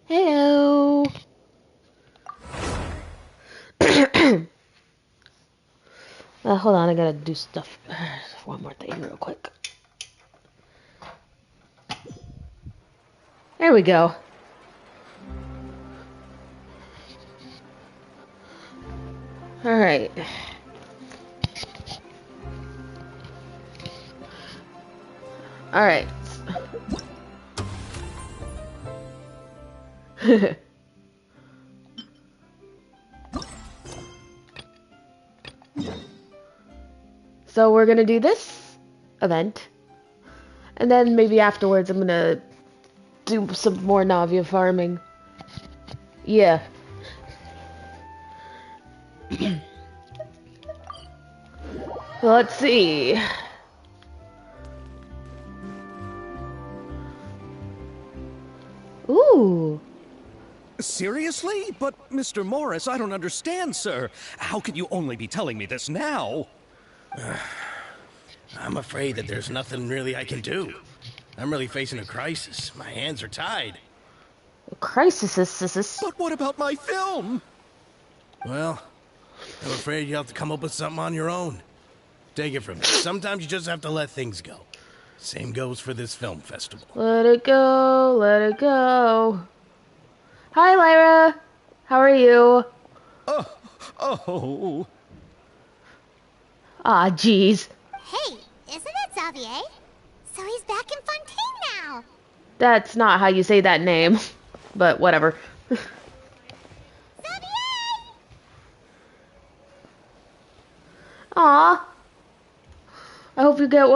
Heyo. Hold on, I gotta do stuff. One more thing real quick. There we go. Alright. Alright. So we're gonna do this event. And then maybe afterwards I'm gonna do some more Navia farming. Yeah. Let's see. Ooh. Seriously? But, Mr. Morris, I don't understand, sir. How can you only be telling me this now? I'm afraid that there's nothing really I can do. I'm really facing a crisis. My hands are tied. A crisis. But what about my film? Well, I'm afraid you have to come up with something on your own. Take it from me. Sometimes you just have to let things go. Same goes for this film festival. Let it go, let it go. Hi, Lyra. How are you? Oh. Aw, jeez. Hey, isn't it Xavier? So he's back in Fontaine now. That's not how you say that name, but whatever. Xavier! Aw. I hope you get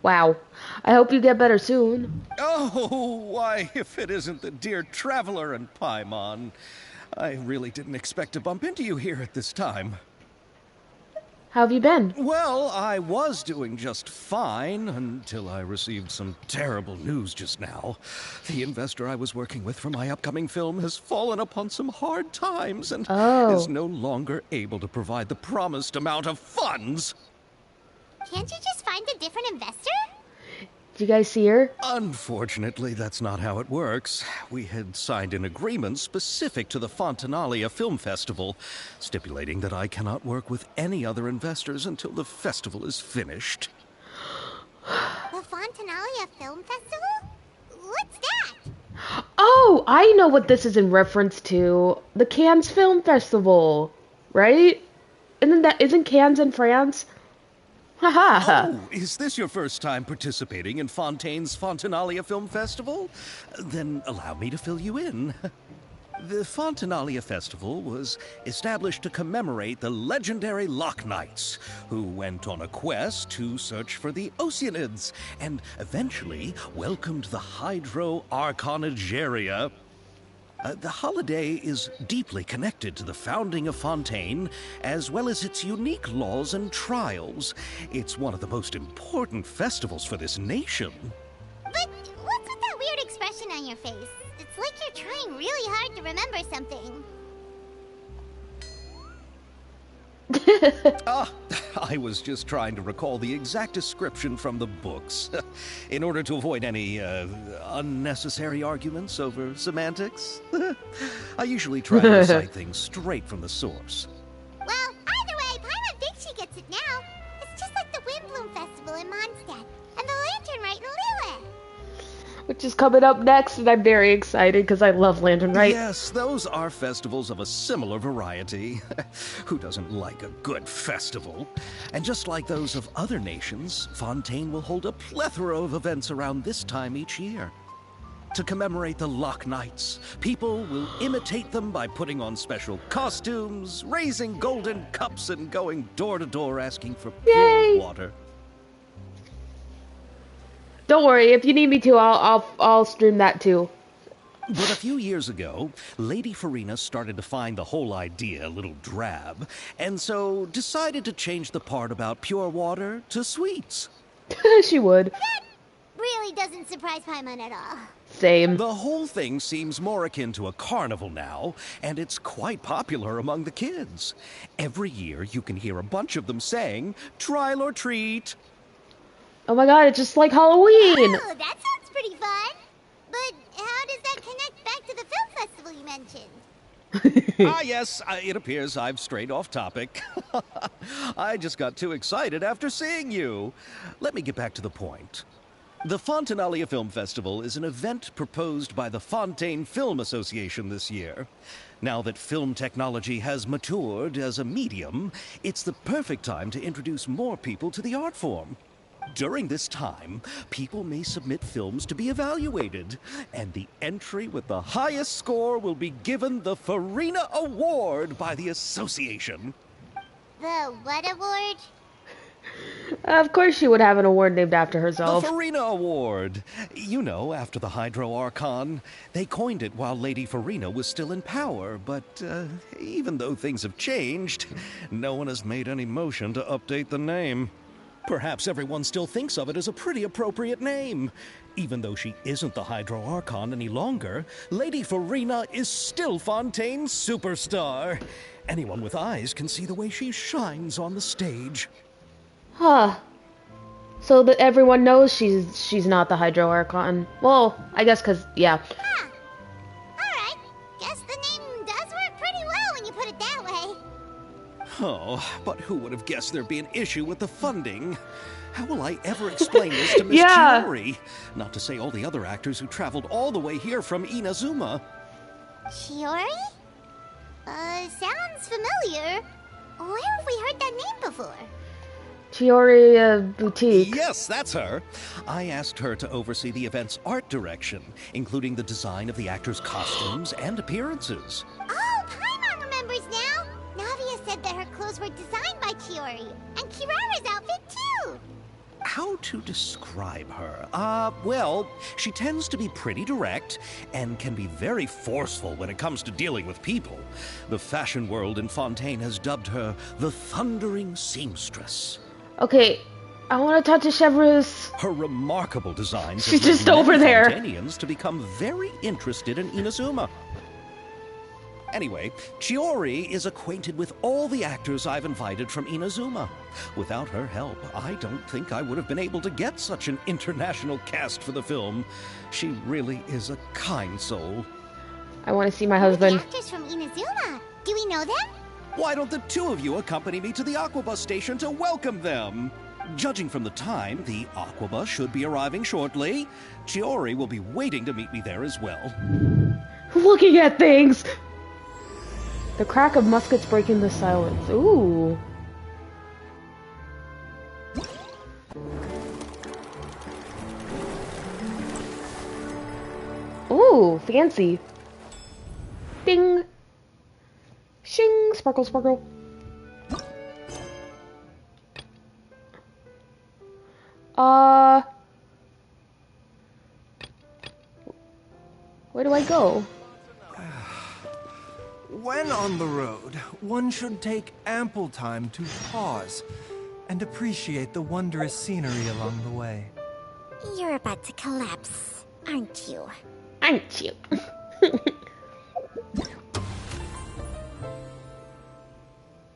wow. I hope you get better soon. Oh, why, if it isn't the dear Traveler and Paimon. I really didn't expect to bump into you here at this time. How have you been? Well, I was doing just fine until I received some terrible news just now. The investor I was working with for my upcoming film has fallen upon some hard times and is no longer able to provide the promised amount of funds. Can't you just find a different investor? Did you guys see her? Unfortunately, that's not how it works. We had signed an agreement specific to the Fontanalia Film Festival, stipulating that I cannot work with any other investors until the festival is finished. The Fontanalia Film Festival? What's that? Oh, I know what this is in reference to. The Cannes Film Festival, right? Isn't Cannes in France? Haha. Oh, is this your first time participating in Fontaine's Fontanalia Film Festival? Then allow me to fill you in. The Fontanalia Festival was established to commemorate the legendary Loch Knights, who went on a quest to search for the Oceanids, and eventually welcomed the Hydro Arconageria. The holiday is deeply connected to the founding of Fontaine, as well as its unique laws and trials. It's one of the most important festivals for this nation. But what's with that weird expression on your face? It's like you're trying really hard to remember something. I was just trying to recall the exact description from the books, in order to avoid any unnecessary arguments over semantics. I usually try to recite things straight from the source. Well, either way, Paimon thinks she gets it now. It's just like the Windbloom Festival in Mondstadt, and the Lantern Rite in Lilith. Which is coming up next, and I'm very excited because I love Lantern Rite. Yes, those are festivals of a similar variety. Who doesn't like a good festival? And just like those of other nations, Fontaine will hold a plethora of events around this time each year. To commemorate the Loch Knights, people will imitate them by putting on special costumes, raising golden cups, and going door to door asking for pure water. Don't worry, if you need me to, I'll stream that too. But a few years ago, Lady Farina started to find the whole idea a little drab, and so decided to change the part about pure water to sweets. She would. That really doesn't surprise Paimon at all. Same. The whole thing seems more akin to a carnival now, and it's quite popular among the kids. Every year, you can hear a bunch of them saying, "Trial or treat." Oh my god, it's just like Halloween! Oh, that sounds pretty fun. But how does that mentioned. Ah, yes, it appears I've strayed off topic. I just got too excited after seeing you. Let me get back to the point. The Fontanalia Film Festival is an event proposed by the Fontaine Film Association this year. Now that film technology has matured as a medium, it's the perfect time to introduce more people to the art form. During this time, people may submit films to be evaluated, and the entry with the highest score will be given the Farina Award by the association. The what award? Of course she would have an award named after The herself. Farina Award. You know, after the Hydro Archon. They coined it while Lady Farina was still in power, but even though things have changed, no one has made any motion to update the name. Perhaps everyone still thinks of it as a pretty appropriate name. Even though she isn't the Hydro Archon any longer, Lady Farina is still Fontaine's superstar. Anyone with eyes can see the way she shines on the stage. Huh. So that everyone knows she's not the Hydro Archon. Well, I guess yeah. Huh. Alright. Guess the name does work pretty well when you put it that way. Oh, but who would have guessed there'd be an issue with the funding? How will I ever explain this to Miss Yeah. Chiori? Not to say all the other actors who traveled all the way here from Inazuma. Chiori? Sounds familiar. Where have we heard that name before? Chiori Boutique. Yes, that's her. I asked her to oversee the event's art direction, including the design of the actors' costumes and appearances. Oh, Paimon remembers now. Navia said that her clothes were designed by Chiori, and Kirara's outfit too. How to describe her? Well, she tends to be pretty direct and can be very forceful when it comes to dealing with people. The fashion world in Fontaine has dubbed her the Thundering Seamstress. Okay, I want to talk to Chevreuse. Her remarkable designs She's have led just over many there. Fontanians to become very interested in Inazuma. Anyway, Chiori is acquainted with all the actors I've invited from Inazuma. Without her help, I don't think I would have been able to get such an international cast for the film. She really is a kind soul. I want to see my Who are the husband. actors from Inazuma? Do we know them? Why don't the two of you accompany me to the Aquabus station to welcome them? Judging from the time, the Aquabus should be arriving shortly. Chiori will be waiting to meet me there as well. Looking at things! The crack of muskets breaking the silence. Ooh. Ooh, fancy. Ding. Shing, sparkle, sparkle. Where do I go? When on the road, one should take ample time to pause and appreciate the wondrous scenery along the way. You're about to collapse, aren't you? Aren't you?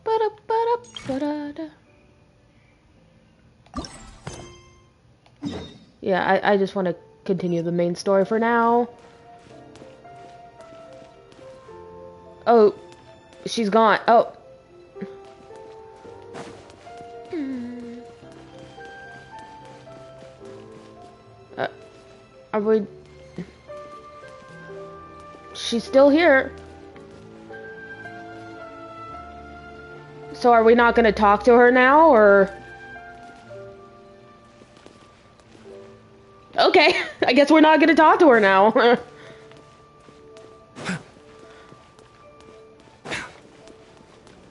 Ba-da-ba-da-ba-da-da. Yeah, I just want to continue the main story for now. Oh, she's gone. Oh. Are we... She's still here. So are we not going to talk to her now, or... Okay, I guess we're not going to talk to her now.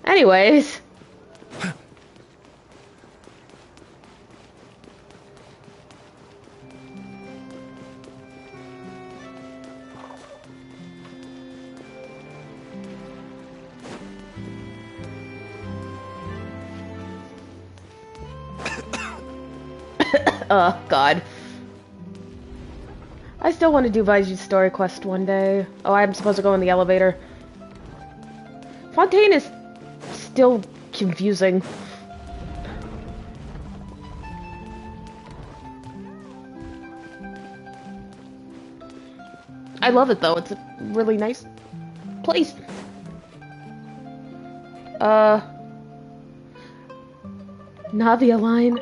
Anyways. Oh, God. I still want to do Baiji's story quest one day. Oh, I'm supposed to go in the elevator. Fontaine is still confusing. I love it though, it's really nice. place. Navia line.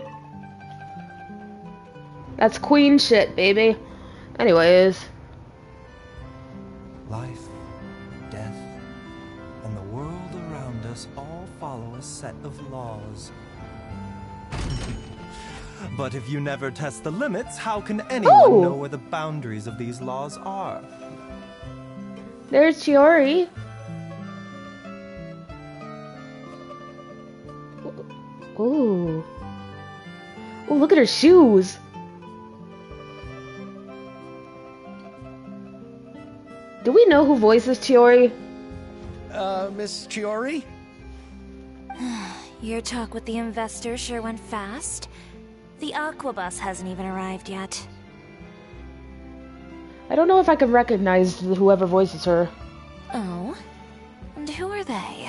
That's queen shit, baby. Anyways. Life, death, and the world around us all follow a set of laws. But if you never test the limits, how can anyone know where the boundaries of these laws are? There's Chiori. Ooh. Ooh, look at her shoes. Do we know who voices Chiori? Miss Chiori? Your talk with the investor sure went fast. The Aqua Bus hasn't even arrived yet. I don't know if I can recognize whoever voices her. Oh? And who are they?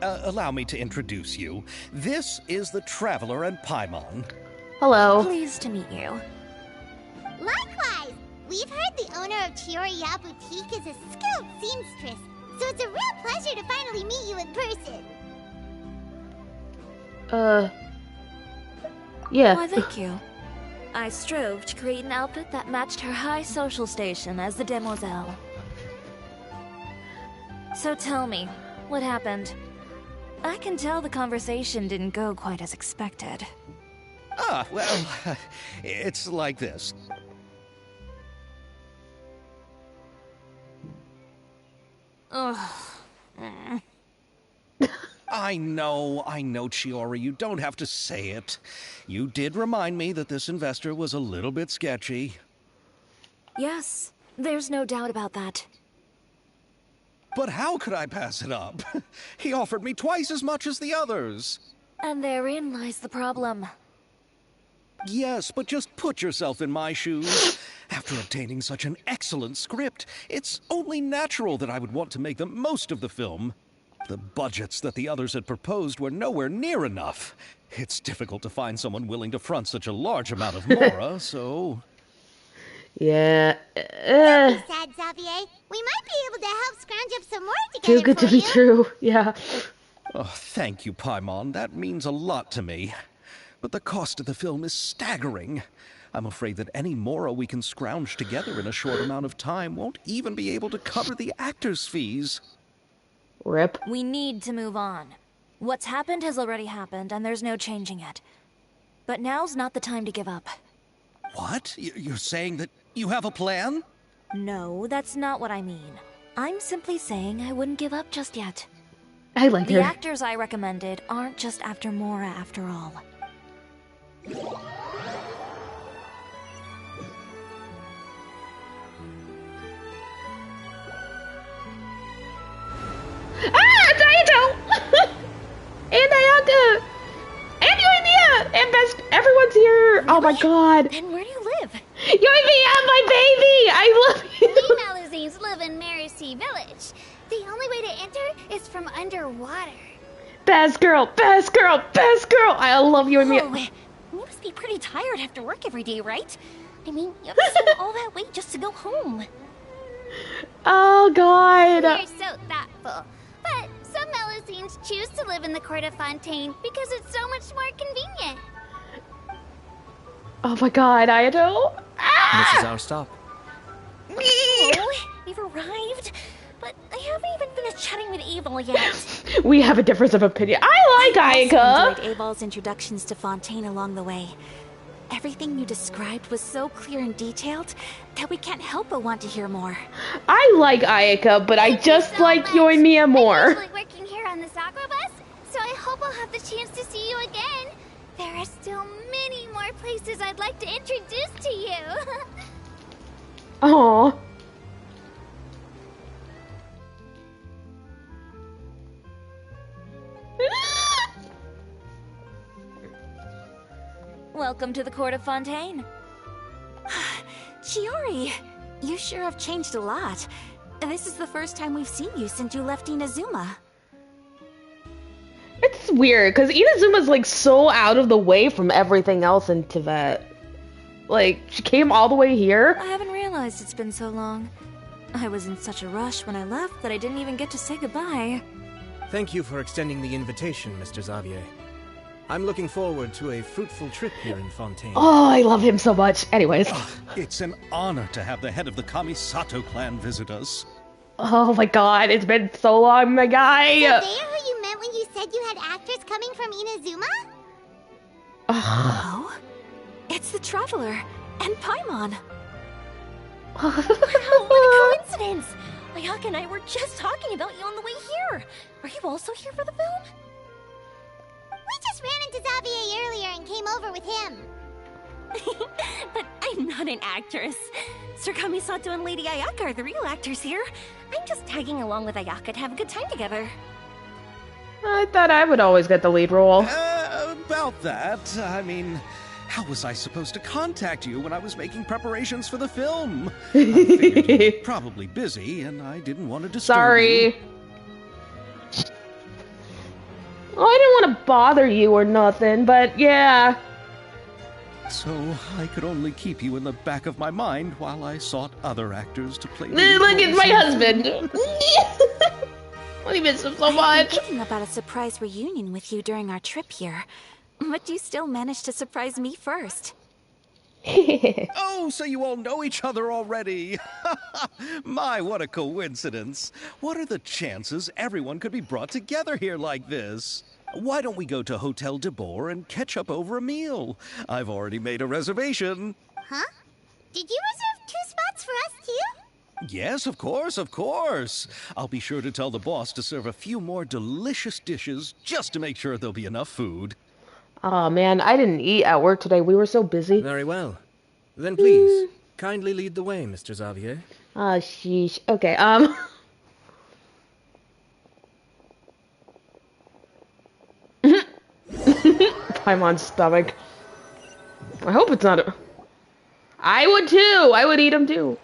Allow me to introduce you. This is the Traveler and Paimon. Hello. Pleased to meet you. Likewise! We've heard the owner of Chioriya Boutique is a skilled seamstress, so it's a real pleasure to finally meet you in person. Yeah. Why, thank you. I strove to create an outfit that matched her high social station as the demoiselle. So tell me, what happened? I can tell the conversation didn't go quite as expected. Well, it's like this. Ugh. I know, Chiori, you don't have to say it. You did remind me that this investor was a little bit sketchy. Yes, there's no doubt about that. But how could I pass it up? He offered me twice as much as the others. And therein lies the problem. Yes, but just put yourself in my shoes. After obtaining such an excellent script, it's only natural that I would want to make the most of the film. The budgets that the others had proposed were nowhere near enough. It's difficult to find someone willing to front such a large amount of mora, so... Yeah. Don't be sad, Xavier. We might be able to help scrounge up some more to get Too it good for to be you. true. Yeah. Oh, thank you, Paimon. That means a lot to me. But the cost of the film is staggering. I'm afraid that any mora we can scrounge together in a short amount of time won't even be able to cover the actors' fees. Rip. We need to move on. What's happened has already happened, and there's no changing it. But now's not the time to give up. What? You're saying that you have a plan? No, that's not what I mean. I'm simply saying I wouldn't give up just yet. I like The her. actors I recommended aren't just after Mora after all. Ah, Daito! And Ayaka! And Yoimiya! And Best... Everyone's here! Oh my god! Then where do you live? Yoimiya, my baby! I love We you! Malazines live in Mercy Village. The only way to enter is from underwater. Best girl! Best girl! Best girl! I love Yoimiya. Oh, you must be pretty tired after work every day, right? I mean, you have to swim all that way just to go home. Oh god! You're so thoughtful. But some Malazines choose to live in the court of Fontaine because it's so much more convenient. Oh my god, Ayato! Ah! This is our stop. Oh, we've arrived. But I haven't even finished chatting with Abel yet. We have a difference of opinion. I like I Ayaka! enjoyed Abel's introductions to Fontaine along the way. Everything you described was so clear and detailed that we can't help but want to hear more. I like Ayaka, but I just so like much. Yoimiya I'm more. usually working here on the Sakura bus, so I hope I'll have the chance to see you again. There are still many more places I'd like to introduce to you. Aww. Welcome to the court of Fontaine. Chiori, you sure have changed a lot. This is the first time we've seen you since you left Inazuma. It's It's weird, because Inazuma's, like, so out of the way from everything else in Tibet. Like, she came all the way here? I haven't realized it's been so long. I was in such a rush when I left that I didn't even get to say goodbye. Thank you for extending the invitation, Mr. Xavier. I'm looking forward to a fruitful trip here in Fontaine. Oh, I love him so much. Anyways. It's an honor to have the head of the Kamisato clan visit us. Oh my god, it's been so long, my guy. So they are who you meant when you said you had actors coming from Inazuma? Oh? It's the Traveler and Paimon. Wow, what a coincidence! Ayaka and I were just talking about you on the way here. Are you also here for the film? We just ran into Xavier earlier and came over with him. But I'm not an actress. Sir Kamisato and Lady Ayaka are the real actors here. I'm just tagging along with Ayaka to have a good time together. I thought I would always get the lead role. About that, I mean, how was I supposed to contact you when I was making preparations for the film? I figured you were probably busy, and I didn't want to disturb you. Sorry. Well, I didn't want to bother you or nothing, but yeah. So I could only keep you in the back of my mind while I sought other actors to play. Look at my husband. I miss him so I've much. been thinking about a surprise reunion with you during our trip here. But you still managed to surprise me first. Oh, so you all know each other already. My, what a coincidence. What are the chances everyone could be brought together here like this? Why don't we go to Hotel de Boer and catch up over a meal? I've already made a reservation. Huh? Did you reserve 2 spots for us too? Yes, of course, of course. I'll be sure to tell the boss to serve a few more delicious dishes just to make sure there'll be enough food. Oh man, I didn't eat at work today. We were so busy. Very well. Then please, kindly lead the way, Mr. Xavier. Ah, sheesh. Okay, Paimon's stomach. I hope it's not a... I would too! I would eat him too.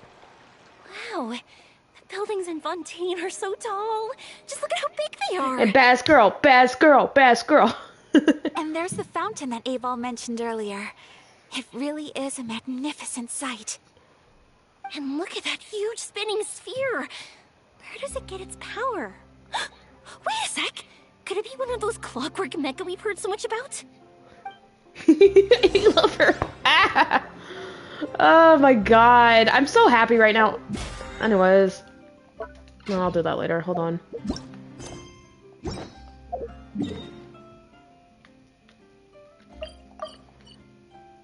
Wow, the buildings in Fontaine are so tall. Just look at how big they are. And bass girl, bass girl, bass girl. And there's the fountain that Aval mentioned earlier. It really is a magnificent sight. And look at that huge spinning sphere. Where does it get its power? Wait a sec. Could it be one of those clockwork mecha we've heard so much about? I love her. Ah. Oh my god. I'm so happy right now. Anyways. No, I'll do that later. Hold on.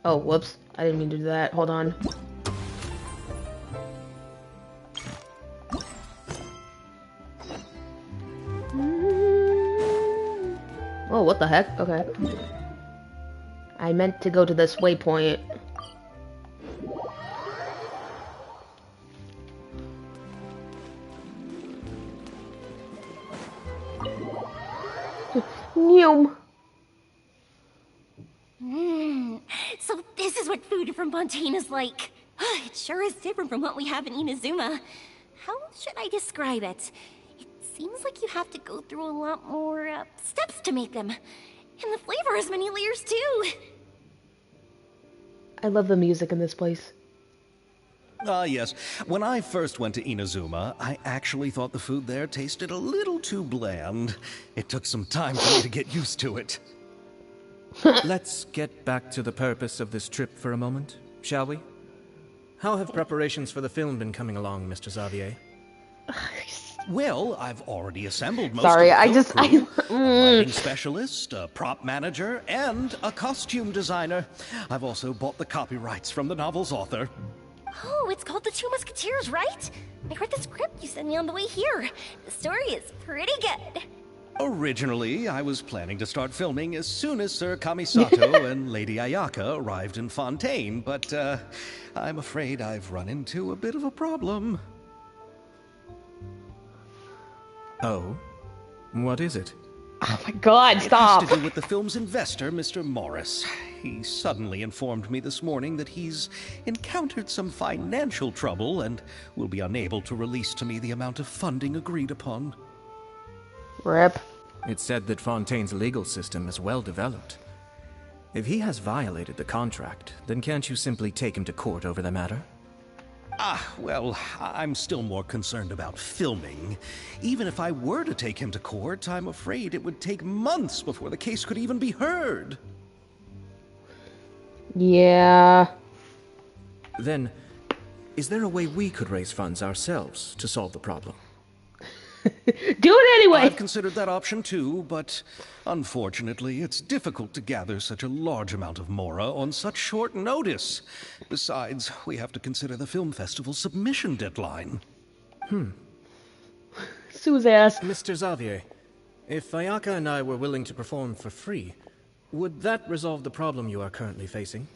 Oh, whoops. I didn't mean to do that. Hold on. Oh, what the heck? Okay. I meant to go to this waypoint. Noom. So this is what food from Fontaine is like. It sure is different from what we have in Inazuma. How should I describe it? It seems like you have to go through a lot more steps to make them. And the flavor has many layers too. I love the music in this place. Ah, yes. When I first went to Inazuma, I actually thought the food there tasted a little too bland. It took some time for me to get used to it. Let's get back to the purpose of this trip for a moment, shall we? How have preparations for the film been coming along, Mr. Xavier? Well, I've already assembled most Sorry, of the I film just... crew. A lighting specialist, a prop manager, and a costume designer. I've also bought the copyrights from the novel's author. Oh, it's called The Two Musketeers, right? I read the script you sent me on the way here. The story is pretty good. Originally, I was planning to start filming as soon as Sir Kamisato and Lady Ayaka arrived in Fontaine, but I'm afraid I've run into a bit of a problem. Oh? What is it? Oh my god, stop! It has to do with the film's investor, Mr. Morris. He suddenly informed me this morning that he's encountered some financial trouble and will be unable to release to me the amount of funding agreed upon. Rip. It's said that Fontaine's legal system is well developed. If he has violated the contract, then can't you simply take him to court over the matter? Well, I'm still more concerned about filming. Even if I were to take him to court, I'm afraid it would take months before the case could even be heard. Yeah. Then, is there a way we could raise funds ourselves to solve the problem? Do it anyway! I've considered that option too, but unfortunately, it's difficult to gather such a large amount of mora on such short notice. Besides, we have to consider the film festival submission deadline. Sue's ass. Mr. Xavier, if Ayaka and I were willing to perform for free, would that resolve the problem you are currently facing?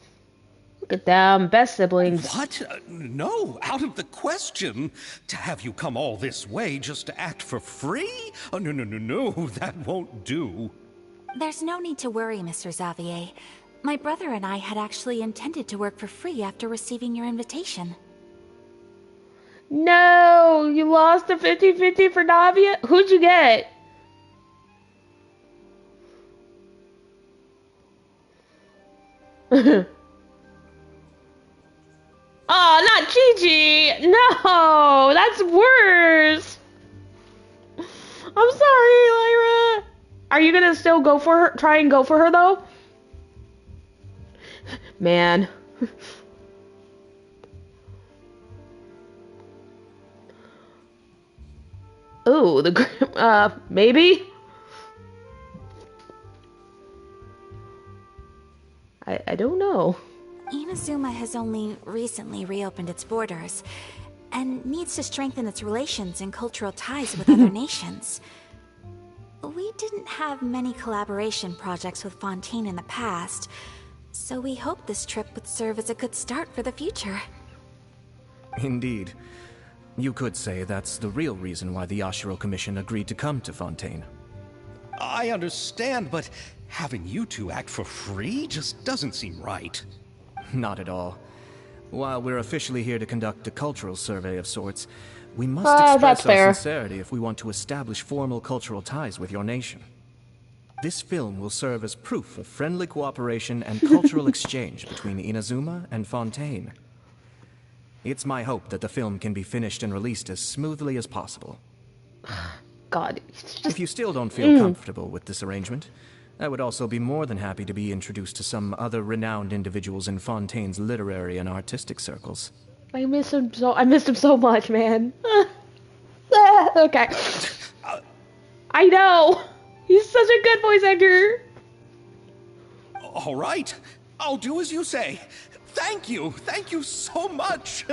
Look at them, best siblings. What? No, out of the question. To have you come all this way just to act for free? Oh, no, that won't do. There's no need to worry, Mr. Xavier. My brother and I had actually intended to work for free after receiving your invitation. No, you lost the 50-50 for Navia? Who'd you get? Oh, not Gigi! No, that's worse! I'm sorry, Lyra. Are you gonna still go for her? Try and go for her, though? Man. Ooh, maybe? I don't know. Inazuma has only recently reopened its borders, and needs to strengthen its relations and cultural ties with other nations. We didn't have many collaboration projects with Fontaine in the past, so we hoped this trip would serve as a good start for the future. Indeed. You could say that's the real reason why the Yashiro Commission agreed to come to Fontaine. I understand, but having you two act for free just doesn't seem right. Not at all. While we're officially here to conduct a cultural survey of sorts, we must that's express our fair. sincerity if we want to establish formal cultural ties with your nation. This film will serve as proof of friendly cooperation and cultural exchange between Inazuma and Fontaine. It's my hope that the film can be finished and released as smoothly as possible. God. If you still don't feel comfortable with this arrangement, I would also be more than happy to be introduced to some other renowned individuals in Fontaine's literary and artistic circles. I missed him so much, man. Okay. I know. He's such a good voice actor. All right, I'll do as you say. Thank you so much.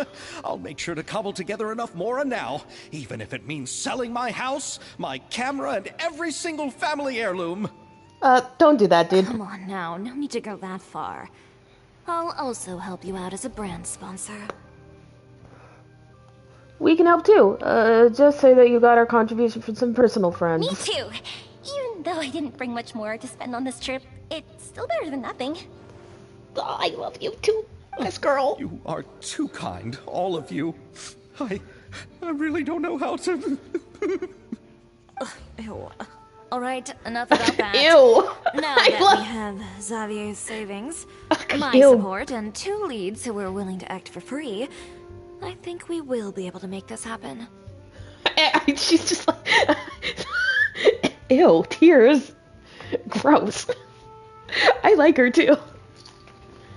I'll make sure to cobble together enough mora now, even if it means selling my house, my camera, and every single family heirloom. Don't do that, dude. Come on now, no need to go that far. I'll also help you out as a brand sponsor. We can help too. Just say that you got our contribution from some personal friends. Me too. Even though I didn't bring much more to spend on this trip, it's still better than nothing. Oh, I love you too, this girl. You are too kind, all of you. I really don't know how to... Ew. Alright, enough about that. Ew. Now that we have Xavier's savings, my Ew. support, and 2 leads who are willing to act for free, I think we will be able to make this happen. She's just like... Ew, tears. Gross. I like her too.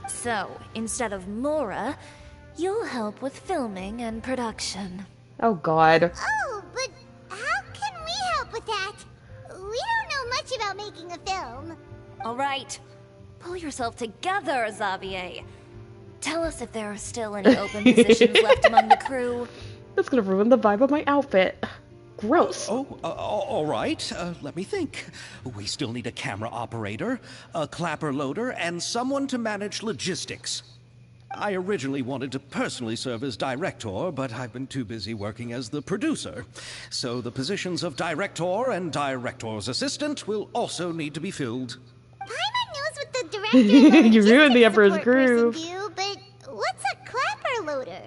So, instead of Mora, you'll help with filming and production. Oh god. Oh, but how can we help with that? We don't know much about making a film. Alright, pull yourself together, Xavier. Tell us if there are still any open positions left among the crew. That's gonna ruin the vibe of my outfit. Gross. All right. Let me think. We still need a camera operator, a clapper loader, and someone to manage logistics. I originally wanted to personally serve as director, but I've been too busy working as the producer. So the positions of director and director's assistant will also need to be filled. Paimon knows what the director and You ruined the logistics Emperor's support person groove. do, but what's a clapper loader?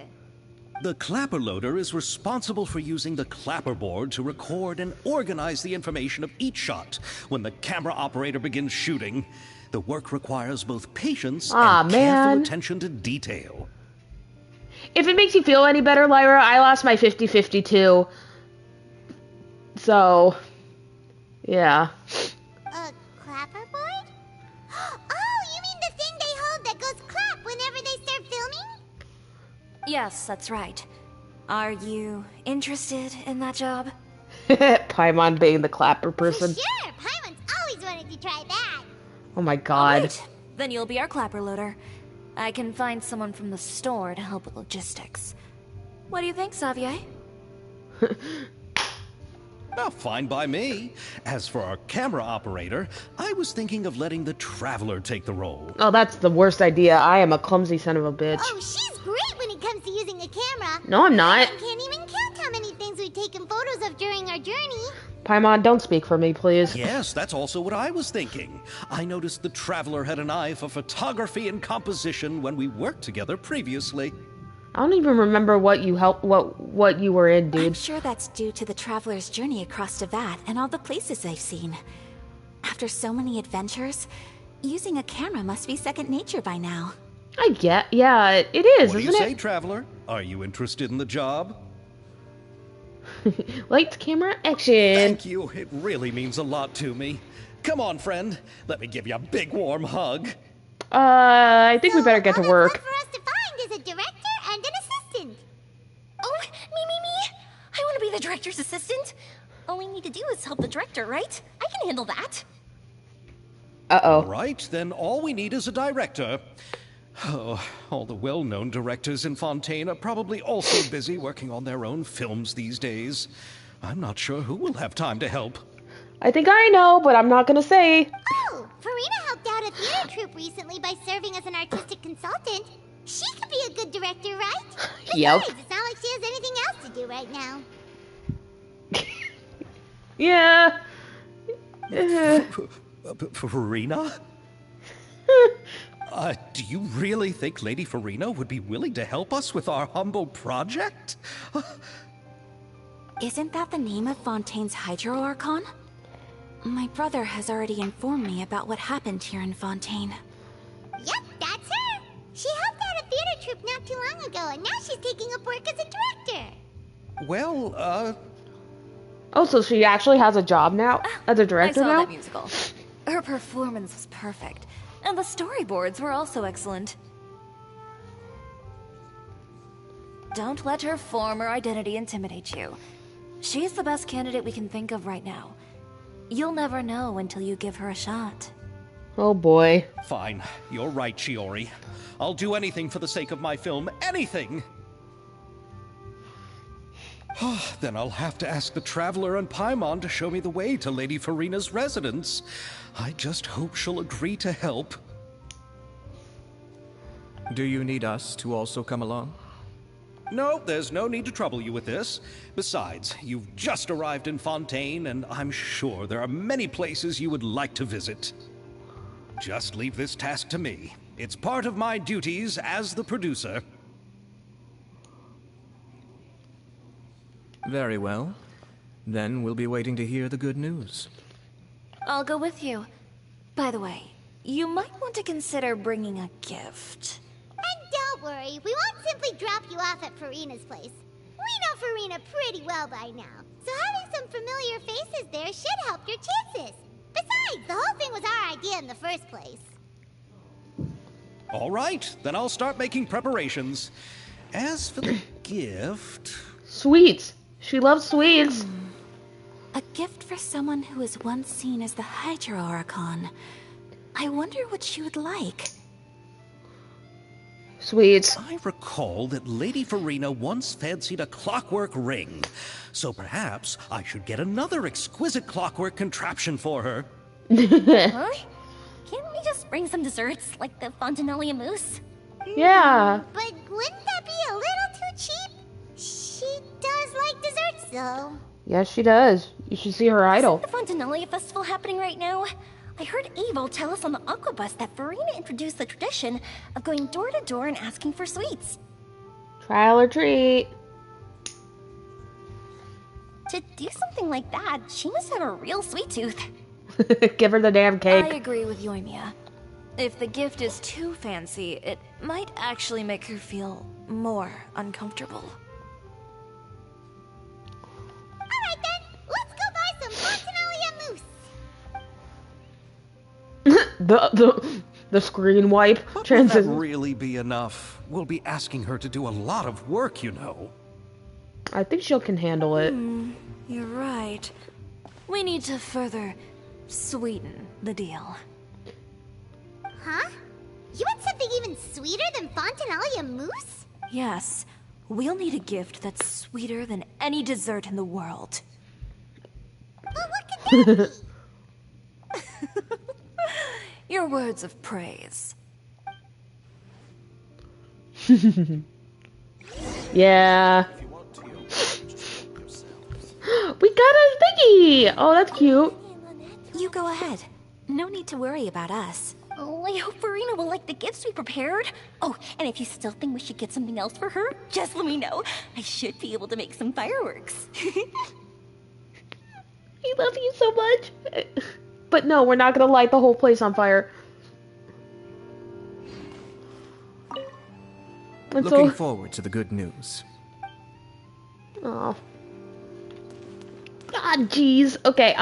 The clapper loader is responsible for using the clapperboard to record and organize the information of each shot when the camera operator begins shooting. The work requires both patience and careful attention to detail. If it makes you feel any better, Lyra, I lost my 50-50 too. So, yeah. A clapperboard? Oh, you mean the thing they hold that goes clap whenever they start filming? Yes, that's right. Are you interested in that job? Paimon being the clapper person. Sure, Paimon's always wanted to try that. Oh my god. Right. Then you'll be our clapper loader. I can find someone from the store to help with logistics. What do you think, Xavier? Now, fine by me. As for our camera operator, I was thinking of letting the Traveler take the role. Oh, that's the worst idea. I am a clumsy son of a bitch. Oh, she's great when it comes to using a camera. No, I'm not. I can't even count how many things we've taken photos of during our journey. Paimon, don't speak for me, please. Yes, that's also what I was thinking. I noticed the Traveler had an eye for photography and composition when we worked together previously. I don't even remember what you what you were in, dude. I'm sure that's due to the traveler's journey across Teyvat and all the places they've seen. After so many adventures, using a camera must be second nature by now. Yeah, it is, What do isn't you say, it? Traveler? Are you interested in the job? Lights, camera, action. Thank you. It really means a lot to me. Come on, friend. Let me give you a big warm hug. I think we better get to All that's work. left for us to find is a director and an assistant. Oh, me. I want to be the director's assistant. All we need to do is help the director, right? I can handle that. Uh-oh. All right, then all we need is a director. Oh, all the well-known directors in Fontaine are probably also busy working on their own films these days. I'm not sure who will have time to help. I think I know, but I'm not gonna say. Oh, Farina helped out a theater troupe recently by serving as an artistic consultant. She could be a good director, right? Besides, Yep. it's not like she has anything else to do right now. Yeah. Farina? Do you really think Lady Farina would be willing to help us with our humble project? Isn't that the name of Fontaine's Hydro Archon? My brother has already informed me about what happened here in Fontaine. Yep, that's her. She helped out a theater troupe not too long ago, and now she's taking up work as a director. Well, Oh, so she actually has a job now as a director I saw now? that musical. Her performance was perfect, and the storyboards were also excellent. Don't let her former identity intimidate you. She's the best candidate we can think of right now. You'll never know until you give her a shot. Oh boy. fine. You're right, Shiori. I'll do anything for the sake of my film. Anything! Then I'll have to ask the Traveler and Paimon to show me the way to Lady Farina's residence. I just hope she'll agree to help. Do you need us to also come along? No, there's no need to trouble you with this. Besides, you've just arrived in Fontaine, and I'm sure there are many places you would like to visit. Just leave this task to me. It's part of my duties as the producer. Very well. Then we'll be waiting to hear the good news. I'll go with you. By the way, you might want to consider bringing a gift. And don't worry, we won't simply drop you off at Farina's place. We know Farina pretty well by now, so having some familiar faces there should help your chances. Besides, the whole thing was our idea in the first place. All right, then I'll start making preparations. As for the gift... Sweets. She loves sweets. A gift for someone who was once seen as the Hydro Archon. I wonder what she would like. Sweets. I recall that Lady Farina once fancied a clockwork ring, so perhaps I should get another exquisite clockwork contraption for her. Huh? Can't we just bring some desserts, like the Fontanalia mousse? Yeah. But wouldn't that be a little too cheap? She does like desserts, though. Yes, she does. You should see her idol. Isn't the Fontanalia festival happening right now? I heard Avo tell us on the Aquabus that Farina introduced the tradition of going door to door and asking for sweets. Trial or treat. To do something like that, she must have a real sweet tooth. Give her the damn cake. I agree with Yoimiya. If the gift is too fancy, it might actually make her feel more uncomfortable. Alright then, let's go buy some Fontinalia mousse. The screen wipe. But will that Transition. really be enough? We'll be asking her to do a lot of work, you know. I think she can handle it. You're right. We need to further sweeten the deal. Huh? You want something even sweeter than Fontinalia mousse? Yes, we'll need a gift that's sweeter than any dessert in the world. Well, what could that be? Your words of praise. Yeah. We got a thingy! Oh, that's cute. You go ahead. No need to worry about us. Oh, I hope Farina will like the gifts we prepared. Oh, and if you still think we should get something else for her, just let me know. I should be able to make some fireworks. I love you so much. But no, we're not gonna light the whole place on fire. And Looking forward to the good news. Oh. God, jeez. Okay,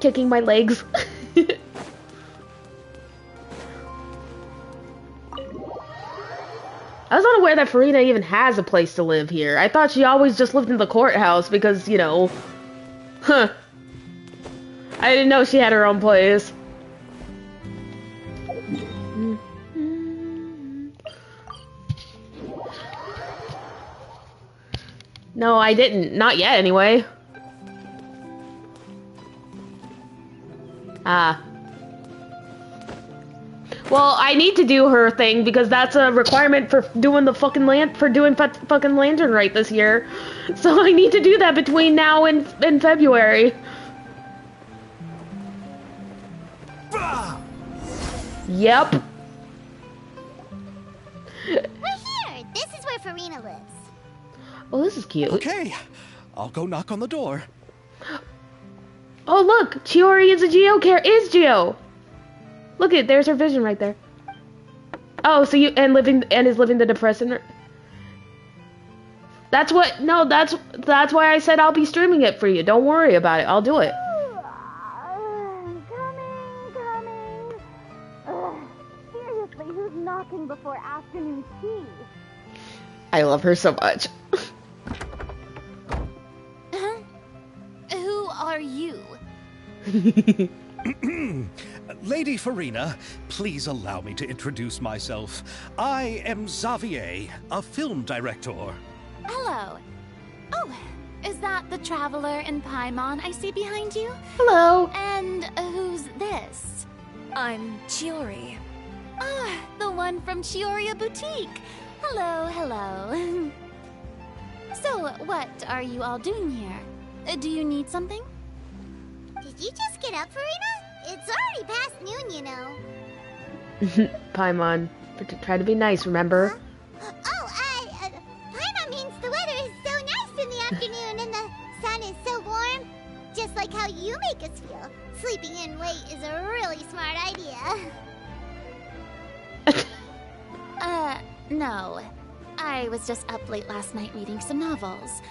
kicking my legs. I was unaware that Farina even has a place to live here. I thought she always just lived in the courthouse because, you know... Huh. I didn't know she had her own place. No, I didn't. Not yet, anyway. Ah. Well, I need to do her thing because that's a requirement for doing the fucking fucking lantern right this year. So I need to do that between now and February. Yep. We're here! This is where Farina lives. Oh, this is cute. Okay, I'll go knock on the door. Oh, look! Chiori is a Geo. Look it, there's her vision right there. Oh, so you is living the depression. That's what. No, that's why I said I'll be streaming it for you. Don't worry about it. I'll do it. Coming. Seriously, who's knocking before afternoon tea? I love her so much. Who are you? Lady Farina, please allow me to introduce myself. I am Xavier, a film director. Hello. Oh, is that the traveler in Paimon I see behind you? Hello. And who's this? I'm Chiori. Ah, the one from Chioria Boutique. Hello. So, what are you all doing here? Do you need something? Did you just get up, Farina? It's already past noon, you know. Paimon, try to be nice, remember? Paimon means the weather is so nice in the afternoon and the sun is so warm. Just like how you make us feel. Sleeping in late is a really smart idea. No. I was just up late last night reading some novels.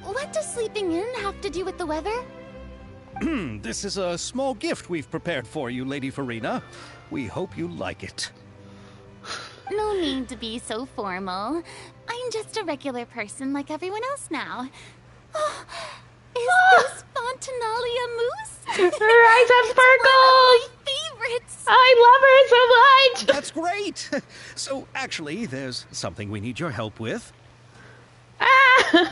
What does sleeping in have to do with the weather? This is a small gift we've prepared for you, Lady Farina. We hope you like it. No need to be so formal. I'm just a regular person like everyone else now. Oh, is this Fontinalia mousse? Her eyes have sparkles! One of my favorites! I love her so much! That's great! So, actually, there's something we need your help with.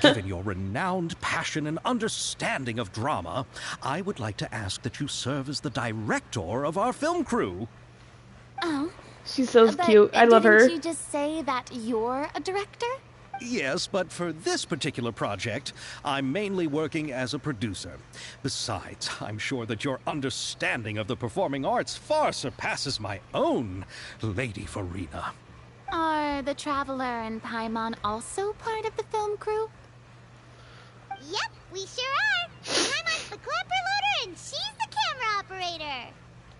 Given your renowned passion and understanding of drama, I would like to ask that you serve as the director of our film crew. Oh. She's so cute. I love her. Didn't you just say that you're a director? Yes, but for this particular project, I'm mainly working as a producer. Besides, I'm sure that your understanding of the performing arts far surpasses my own, Lady Farina. Are the Traveler and Paimon also part of the film crew? Yep, we sure are. Paimon's the clapper loader and she's the camera operator.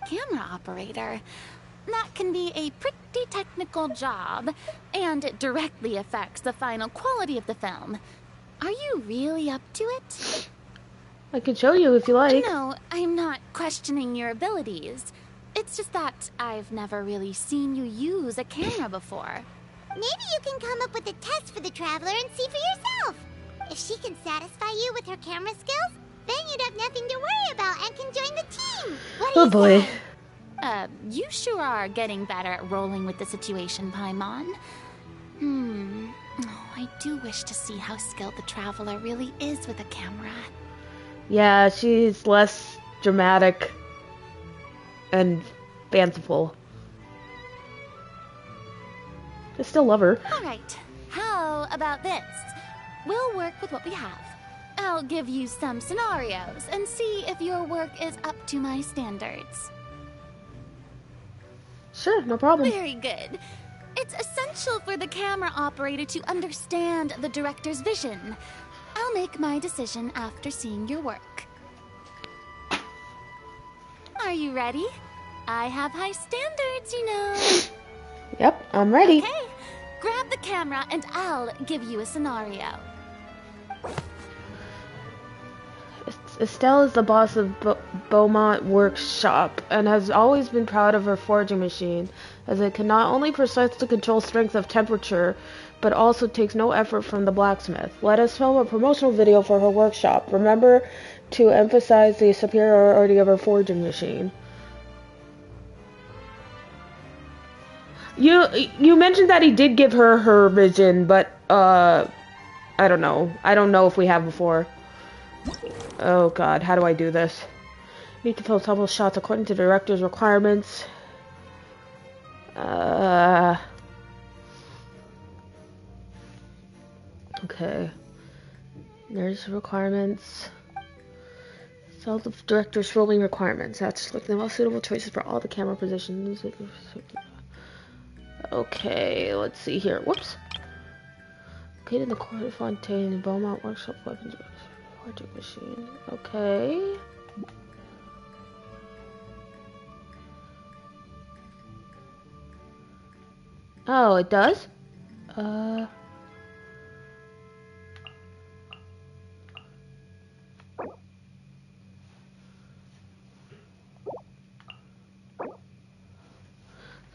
Camera operator? That can be a pretty technical job, and it directly affects the final quality of the film. Are you really up to it? I can show you if you like. No, I'm not questioning your abilities. It's just that I've never really seen you use a camera before. Maybe you can come up with a test for the Traveler and see for yourself. If she can satisfy you with her camera skills, then you'd have nothing to worry about and can join the team. What do Oh you boy. say? You sure are getting better at rolling with the situation, Paimon. Oh, I do wish to see how skilled the Traveler really is with a camera. Yeah, she's less dramatic and fanciful. I still love her. Alright, how about this? We'll work with what we have. I'll give you some scenarios and see if your work is up to my standards. Sure, no problem. Very good. It's essential for the camera operator to understand the director's vision. I'll make my decision after seeing your work. Are you ready? I have high standards, you know. Yep, I'm ready. Okay, grab the camera and I'll give you a scenario. Estelle is the boss of Beaumont Workshop and has always been proud of her forging machine, as it can not only precisely control strength of temperature, but also takes no effort from the blacksmith. Let us film a promotional video for her workshop. Remember to emphasize the superiority of her forging machine. You mentioned that he did give her her vision, but I don't know. I don't know if we have before. Oh god, how do I do this? Need to film several shots according to the director's requirements. Okay. There's the requirements. So the director's filming requirements. That's like the most suitable choices for all the camera positions. Okay, let's see here. Whoops. Located in the court of Fontaine in Beaumont Workshop Weapons Forging Machine. Okay. Oh, it does?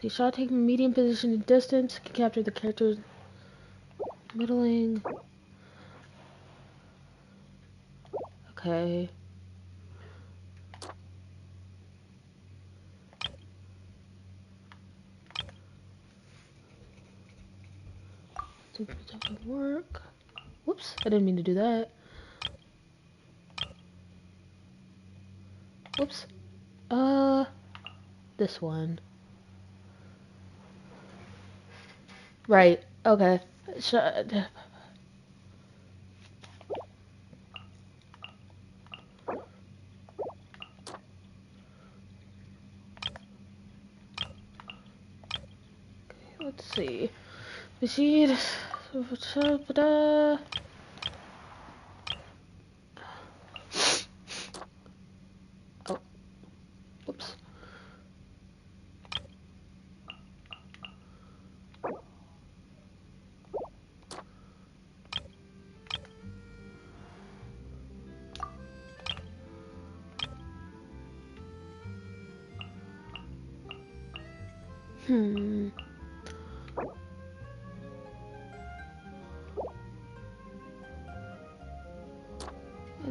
The shot taking a medium position and distance can capture the character's middling. Okay. So that doesn't work. Whoops, I didn't mean to do that. Whoops. This one. Right, okay. Let's see. Machine. Oh. Whoops. And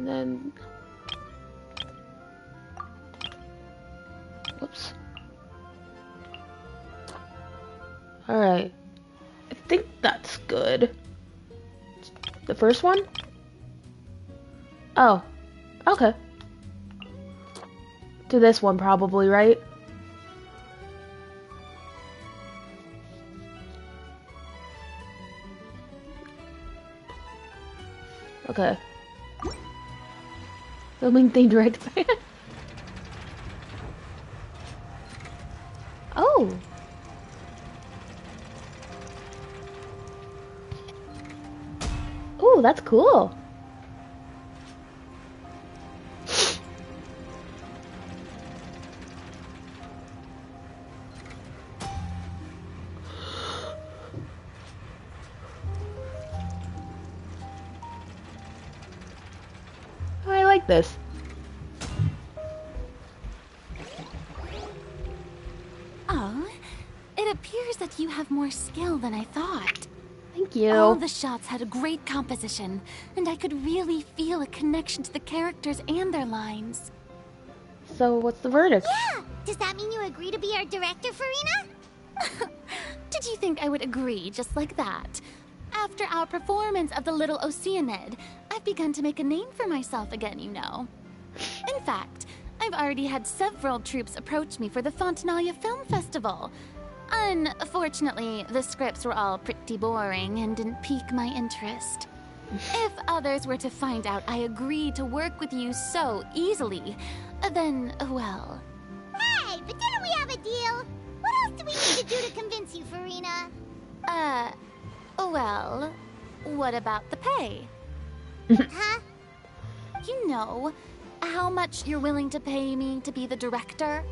then, whoops. Alright. I think that's good. The first one? Oh. Okay. To this one probably, right? Okay. Filming thing directed by Oh. that's cool. I like this. Oh, it appears that you have more skill than I thought. Thank you. All the shots had a great composition, and I could really feel a connection to the characters and their lines. So what's the verdict? Yeah! Does that mean you agree to be our director, Farina? Did you think I would agree just like that? After our performance of the Little Oceanid, I've begun to make a name for myself again, you know. In fact, I've already had several troops approach me for the Fontanalia Film Festival. Unfortunately, the scripts were all pretty boring and didn't pique my interest. If others were to find out I agreed to work with you so easily, then, well... Hey, but didn't we have a deal? What else do we need to do to convince you, Farina? Well, what about the pay? Huh? You know, how much you're willing to pay me to be the director?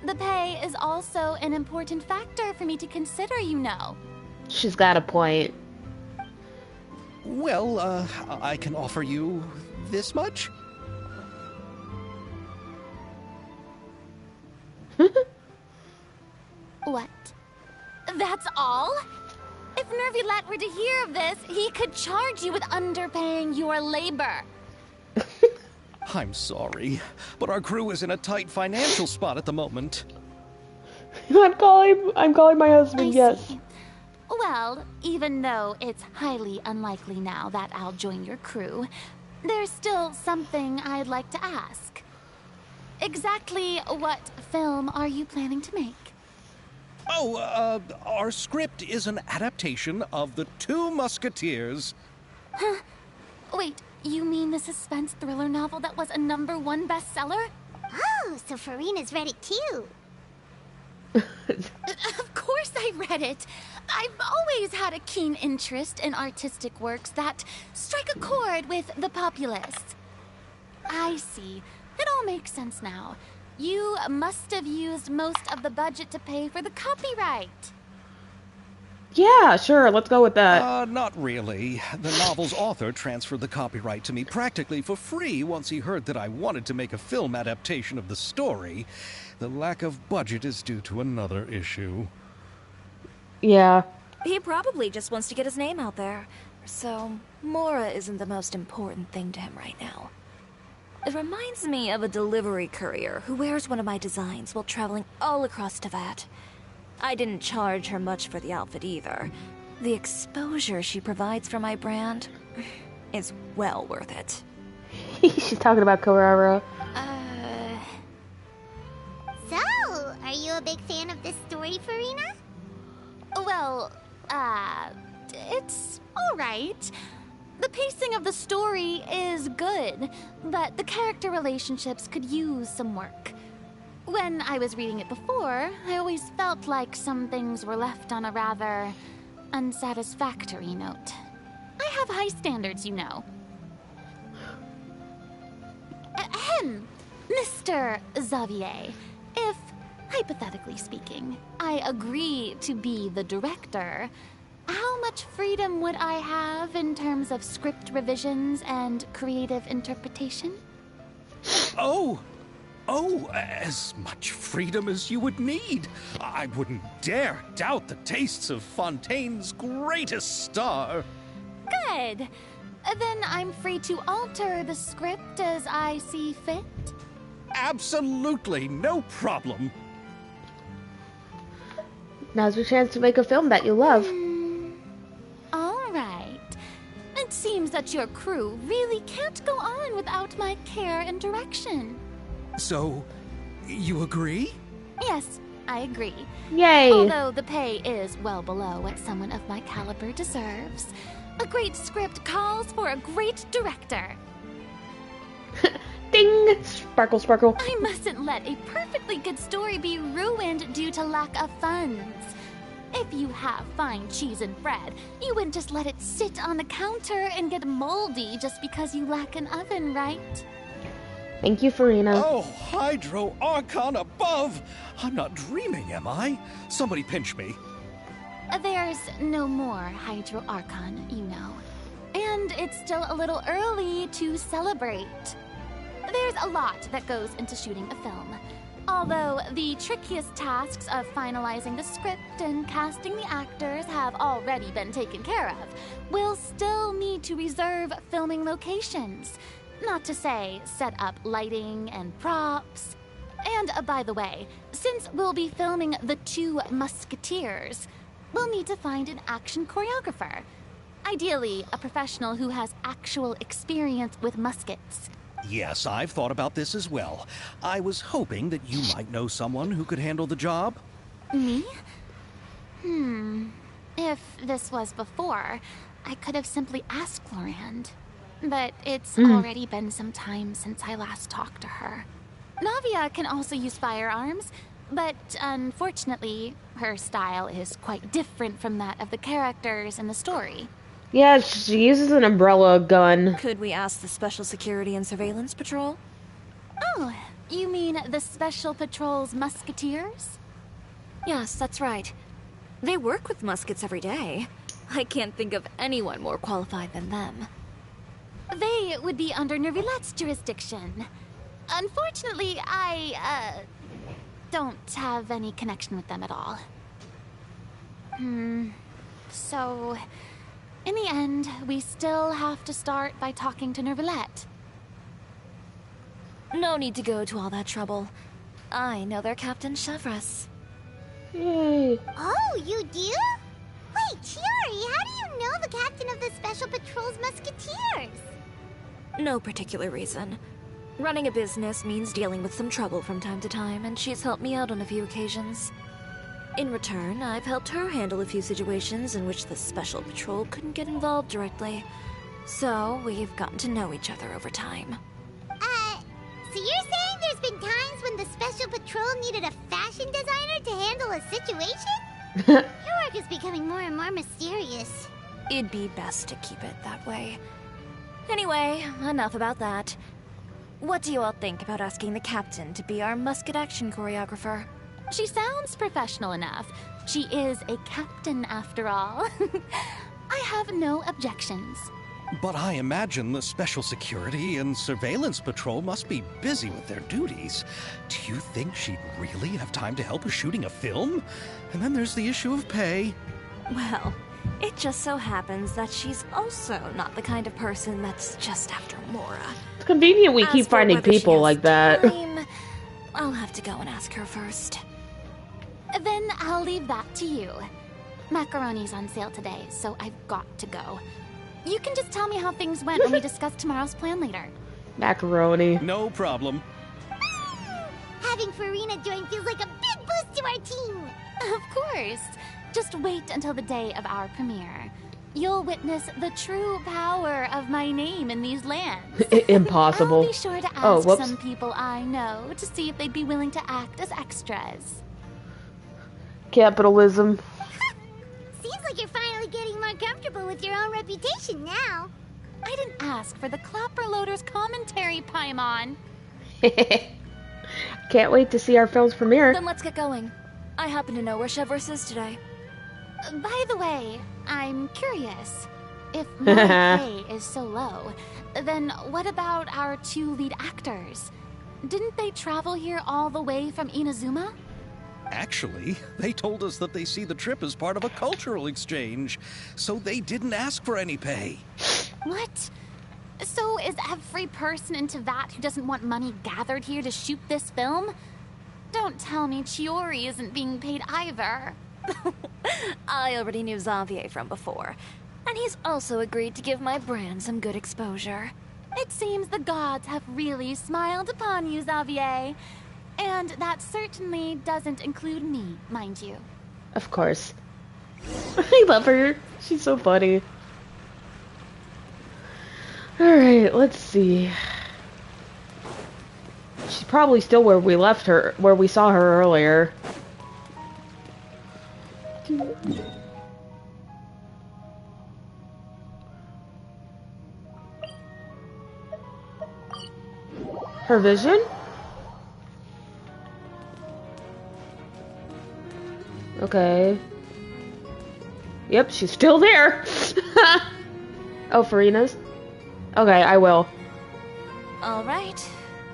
The pay is also an important factor for me to consider, you know. She's got a point. Well, I can offer you this much? What? That's all? If Nervilat were to hear of this, he could charge you with underpaying your labor. I'm sorry, but our crew is in a tight financial spot at the moment. I'm calling my husband, I yes. see. Well, even though it's highly unlikely now that I'll join your crew, there's still something I'd like to ask. Exactly what film are you planning to make? Oh, our script is an adaptation of The Two Musketeers. Huh? Wait, you mean the suspense thriller novel that was a #1 bestseller? Oh, so Farina's read it too. Of course I read it. I've always had a keen interest in artistic works that strike a chord with the populace. I see. It all makes sense now. You must have used most of the budget to pay for the copyright. Yeah, sure, let's go with that. Not really. The novel's author transferred the copyright to me practically for free once he heard that I wanted to make a film adaptation of the story. The lack of budget is due to another issue. Yeah. He probably just wants to get his name out there. So, Mora isn't the most important thing to him right now. It reminds me of a delivery courier who wears one of my designs while traveling all across Teyvat. I didn't charge her much for the outfit either. The exposure she provides for my brand is well worth it. She's talking about Carrera. So, are you a big fan of this story, Farina? Well, it's alright. The pacing of the story is good, but the character relationships could use some work. When I was reading it before, I always felt like some things were left on a rather unsatisfactory note. I have high standards, you know. Ahem, Mr. Xavier, if, hypothetically speaking, I agree to be the director, how much freedom would I have in terms of script revisions and creative interpretation? Oh, as much freedom as you would need. I wouldn't dare doubt the tastes of Fontaine's greatest star. Good. Then I'm free to alter the script as I see fit? Absolutely, no problem. Now's your chance to make a film that you love. All right. It seems that your crew really can't go on without my care and direction. So, you agree? Yes, I agree. Yay! Although the pay is well below what someone of my caliber deserves. A great script calls for a great director. Ding! Sparkle, sparkle. I mustn't let a perfectly good story be ruined due to lack of funds. If you have fine cheese and bread, you wouldn't just let it sit on the counter and get moldy just because you lack an oven, right? Thank you, Farina. Oh, Hydro Archon above! I'm not dreaming, am I? Somebody pinch me. There's no more Hydro Archon, you know. And it's still a little early to celebrate. There's a lot that goes into shooting a film. Although the trickiest tasks of finalizing the script and casting the actors have already been taken care of, we'll still need to reserve filming locations. Not to say set up lighting and props. And by the way, since we'll be filming The Two Musketeers, we'll need to find an action choreographer. Ideally, a professional who has actual experience with muskets. Yes, I've thought about this as well. I was hoping that you might know someone who could handle the job. Me? If this was before, I could have simply asked Florand. But it's already been some time since I last talked to her. Navia can also use firearms, but unfortunately, her style is quite different from that of the characters in the story. Yeah, she uses an umbrella gun. Could we ask the Special Security and Surveillance Patrol? Oh, you mean the Special Patrol's Musketeers? Yes, that's right. They work with muskets every day. I can't think of anyone more qualified than them. They would be under Nervilette's jurisdiction. Unfortunately, I, don't have any connection with them at all. So, in the end, we still have to start by talking to Nervilette. No need to go to all that trouble. I know their Captain Chevres. Yay. Oh, you do? Wait, Chiari, how do you know the captain of the Special Patrol's Musketeers? No particular reason. Running a business means dealing with some trouble from time to time, and she's helped me out on a few occasions. In return, I've helped her handle a few situations in which the Special Patrol couldn't get involved directly. So, we've gotten to know each other over time. So you're saying there's been times when the Special Patrol needed a fashion designer to handle a situation? Your work is becoming more and more mysterious. It'd be best to keep it that way. Anyway, enough about that. What do you all think about asking the captain to be our musket action choreographer? She sounds professional enough. She is a captain, after all. I have no objections. But I imagine the Special Security and Surveillance Patrol must be busy with their duties. Do you think she'd really have time to help us shooting a film? And then there's the issue of pay. Well, it just so happens that she's also not the kind of person that's just after Mora. It's convenient we As keep for finding whether she people has like that. time, I'll have to go and ask her first. Then I'll leave that to you. Macaroni's on sale today, so I've got to go. You can just tell me how things went when we discuss tomorrow's plan later. Macaroni. No problem. Having Farina join feels like a big boost to our team. Of course. Just wait until the day of our premiere. You'll witness the true power of my name in these lands. Impossible. I'll be sure to Oh, ask whoops. some people I know to see if they'd be willing to act as extras. Capitalism. Seems like you're finally getting more comfortable with your own reputation now. I didn't ask for the Clapper Loader's commentary, Paimon. Can't wait to see our film's premiere. Then let's get going. I happen to know where Chevres is today. By the way, I'm curious. If my pay is so low, then what about our two lead actors? Didn't they travel here all the way from Inazuma? Actually, they told us that they see the trip as part of a cultural exchange, so they didn't ask for any pay. What? So is every person in Tevat who doesn't want money gathered here to shoot this film? Don't tell me Chiori isn't being paid either. I already knew Xavier from before, and he's also agreed to give my brand some good exposure. It seems the gods have really smiled upon you, Xavier. And that certainly doesn't include me, mind you. Of course. I love her. She's so funny. Alright, let's see. She's probably still where we left her, where we saw her earlier. Her vision? Okay. Yep, she's still there. Oh, Farina's? Okay, I will. All right.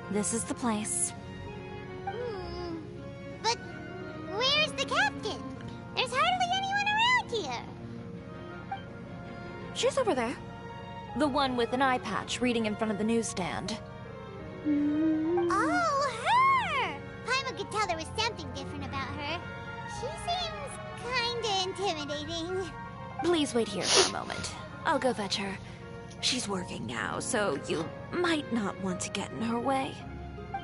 This is the place. But where's the captain? There's hardly anyone around here. She's over there. The one with an eye patch reading in front of the newsstand. Oh, her! Paimon could tell there was something different about her. She seems kinda intimidating. Please wait here for a moment. I'll go fetch her. She's working now, so you might not want to get in her way.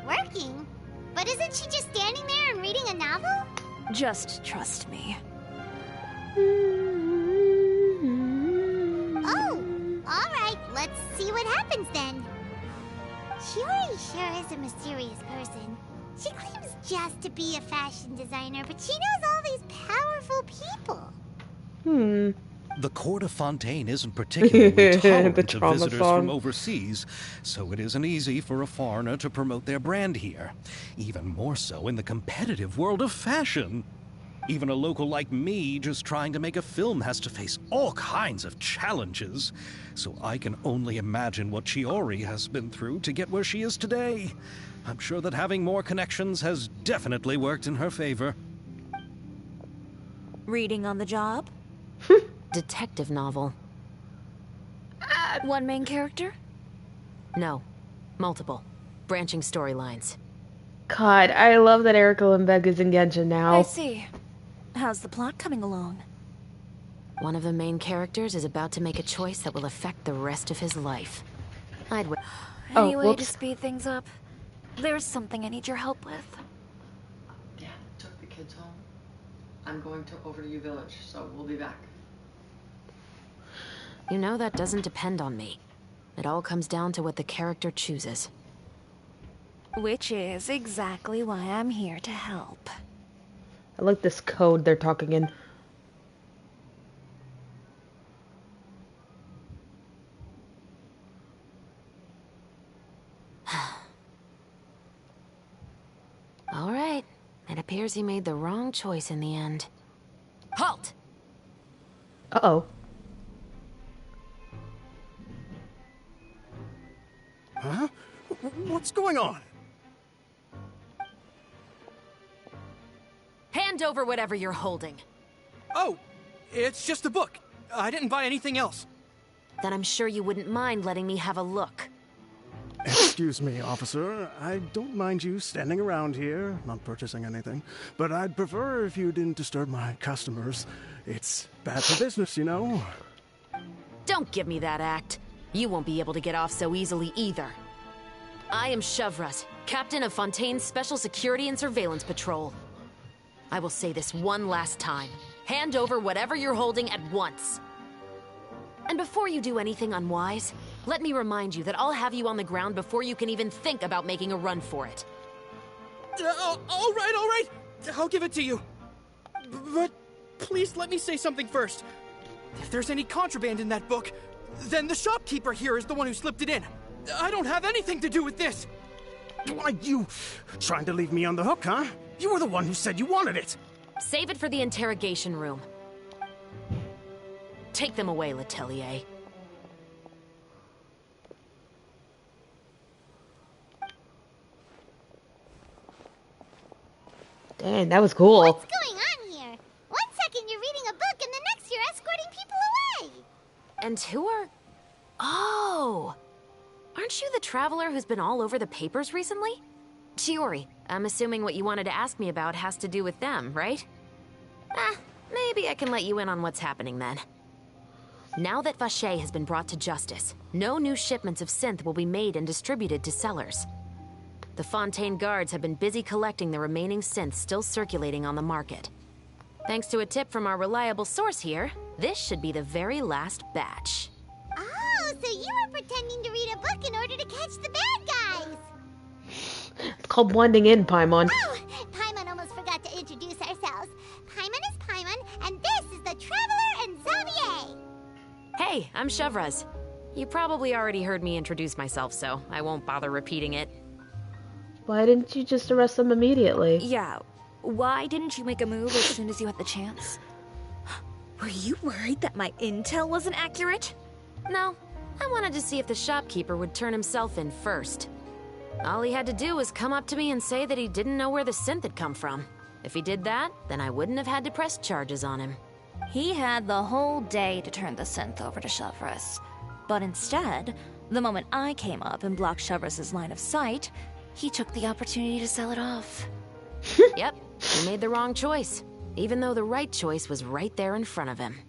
Working? But isn't she just standing there and reading a novel? Just trust me. Oh, alright, let's see what happens then. Shiori sure is a mysterious person. She claims just to be a fashion designer, but she knows all these powerful people. The court of Fontaine isn't particularly tolerant The of trauma visitors song. from overseas, so it isn't easy for a foreigner to promote their brand here. Even more so in the competitive world of fashion. Even a local like me just trying to make a film has to face all kinds of challenges. So I can only imagine what Shiori has been through to get where she is today. I'm sure that having more connections has definitely worked in her favor. Reading on the job? Detective novel. One main character? No. Multiple. Branching storylines. God, I love that Erika Lindbergh is in Genshin now. I see. How's the plot coming along? One of the main characters is about to make a choice that will affect the rest of his life. I'd wait. Any way to whoops. speed things up? There's something I need your help with. Dad took the kids home. I'm going over to U Village, so we'll be back. You know that doesn't depend on me. It all comes down to what the character chooses. Which is exactly why I'm here to help. I like this code they're talking in. All right. It appears he made the wrong choice in the end. Halt! Uh-oh. Huh? What's going on? Hand over whatever you're holding. Oh, it's just a book. I didn't buy anything else. Then I'm sure you wouldn't mind letting me have a look. Excuse me, officer. I don't mind you standing around here, not purchasing anything, but I'd prefer if you didn't disturb my customers. It's bad for business, you know. Don't give me that act. You won't be able to get off so easily either. I am Chevras, captain of Fontaine's Special Security and Surveillance Patrol. I will say this one last time. Hand over whatever you're holding at once. And before you do anything unwise, let me remind you that I'll have you on the ground before you can even think about making a run for it. All right. I'll give it to you. But please let me say something first. If there's any contraband in that book, then the shopkeeper here is the one who slipped it in. I don't have anything to do with this. Why, you trying to leave me on the hook, huh? You were the one who said you wanted it. Save it for the interrogation room. Take them away, Letelier. Dang, that was cool. What's going on here? 1 second you're reading a book and the next you're escorting people away. And who are... Oh! Aren't you the traveler who's been all over the papers recently? Chiori, I'm assuming what you wanted to ask me about has to do with them, right? Maybe I can let you in on what's happening then. Now that Vacher has been brought to justice, no new shipments of synth will be made and distributed to sellers. The Fontaine guards have been busy collecting the remaining synths still circulating on the market. Thanks to a tip from our reliable source here, this should be the very last batch. Oh, so you were pretending to read a book in order to catch the bad guys. It's called blending in, Paimon. Oh, Paimon almost forgot to introduce ourselves. Paimon is Paimon, and this is the Traveler and Xavier. Hey, I'm Chevras. You probably already heard me introduce myself, so I won't bother repeating it. Why didn't you just arrest them immediately? Yeah, why didn't you make a move as soon as you had the chance? Were you worried that my intel wasn't accurate? No, I wanted to see if the shopkeeper would turn himself in first. All he had to do was come up to me and say that he didn't know where the synth had come from. If he did that, then I wouldn't have had to press charges on him. He had the whole day to turn the synth over to Chevreuse. But instead, the moment I came up and blocked Chevreuse's line of sight, he took the opportunity to sell it off. Yep, he made the wrong choice, even though the right choice was right there in front of him.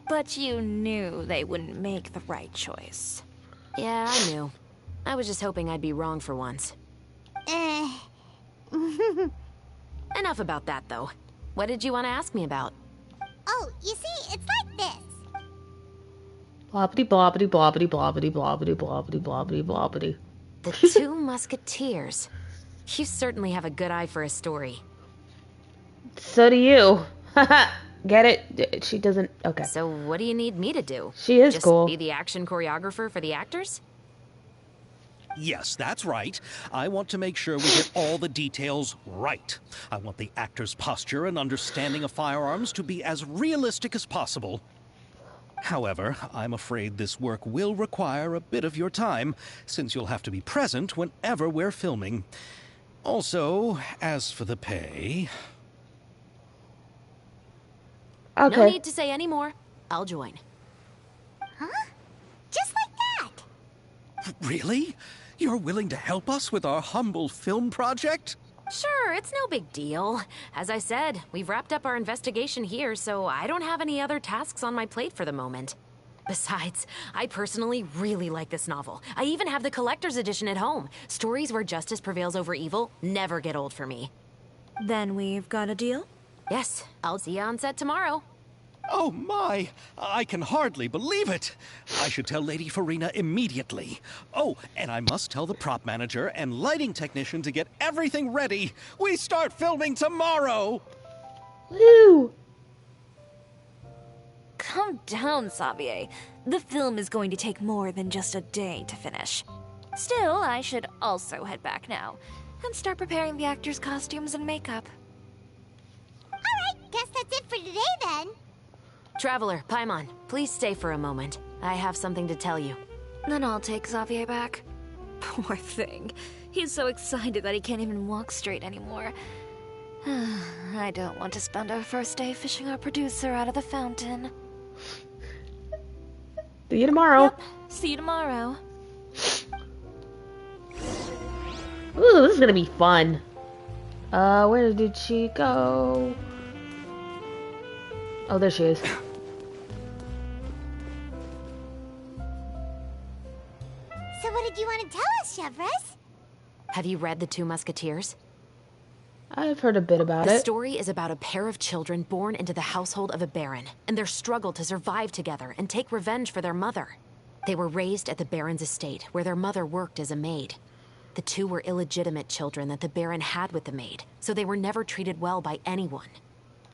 But you knew they wouldn't make the right choice. Yeah, I knew. I was just hoping I'd be wrong for once. Enough about that, though. What did you want to ask me about? Oh, you see, it's like this. Blobbity blobbity blobbity blobbity blobbity blobbity blobbity blobbity. The Two Musketeers. You certainly have a good eye for a story. So do you. Get it? She doesn't. Okay. So what do you need me to do? She is just cool. Be the action choreographer for the actors? Yes, that's right. I want to make sure we get all the details right. I want the actor's posture and understanding of firearms to be as realistic as possible. However, I'm afraid this work will require a bit of your time, since you'll have to be present whenever we're filming. Also, as for the pay... Okay. No need to say any more. I'll join. Huh? Just like that? Really? You're willing to help us with our humble film project? Sure, it's no big deal. As I said, we've wrapped up our investigation here, so I don't have any other tasks on my plate for the moment. Besides, I personally really like this novel. I even have the collector's edition at home. Stories where justice prevails over evil never get old for me. Then we've got a deal? Yes, I'll see you on set tomorrow. Oh my! I can hardly believe it! I should tell Lady Farina immediately. Oh, and I must tell the prop manager and lighting technician to get everything ready. We start filming tomorrow! Woo! Calm down, Xavier. The film is going to take more than just a day to finish. Still, I should also head back now and start preparing the actors' costumes and makeup. Alright, guess that's it for today then. Traveler, Paimon, please stay for a moment. I have something to tell you. Then I'll take Xavier back. Poor thing. He's so excited that he can't even walk straight anymore. I don't want to spend our first day fishing our producer out of the fountain. See you tomorrow. Yep. See you tomorrow. Ooh, this is gonna be fun. Where did she go? Oh, there she is. So what did you want to tell us, Chevreuse? Have you read The Two Musketeers? I've heard a bit about The it. story is about a pair of children born into the household of a baron, and their struggle to survive together and take revenge for their mother. They were raised at the baron's estate, where their mother worked as a maid. The two were illegitimate children that the baron had with the maid, so they were never treated well by anyone.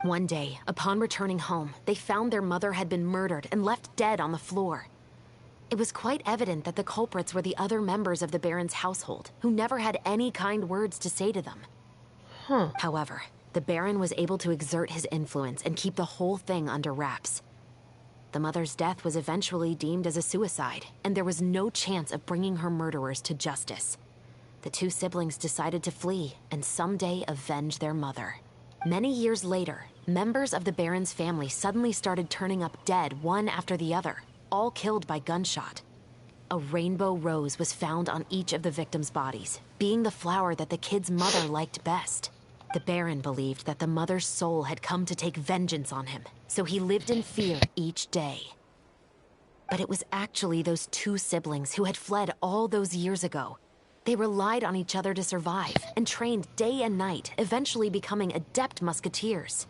One day, upon returning home, they found their mother had been murdered and left dead on the floor. It was quite evident that the culprits were the other members of the baron's household, who never had any kind words to say to them. However, the baron was able to exert his influence and keep the whole thing under wraps. The mother's death was eventually deemed as a suicide, and there was no chance of bringing her murderers to justice. The two siblings decided to flee and someday avenge their mother. Many years later, members of the baron's family suddenly started turning up dead one after the other, all killed by gunshot. A rainbow rose was found on each of the victims' bodies, being the flower that the kid's mother liked best. The baron believed that the mother's soul had come to take vengeance on him, so he lived in fear each day. But it was actually those two siblings who had fled all those years ago. They relied on each other to survive and trained day and night, eventually becoming adept musketeers.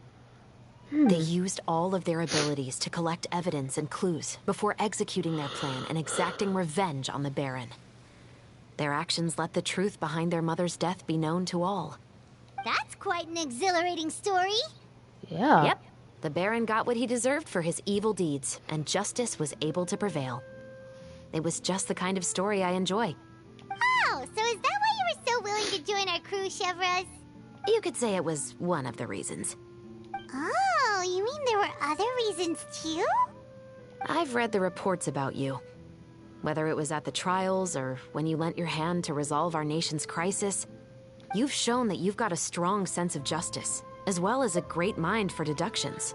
They used all of their abilities to collect evidence and clues before executing their plan and exacting revenge on the baron. Their actions let the truth behind their mother's death be known to all. That's quite an exhilarating story. Yeah. Yep. The baron got what he deserved for his evil deeds, and justice was able to prevail. It was just the kind of story I enjoy. Oh, so is that why you were so willing to join our crew, Chevrolet? You could say it was one of the reasons. Oh, you mean there were other reasons too? I've read the reports about you. Whether it was at the trials or when you lent your hand to resolve our nation's crisis, you've shown that you've got a strong sense of justice, as well as a great mind for deductions.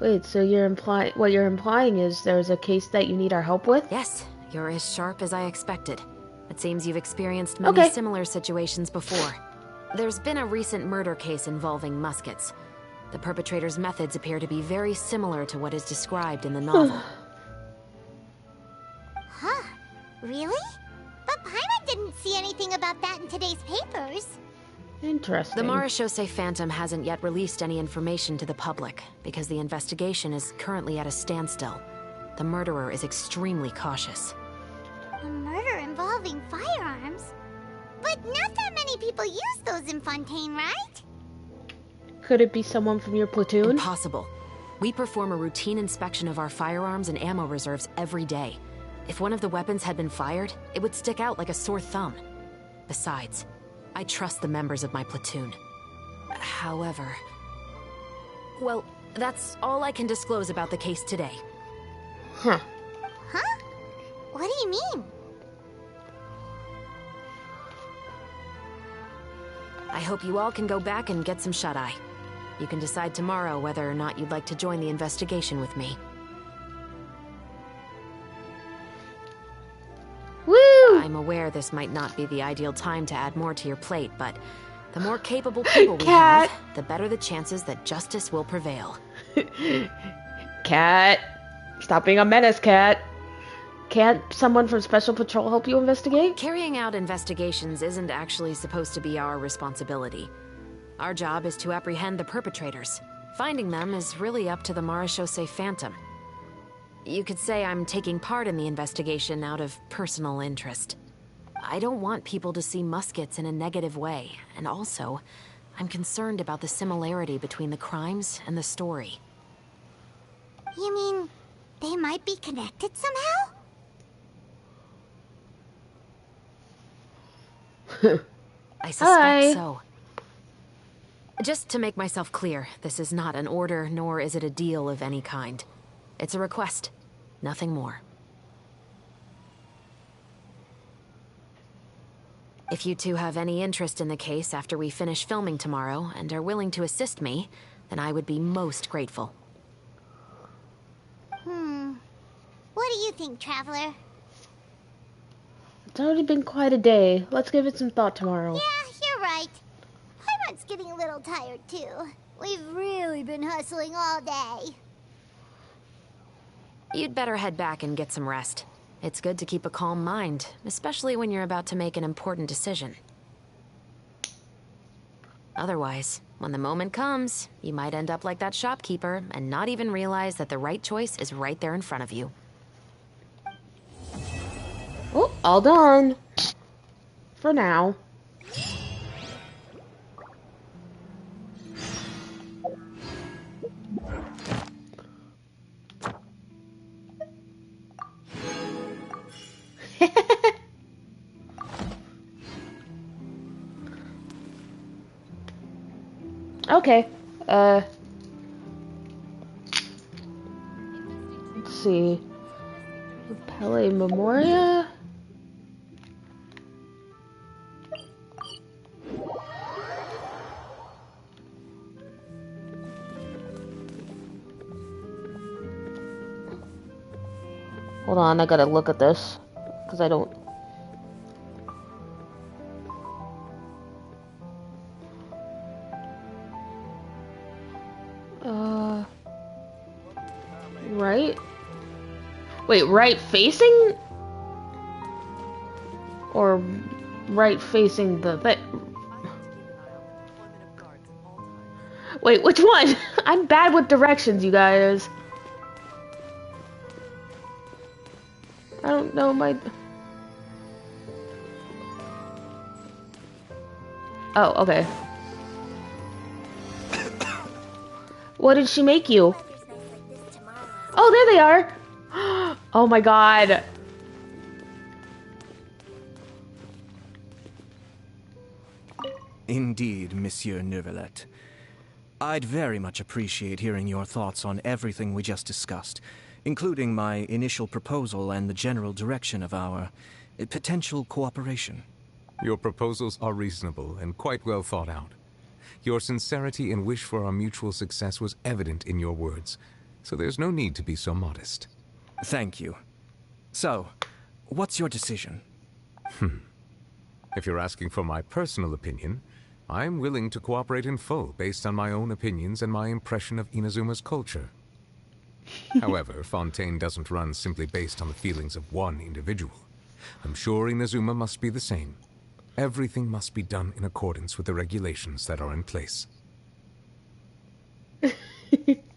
Wait, so what you're implying is there's a case that you need our help with? Yes, you're as sharp as I expected. It seems you've experienced many similar situations before. There's been a recent murder case involving muskets. The perpetrator's methods appear to be very similar to what is described in the novel. Huh? Really? But Paimon didn't see anything about that in today's papers. Interesting. The Marechaussee Phantom hasn't yet released any information to the public because the investigation is currently at a standstill. The murderer is extremely cautious. A murder involving firearms? But not that many people use those in Fontaine, right? Could it be someone from your platoon? Impossible. We perform a routine inspection of our firearms and ammo reserves every day. If one of the weapons had been fired, it would stick out like a sore thumb. Besides, I trust the members of my platoon. However... Well, that's all I can disclose about the case today. Huh. Huh? What do you mean? I hope you all can go back and get some shut-eye. You can decide tomorrow whether or not you'd like to join the investigation with me. Woo! I'm aware this might not be the ideal time to add more to your plate, but the more capable people we have, the better the chances that justice will prevail. Cat. Stop being a menace, Cat. Can't someone from Special Patrol help you investigate? Carrying out investigations isn't actually supposed to be our responsibility. Our job is to apprehend the perpetrators. Finding them is really up to the Marechaussee Phantom. You could say I'm taking part in the investigation out of personal interest. I don't want people to see muskets in a negative way, and also, I'm concerned about the similarity between the crimes and the story. You mean they might be connected somehow? I suspect so. Just to make myself clear, this is not an order, nor is it a deal of any kind. It's a request, nothing more. If you two have any interest in the case after we finish filming tomorrow and are willing to assist me, then I would be most grateful. What do you think, Traveler? It's already been quite a day. Let's give it some thought tomorrow. Yeah, you're right. Paimon's getting a little tired, too. We've really been hustling all day. You'd better head back and get some rest. It's good to keep a calm mind, especially when you're about to make an important decision. Otherwise, when the moment comes, you might end up like that shopkeeper and not even realize that the right choice is right there in front of you. Oh, all done. For now. Okay. Let's see. Pele Memoria. Hold on, I gotta look at this, because I don't... Right? Wait, right facing? Or right facing the thing? Wait, which one? I'm bad with directions, you guys. I don't know my... Oh, okay. What did she make you? Oh, there they are! Oh my god. Indeed, Monsieur Neuvillette. I'd very much appreciate hearing your thoughts on everything we just discussed, including my initial proposal and the general direction of our potential cooperation. Your proposals are reasonable and quite well thought out. Your sincerity and wish for our mutual success was evident in your words, so there's no need to be so modest. Thank you. So, what's your decision? If you're asking for my personal opinion, I'm willing to cooperate in full based on my own opinions and my impression of Inazuma's culture. However, Fontaine doesn't run simply based on the feelings of one individual. I'm sure Inazuma must be the same. Everything must be done in accordance with the regulations that are in place.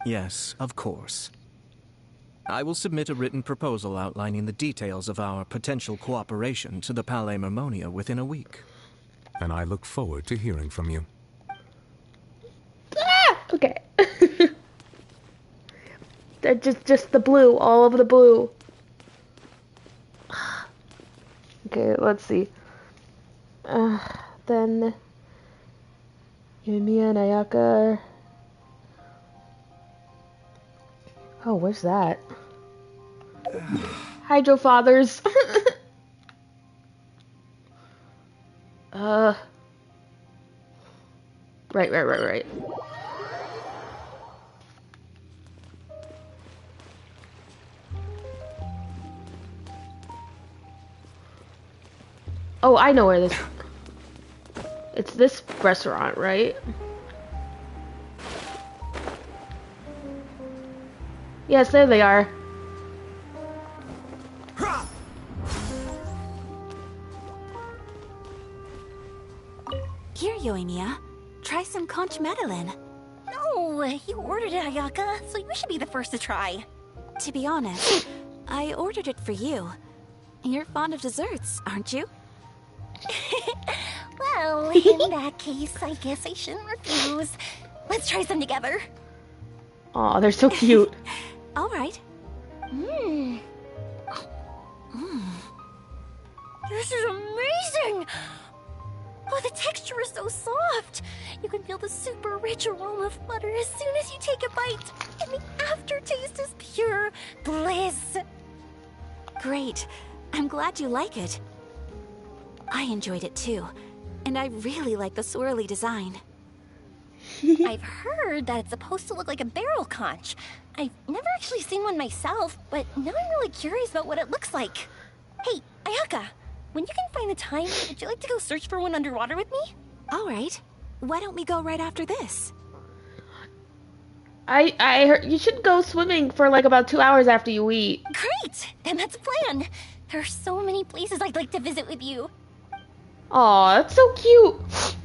Yes, of course. I will submit a written proposal outlining the details of our potential cooperation to the Palais Mermonia within a week. And I look forward to hearing from you. Okay. They're just the blue, all of the blue. Okay, let's see. Then Yumiya and Ayaka. Oh, where's that? Hydro Fathers. Right. Oh, I know where this... It's this restaurant, right? Yes, there they are. Here, Yoimiya. Try some conch medellin. No, you ordered it, Ayaka, so you should be the first to try. To be honest, I ordered it for you. You're fond of desserts, aren't you? Well, in that case, I guess I shouldn't refuse. Let's try some together. Aw, they're so cute. All right. This is amazing! Oh, the texture is so soft. You can feel the super rich aroma of butter as soon as you take a bite. And the aftertaste is pure bliss. Great. I'm glad you like it. I enjoyed it too. And I really like the swirly design. I've heard that it's supposed to look like a barrel conch. I've never actually seen one myself, but now I'm really curious about what it looks like. Hey, Ayaka, when you can find the time, would you like to go search for one underwater with me? All right. Why don't we go right after this? I heard you should go swimming for like about 2 hours after you eat. Great! Then that's a plan. There are so many places I'd like to visit with you. Aw, that's so cute.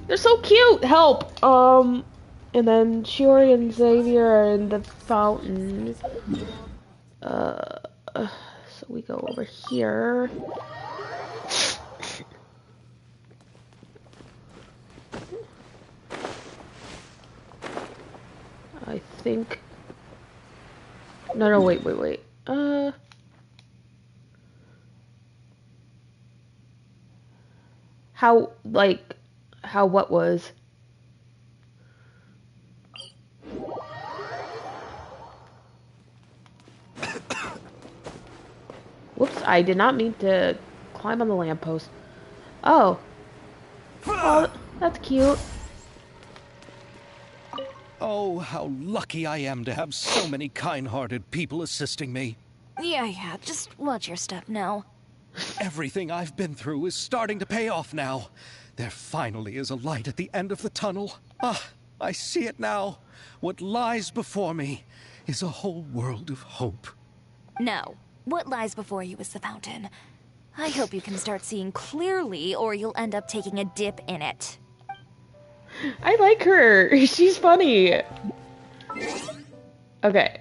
They're so cute. Help. And then Shiori and Xavier are in the fountain. So we go over here. I think... No, wait. How what was? Whoops, I did not mean to climb on the lamppost. Oh, that's cute. Oh, how lucky I am to have so many kind-hearted people assisting me. Yeah, just watch your step now. Everything I've been through is starting to pay off now. There finally is a light at the end of the tunnel. Ah, I see it now. What lies before me is a whole world of hope. No, what lies before you is the fountain. I hope you can start seeing clearly, or you'll end up taking a dip in it. I like her. She's funny. Okay.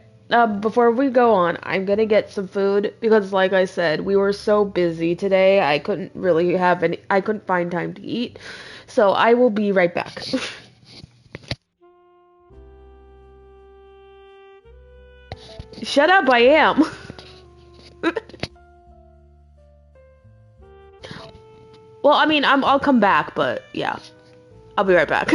Before we go on, I'm gonna get some food because, like I said, we were so busy today. I couldn't really I couldn't find time to eat. So I will be right back. Shut up, I am. Well, I mean, I'll come back, but yeah. I'll be right back.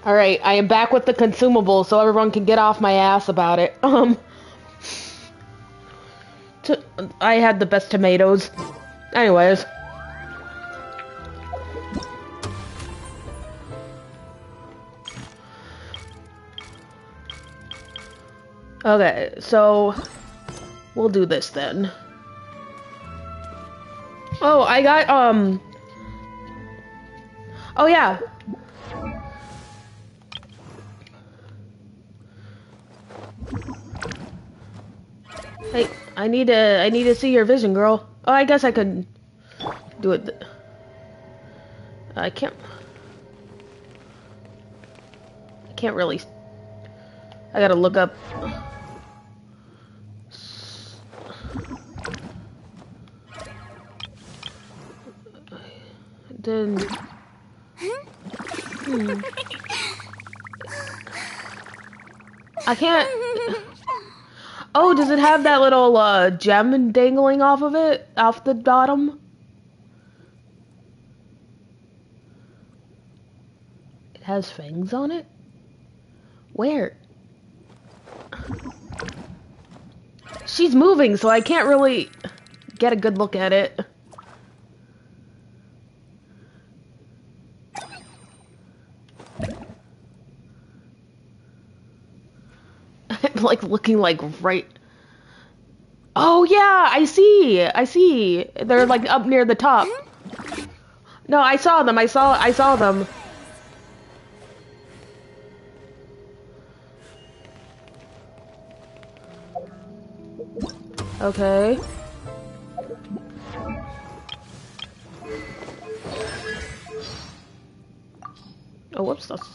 Alright, I am back with the consumables so everyone can get off my ass about it. I had the best tomatoes. Anyways. Okay, so we'll do this then. Oh, I got, oh yeah. Hey, I need to see your vision, girl. Oh, I guess I could do it. I can't really. I gotta look up. Then... I can't... Oh, does it have that little gem dangling off of it? Off the bottom? It has fangs on it? Where? She's moving, so I can't really get a good look at it. Like looking like right. Oh yeah, I see. They're like up near the top. No, I saw them. I saw them. Okay. Oh, whoops. That's...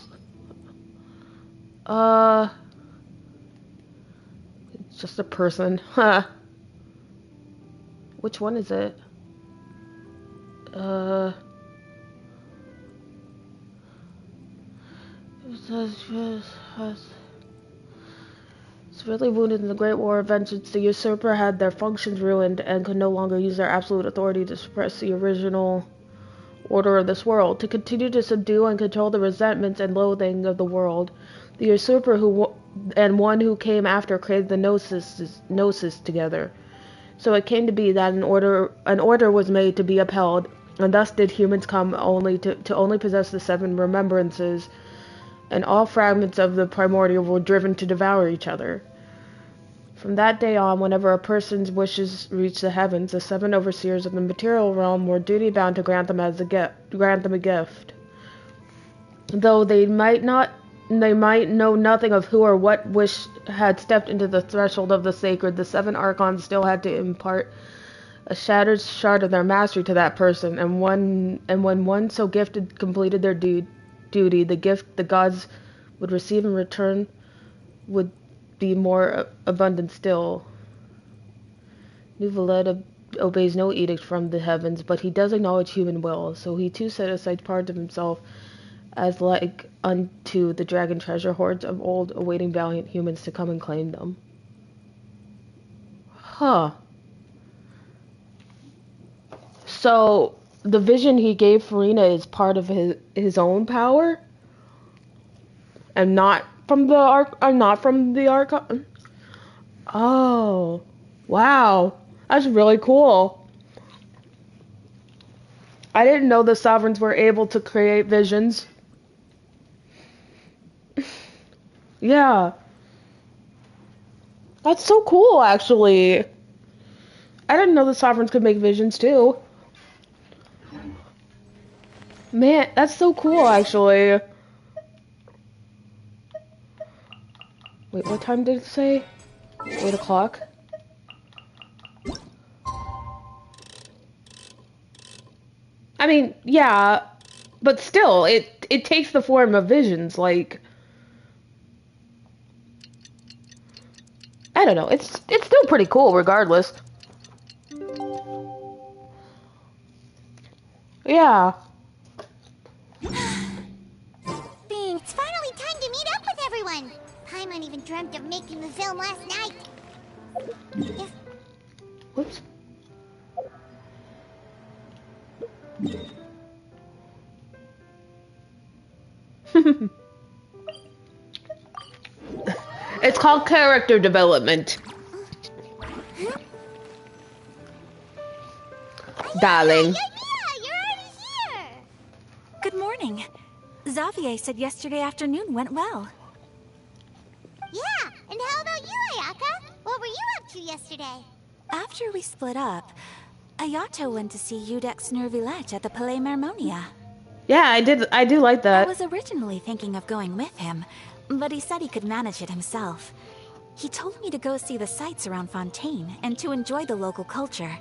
It's just a person. Huh. Which one is it? Severely wounded in the Great War of Vengeance, the usurper had their functions ruined and could no longer use their absolute authority to suppress the original order of this world. To continue to subdue and control the resentments and loathing of the world, the usurper and one who came after created the Gnosis together. So it came to be that an order was made to be upheld, and thus did humans come only to only possess the 7 remembrances, and all fragments of the primordial were driven to devour each other. From that day on, whenever a person's wishes reached the heavens, the 7 overseers of the material realm were duty-bound to grant them a gift. Though they might know nothing of who or what wish had stepped into the threshold of the sacred, the 7 archons still had to impart a shattered shard of their mastery to that person, and when one so gifted completed their duty, the gift the gods would receive in return would be more abundant still. Nouveled obeys no edict from the heavens, but he does acknowledge human will, so he too set aside part of himself as like unto the dragon treasure hoards of old, awaiting valiant humans to come and claim them. Huh. So the vision he gave Farina is part of his own power, and not from the Archon. Oh, wow, that's really cool. I didn't know the sovereigns were able to create visions. Yeah, that's so cool. Actually, I didn't know the sovereigns could make visions too. Man, that's so cool, actually. Wait, what time did it say? 8 o'clock? I mean, yeah, but still, it takes the form of visions, like... I don't know, it's still pretty cool, regardless. Yeah. It's finally time to meet up with everyone. Paimon even dreamt of making the film last night. Whoops. It's called character development. Darling. Good morning. Xavier said yesterday afternoon went well. Yeah, and how about you, Ayaka? What were you up to yesterday? After we split up, Ayato went to see Udex Nervillet at the Palais Mermonia. Yeah, I do like that. I was originally thinking of going with him, but he said he could manage it himself. He told me to go see the sights around Fontaine and to enjoy the local culture.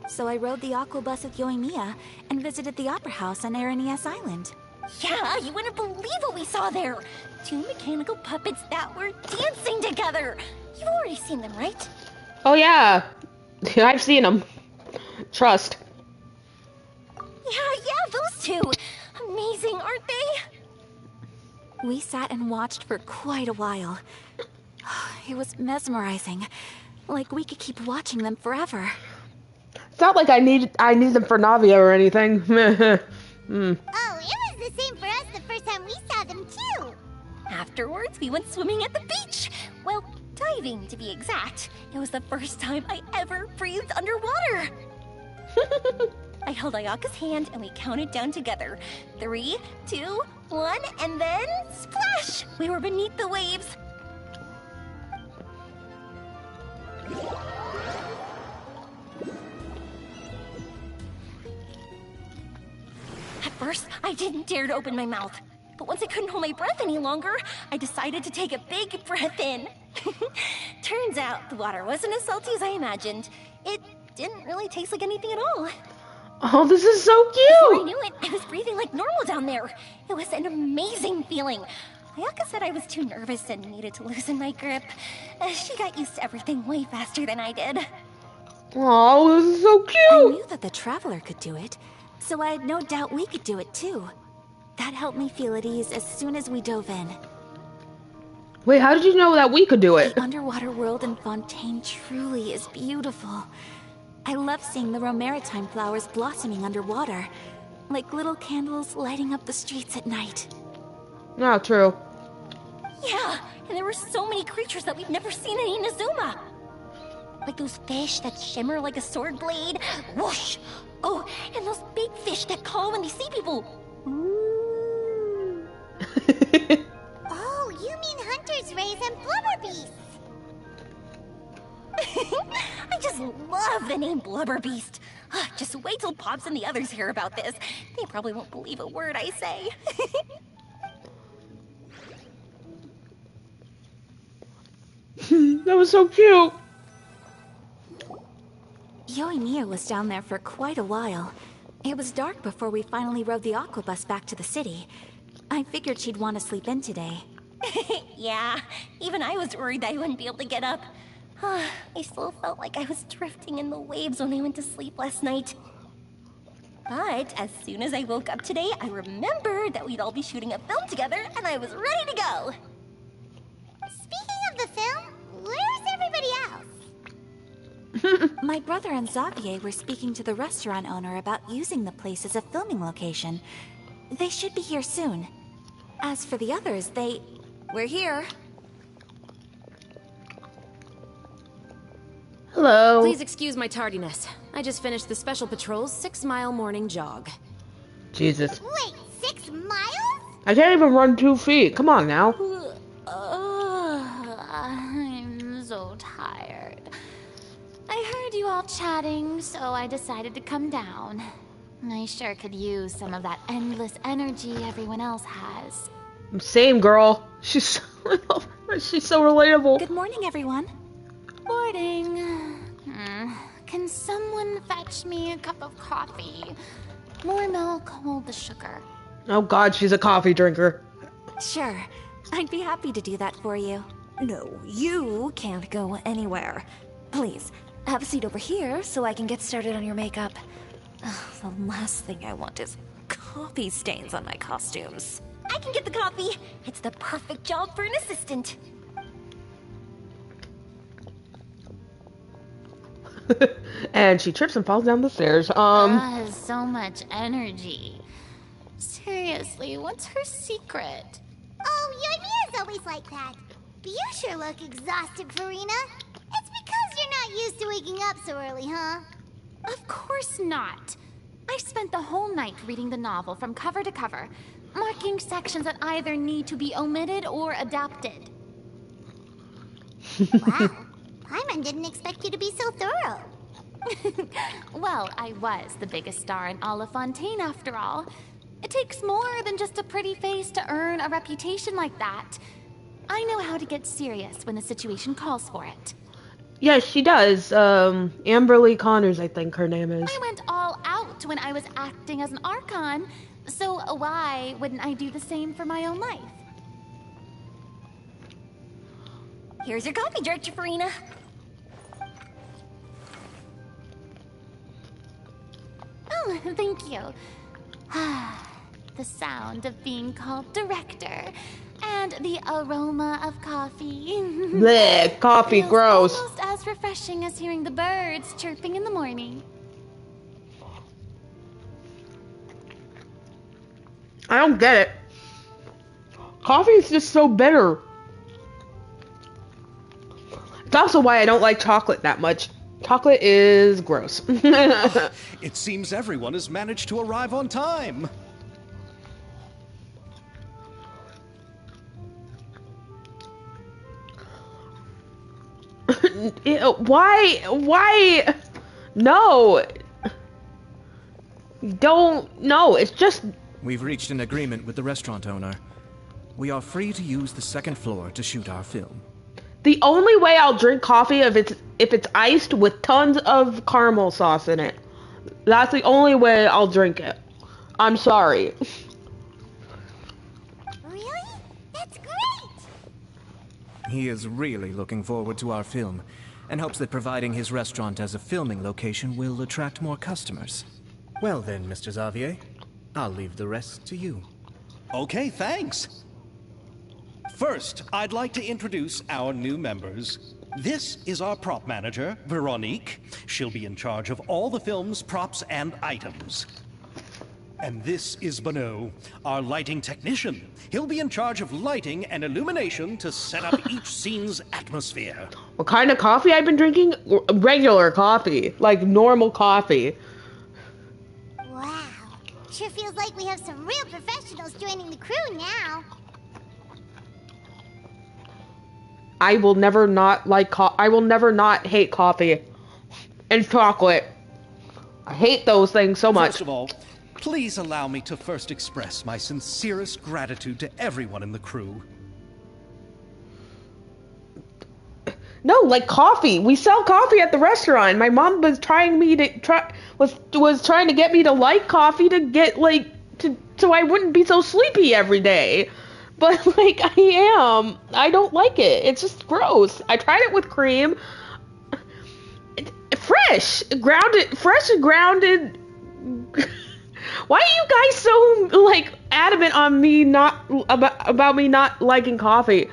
So I rode the aqua bus with Yoimiya and visited the opera house on Aranias Island. Yeah, you wouldn't believe what we saw there. 2 mechanical puppets that were dancing together. You've already seen them, right? Oh yeah, I've seen them. Trust. Yeah, those these two. Amazing, aren't they? We sat and watched for quite a while. It was mesmerizing. Like we could keep watching them forever. It's not like I need them for Navia or anything. Oh, it was the same for us the first time we saw them too. Afterwards, we went swimming at the beach. Well, diving to be exact. It was the first time I ever breathed underwater. I held Ayaka's hand and we counted down together. 3, 2, 1, and then splash! We were beneath the waves. At first, I didn't dare to open my mouth. But once I couldn't hold my breath any longer, I decided to take a big breath in. Turns out the water wasn't as salty as I imagined. It didn't really taste like anything at all. Oh, this is so cute! Before I knew it, I was breathing like normal down there. It was an amazing feeling. Ayaka said I was too nervous and needed to loosen my grip. She got used to everything way faster than I did. Oh, this is so cute! I knew that the Traveler could do it, so I had no doubt we could do it too. That helped me feel at ease as soon as we dove in. Wait, how did you know that we could do it? The underwater world in Fontaine truly is beautiful. I love seeing the romaritime flowers blossoming underwater, like little candles lighting up the streets at night. No, true. Yeah, and there were so many creatures that we've never seen in Inazuma. Like those fish that shimmer like a sword blade. Whoosh! Oh, and those big fish that call when they see people. Oh, you mean Hunter's Rays and Blubber Beasts. I just love the name Blubber Beast. Just wait till Pops and the others hear about this. They probably won't believe a word I say. That was so cute. Yoimiya was down there for quite a while. It was dark before we finally rode the aquabus back to the city. I figured she'd want to sleep in today. Yeah, even I was worried I wouldn't be able to get up. I still felt like I was drifting in the waves when I went to sleep last night. But as soon as I woke up today, I remembered that we'd all be shooting a film together, and I was ready to go. Speaking of the film, where's everybody else? My brother and Xavier were speaking to the restaurant owner about using the place as a filming location. They should be here soon. As for the others, we're here. Hello. Please excuse my tardiness. I just finished the Special Patrol's 6-mile morning jog. Jesus. Wait, 6 miles? I can't even run 2 feet. Come on now. I'm so tired. I heard you all chatting, so I decided to come down. I sure could use some of that endless energy everyone else has. Same, girl. She's so relatable. Good morning, everyone. Morning. Can someone fetch me a cup of coffee? More milk, hold the sugar. Oh god, she's a coffee drinker. Sure. I'd be happy to do that for you. No, you can't go anywhere. Please, have a seat over here so I can get started on your makeup. The last thing I want is coffee stains on my costumes. I can get the coffee. It's the perfect job for an assistant. And she trips and falls down the stairs. So much energy. Seriously, what's her secret? Oh, Yoimiya's always like that. But you sure look exhausted, Farina. It's because you're not used to waking up so early, huh? Of course not. I spent the whole night reading the novel from cover to cover, marking sections that either need to be omitted or adapted. Wow. Paimon didn't expect you to be so thorough. Well, I was the biggest star in all of Fontaine after all. It takes more than just a pretty face to earn a reputation like that. I know how to get serious when the situation calls for it. Yes, she does. Amberly Connors, I think her name is. I went all out when I was acting as an Archon, so why wouldn't I do the same for my own life? Here's your coffee, Director Farina. Oh, thank you. The sound of being called director, and the aroma of coffee. Bleh, coffee, Feels gross. almost as refreshing as hearing the birds chirping in the morning. I don't get it. Coffee is just so bitter. It's also why I don't like chocolate that much. Chocolate is gross. It seems everyone has managed to arrive on time. Why? No. Don't, no, it's just... We've reached an agreement with the restaurant owner. We are free to use the second floor to shoot our film. The only way I'll drink coffee if it's iced with tons of caramel sauce in it. That's the only way I'll drink it. I'm sorry. Really? That's great! He is really looking forward to our film and hopes that providing his restaurant as a filming location will attract more customers. Well then, Mr. Xavier, I'll leave the rest to you. Okay, thanks. First, I'd like to introduce our new members. This is our prop manager, Veronique. She'll be in charge of all the film's props and items. And this is Bonneau, our lighting technician. He'll be in charge of lighting and illumination to set up each scene's atmosphere. What kind of coffee I've been drinking? Regular coffee, like normal coffee. Wow. Sure feels like we have some real professionals joining the crew now. I will never not hate coffee and chocolate. I hate those things so much. First of all, please allow me to first express my sincerest gratitude to everyone in the crew. No, like coffee. We sell coffee at the restaurant. My mom was trying to get me to like coffee to get so I wouldn't be so sleepy every day. But I don't like it. It's just gross. I tried it with cream. Fresh and grounded. Why are you guys so adamant on me about me not liking coffee?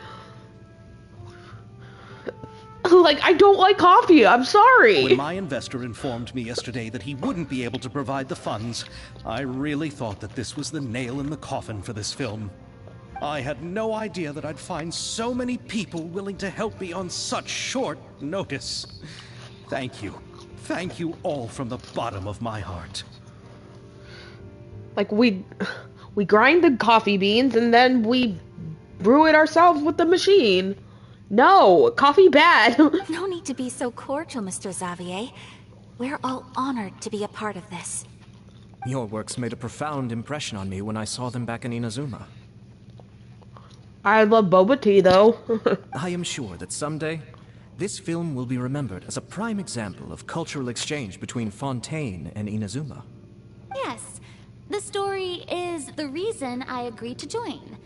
I don't like coffee. I'm sorry. When my investor informed me yesterday that he wouldn't be able to provide the funds, I really thought that this was the nail in the coffin for this film. I had no idea that I'd find so many people willing to help me on such short notice. Thank you. Thank you all from the bottom of my heart. We grind the coffee beans and then we brew it ourselves with the machine. No, coffee bad. No need to be so cordial, Mr. Xavier. We're all honored to be a part of this. Your works made a profound impression on me when I saw them back in Inazuma. I love boba tea, though. I am sure that someday, this film will be remembered as a prime example of cultural exchange between Fontaine and Inazuma. Yes, the story is the reason I agreed to join.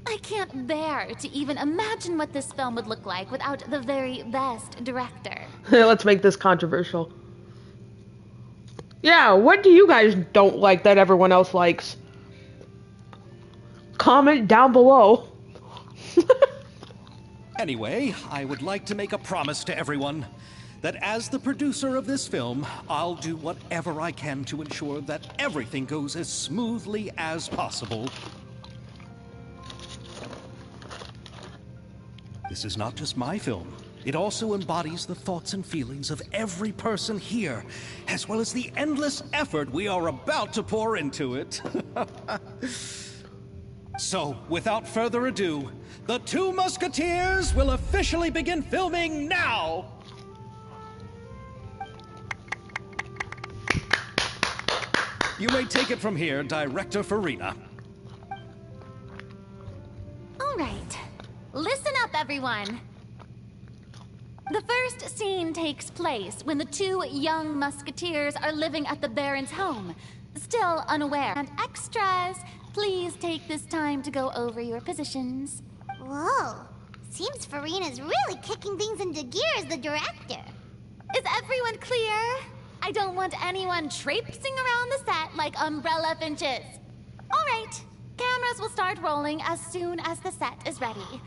I can't bear to even imagine what this film would look like without the very best director. Let's make this controversial. Yeah, what do you guys don't like that everyone else likes? Comment down below. Anyway, I would like to make a promise to everyone that as the producer of this film, I'll do whatever I can to ensure that everything goes as smoothly as possible. This is not just my film. It also embodies the thoughts and feelings of every person here, as well as the endless effort we are about to pour into it. So, without further ado, the Two Musketeers will officially begin filming now! You may take it from here, Director Farina. All right, listen up, everyone. The first scene takes place when the two young musketeers are living at the Baron's home, still unaware. And extras, please take this time to go over your positions. Whoa. Seems Farina's really kicking things into gear as the director. Is everyone clear? I don't want anyone traipsing around the set like umbrella finches. Alright, cameras will start rolling as soon as the set is ready.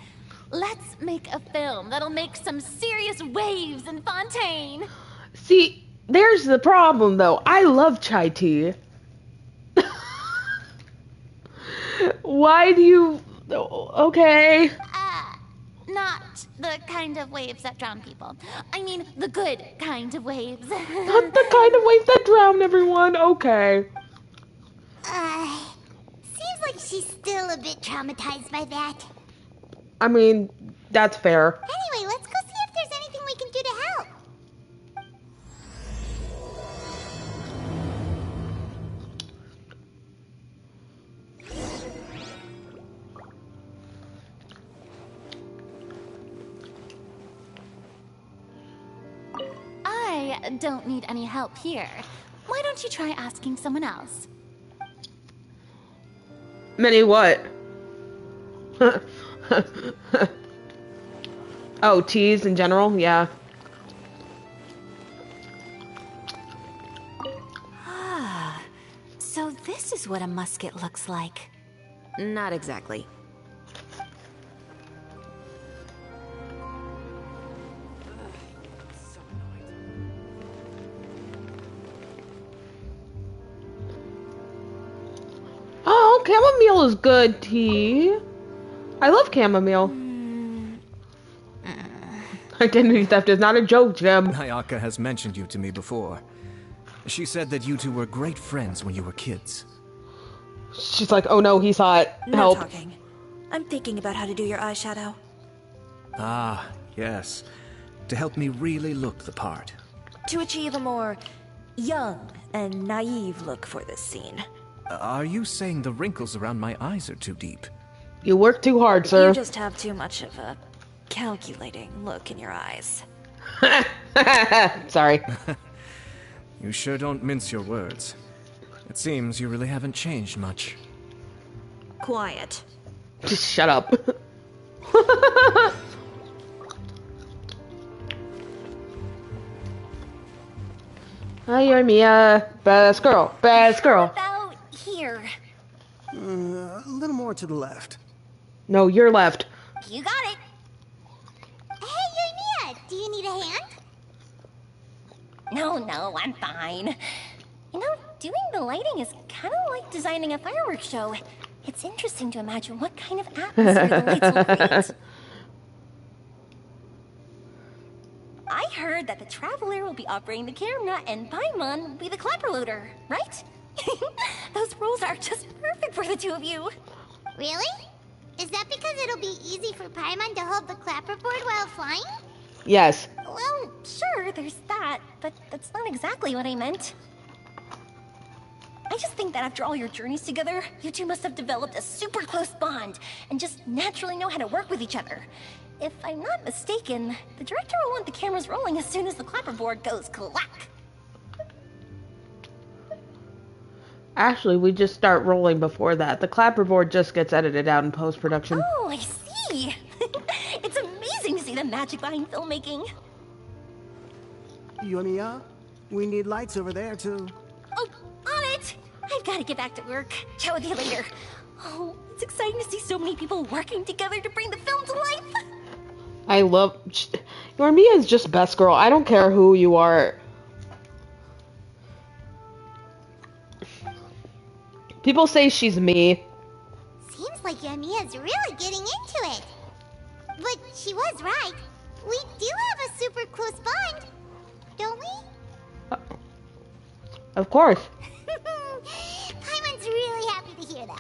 Let's make a film that'll make some serious waves in Fontaine. See, there's the problem though. I love chai tea. Why do you... Okay. Not the kind of waves that drown people. I mean, the good kind of waves. Not the kind of waves that drown everyone. Okay. Seems like she's still a bit traumatized by that. I mean, that's fair. Anyway, let's go see if there's anything we can do to help. I don't need any help here. Why don't you try asking someone else? Many what? Oh, teas in general? Yeah. Ah, so this is what a musket looks like. Not exactly. Oh, chamomile is good tea. I love chamomile. Identity theft is not a joke, Jim. Nayaka has mentioned you to me before. She said that you two were great friends when you were kids. She's like, oh no, he saw it. No Help. talking. I'm thinking about how to do your eyeshadow. Ah, yes. To help me really look the part. To achieve a more young and naive look for this scene. Are you saying the wrinkles around my eyes are too deep? You work too hard, sir. You just have too much of a calculating look in your eyes. Sorry. You sure don't mince your words. It seems you really haven't changed much. Quiet. Just shut up. Hi, you're Mia. Best girl. Best girl. About here. A little more to the left. No, you're left. You got it. Hey, Mia, do you need a hand? No, I'm fine. You know, doing the lighting is kind of like designing a fireworks show. It's interesting to imagine what kind of atmosphere the lights will create. I heard that the Traveler will be operating the camera and Paimon will be the clapper loader, right? Those roles are just perfect for the two of you. Really? Is that because it'll be easy for Paimon to hold the clapperboard while flying? Yes. Well, sure, there's that, but that's not exactly what I meant. I just think that after all your journeys together, you two must have developed a super close bond and just naturally know how to work with each other. If I'm not mistaken, the director will want the cameras rolling as soon as the clapperboard goes clack. Actually, we just start rolling before that. The clapperboard just gets edited out in post-production. Oh, I see. It's amazing to see the magic behind filmmaking. Yumiya, we need lights over there too. Oh, on it! I've got to get back to work. Chat with you later. Oh, it's exciting to see so many people working together to bring the film to life. I love... Yormia is just best girl. I don't care who you are. People say she's me. Seems like Yamiya's really getting into it. But she was right. We do have a super close bond, don't we? Of course. Paimon's really happy to hear that.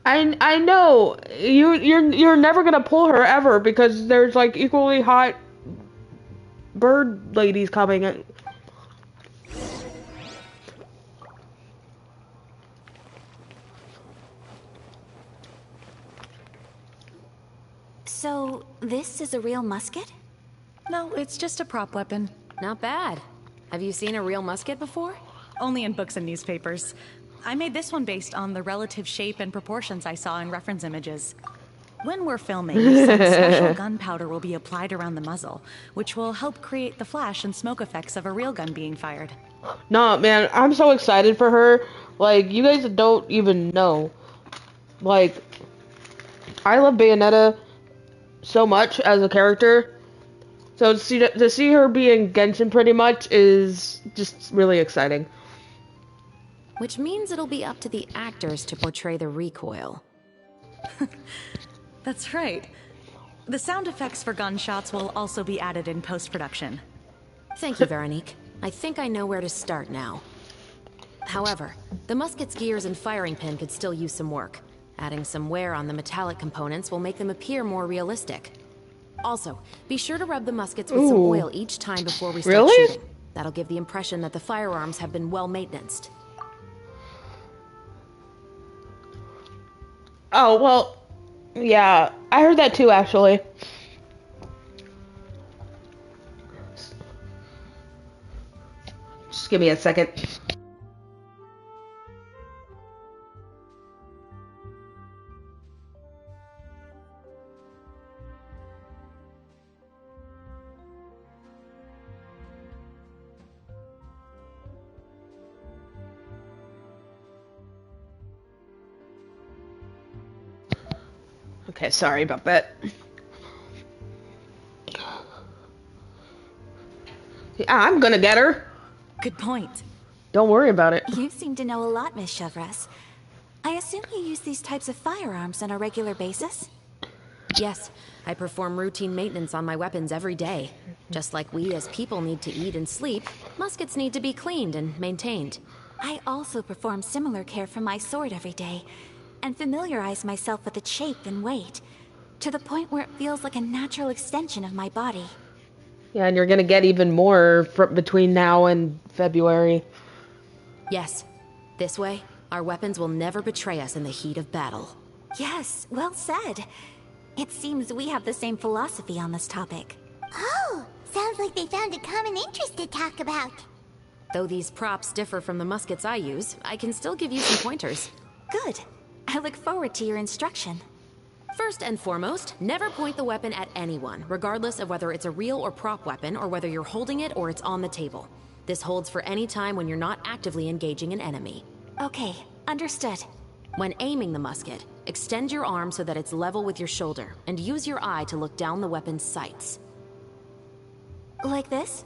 I know you're never gonna pull her ever because there's like equally hot bird ladies coming. So, this is a real musket? No, it's just a prop weapon. Not bad. Have you seen a real musket before? Only in books and newspapers. I made this one based on the relative shape and proportions I saw in reference images. When we're filming, some special gunpowder will be applied around the muzzle, which will help create the flash and smoke effects of a real gun being fired. Nah, man, I'm so excited for her. Like, you guys don't even know. Like, I love Bayonetta so much as a character. So to see her be in Genshin pretty much is just really exciting. Which means it'll be up to the actors to portray the recoil. That's right. The sound effects for gunshots will also be added in post-production. Thank you, Veronique. I think I know where to start now. However, the musket's gears and firing pin could still use some work. Adding some wear on the metallic components will make them appear more realistic. Also, be sure to rub the muskets with some oil each time before we start shooting. That'll give the impression that the firearms have been well maintenanced. Oh, well, yeah, I heard that too, actually. Just give me a second. Okay, sorry about that. Yeah, I'm gonna get her. Good point. Don't worry about it. You seem to know a lot, Miss Chevres. I assume you use these types of firearms on a regular basis? Yes, I perform routine maintenance on my weapons every day. Just like we as people need to eat and sleep, muskets need to be cleaned and maintained. I also perform similar care for my sword every day, and familiarize myself with its shape and weight, to the point where it feels like a natural extension of my body. Yeah, and you're gonna get even more between now and February. Yes. This way, our weapons will never betray us in the heat of battle. Yes, well said. It seems we have the same philosophy on this topic. Oh, sounds like they found a common interest to talk about. Though these props differ from the muskets I use, I can still give you some pointers. Good. I look forward to your instruction. First and foremost, never point the weapon at anyone, regardless of whether it's a real or prop weapon, or whether you're holding it or it's on the table. This holds for any time when you're not actively engaging an enemy. Okay, understood. When aiming the musket, extend your arm so that it's level with your shoulder, and use your eye to look down the weapon's sights. Like this?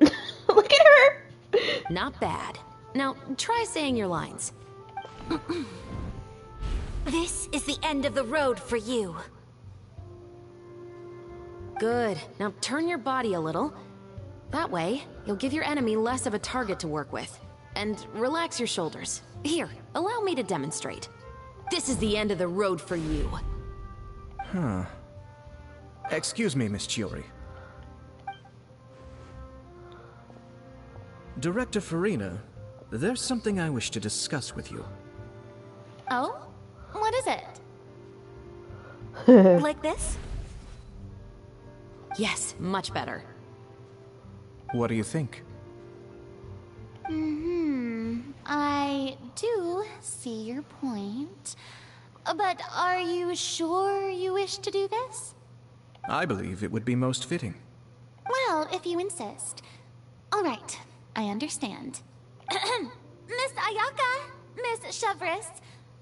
Look at her! Not bad. Now, try saying your lines. This is the end of the road for you. Good. Now turn your body a little. That way, you'll give your enemy less of a target to work with. And relax your shoulders. Here, allow me to demonstrate. This is the end of the road for you. Huh. Excuse me, Miss Chiori. Director Farina, there's something I wish to discuss with you. Oh? What is it? Like this? Yes, much better. What do you think? I do see your point. But are you sure you wish to do this? I believe it would be most fitting. Well, if you insist. All right, I understand. Miss Ayaka, Miss Chevres,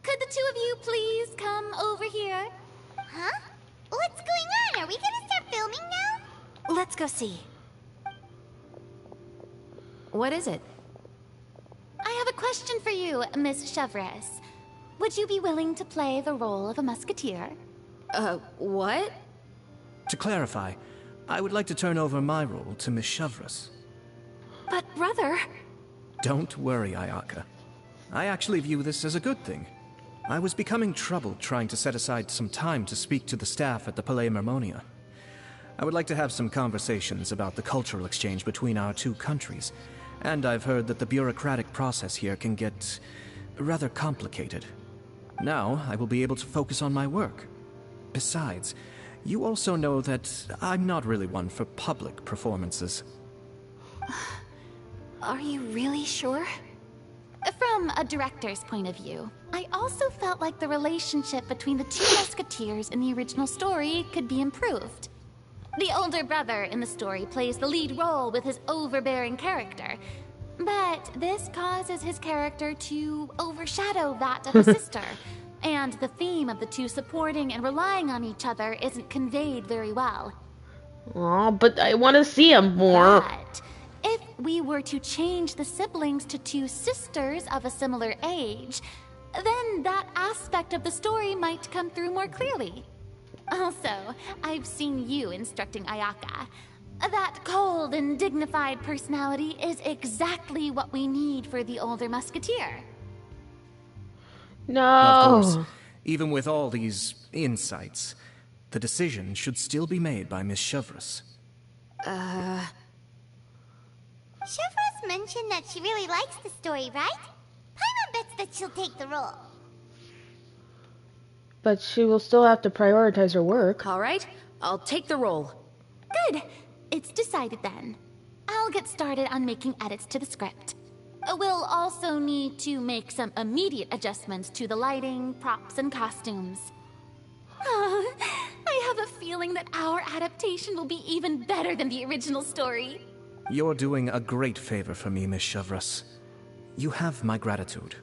could the two of you please come over here? Huh? What's going on? Are we gonna start filming now? Let's go see. What is it? I have a question for you, Miss Chevres. Would you be willing to play the role of a musketeer? What? To clarify, I would like to turn over my role to Miss Chevres. But brother... Don't worry, Ayaka. I actually view this as a good thing. I was becoming troubled trying to set aside some time to speak to the staff at the Palais Mermonia. I would like to have some conversations about the cultural exchange between our two countries, and I've heard that the bureaucratic process here can get rather complicated. Now, I will be able to focus on my work. Besides, you also know that I'm not really one for public performances. Are you really sure? From a director's point of view, I also felt like the relationship between the two musketeers in the original story could be improved. The older brother in the story plays the lead role with his overbearing character, But this causes his character to overshadow that of his sister, and the theme of the two supporting and relying on each other isn't conveyed very well. Aw, but I want to see him more. But if we were to change the siblings to two sisters of a similar age, then that aspect of the story might come through more clearly. Also, I've seen you instructing Ayaka. That cold and dignified personality is exactly what we need for the older musketeer. No. Of course, even with all these insights, the decision should still be made by Miss Chevreuse. Chevreuse mentioned that she really likes the story, right? Paimon bets that she'll take the role. But she will still have to prioritize her work. All right, I'll take the role. Good. It's decided then. I'll get started on making edits to the script. We'll also need to make some immediate adjustments to the lighting, props, and costumes. I have a feeling that our adaptation will be even better than the original story. You're doing a great favor for me, Miss Chevreuse. You have my gratitude.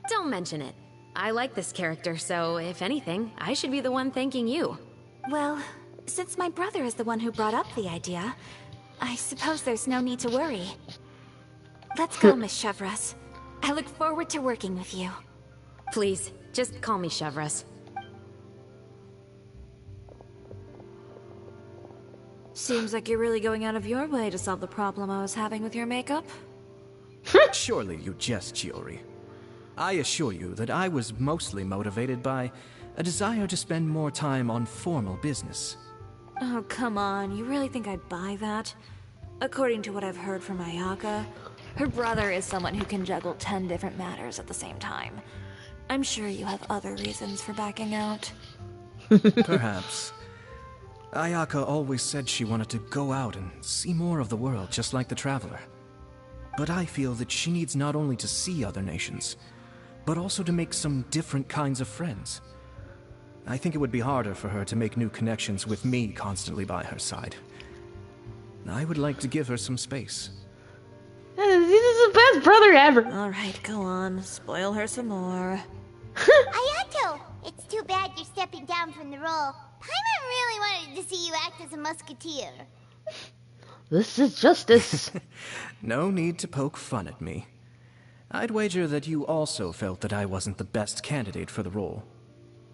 Don't mention it. I like this character, so if anything, I should be the one thanking you. Well, since my brother is the one who brought up the idea, I suppose there's no need to worry. Let's go, Miss Chevreuse. I look forward to working with you. Please, just call me Chevreuse. Seems like you're really going out of your way to solve the problem I was having with your makeup. Surely you jest, Chiori. I assure you that I was mostly motivated by a desire to spend more time on formal business. Oh, come on. You really think I'd buy that? According to what I've heard from Ayaka, her brother is someone who can juggle 10 different matters at the same time. I'm sure you have other reasons for backing out. Perhaps. Ayaka always said she wanted to go out and see more of the world, just like the Traveler. But I feel that she needs not only to see other nations, but also to make some different kinds of friends. I think it would be harder for her to make new connections with me constantly by her side. I would like to give her some space. This is the best brother ever. Alright, go on. Spoil her some more. Ayato, it's too bad you're stepping down from the role. Paimon really wanted to see you act as a musketeer. This is justice. No need to poke fun at me. I'd wager that you also felt that I wasn't the best candidate for the role.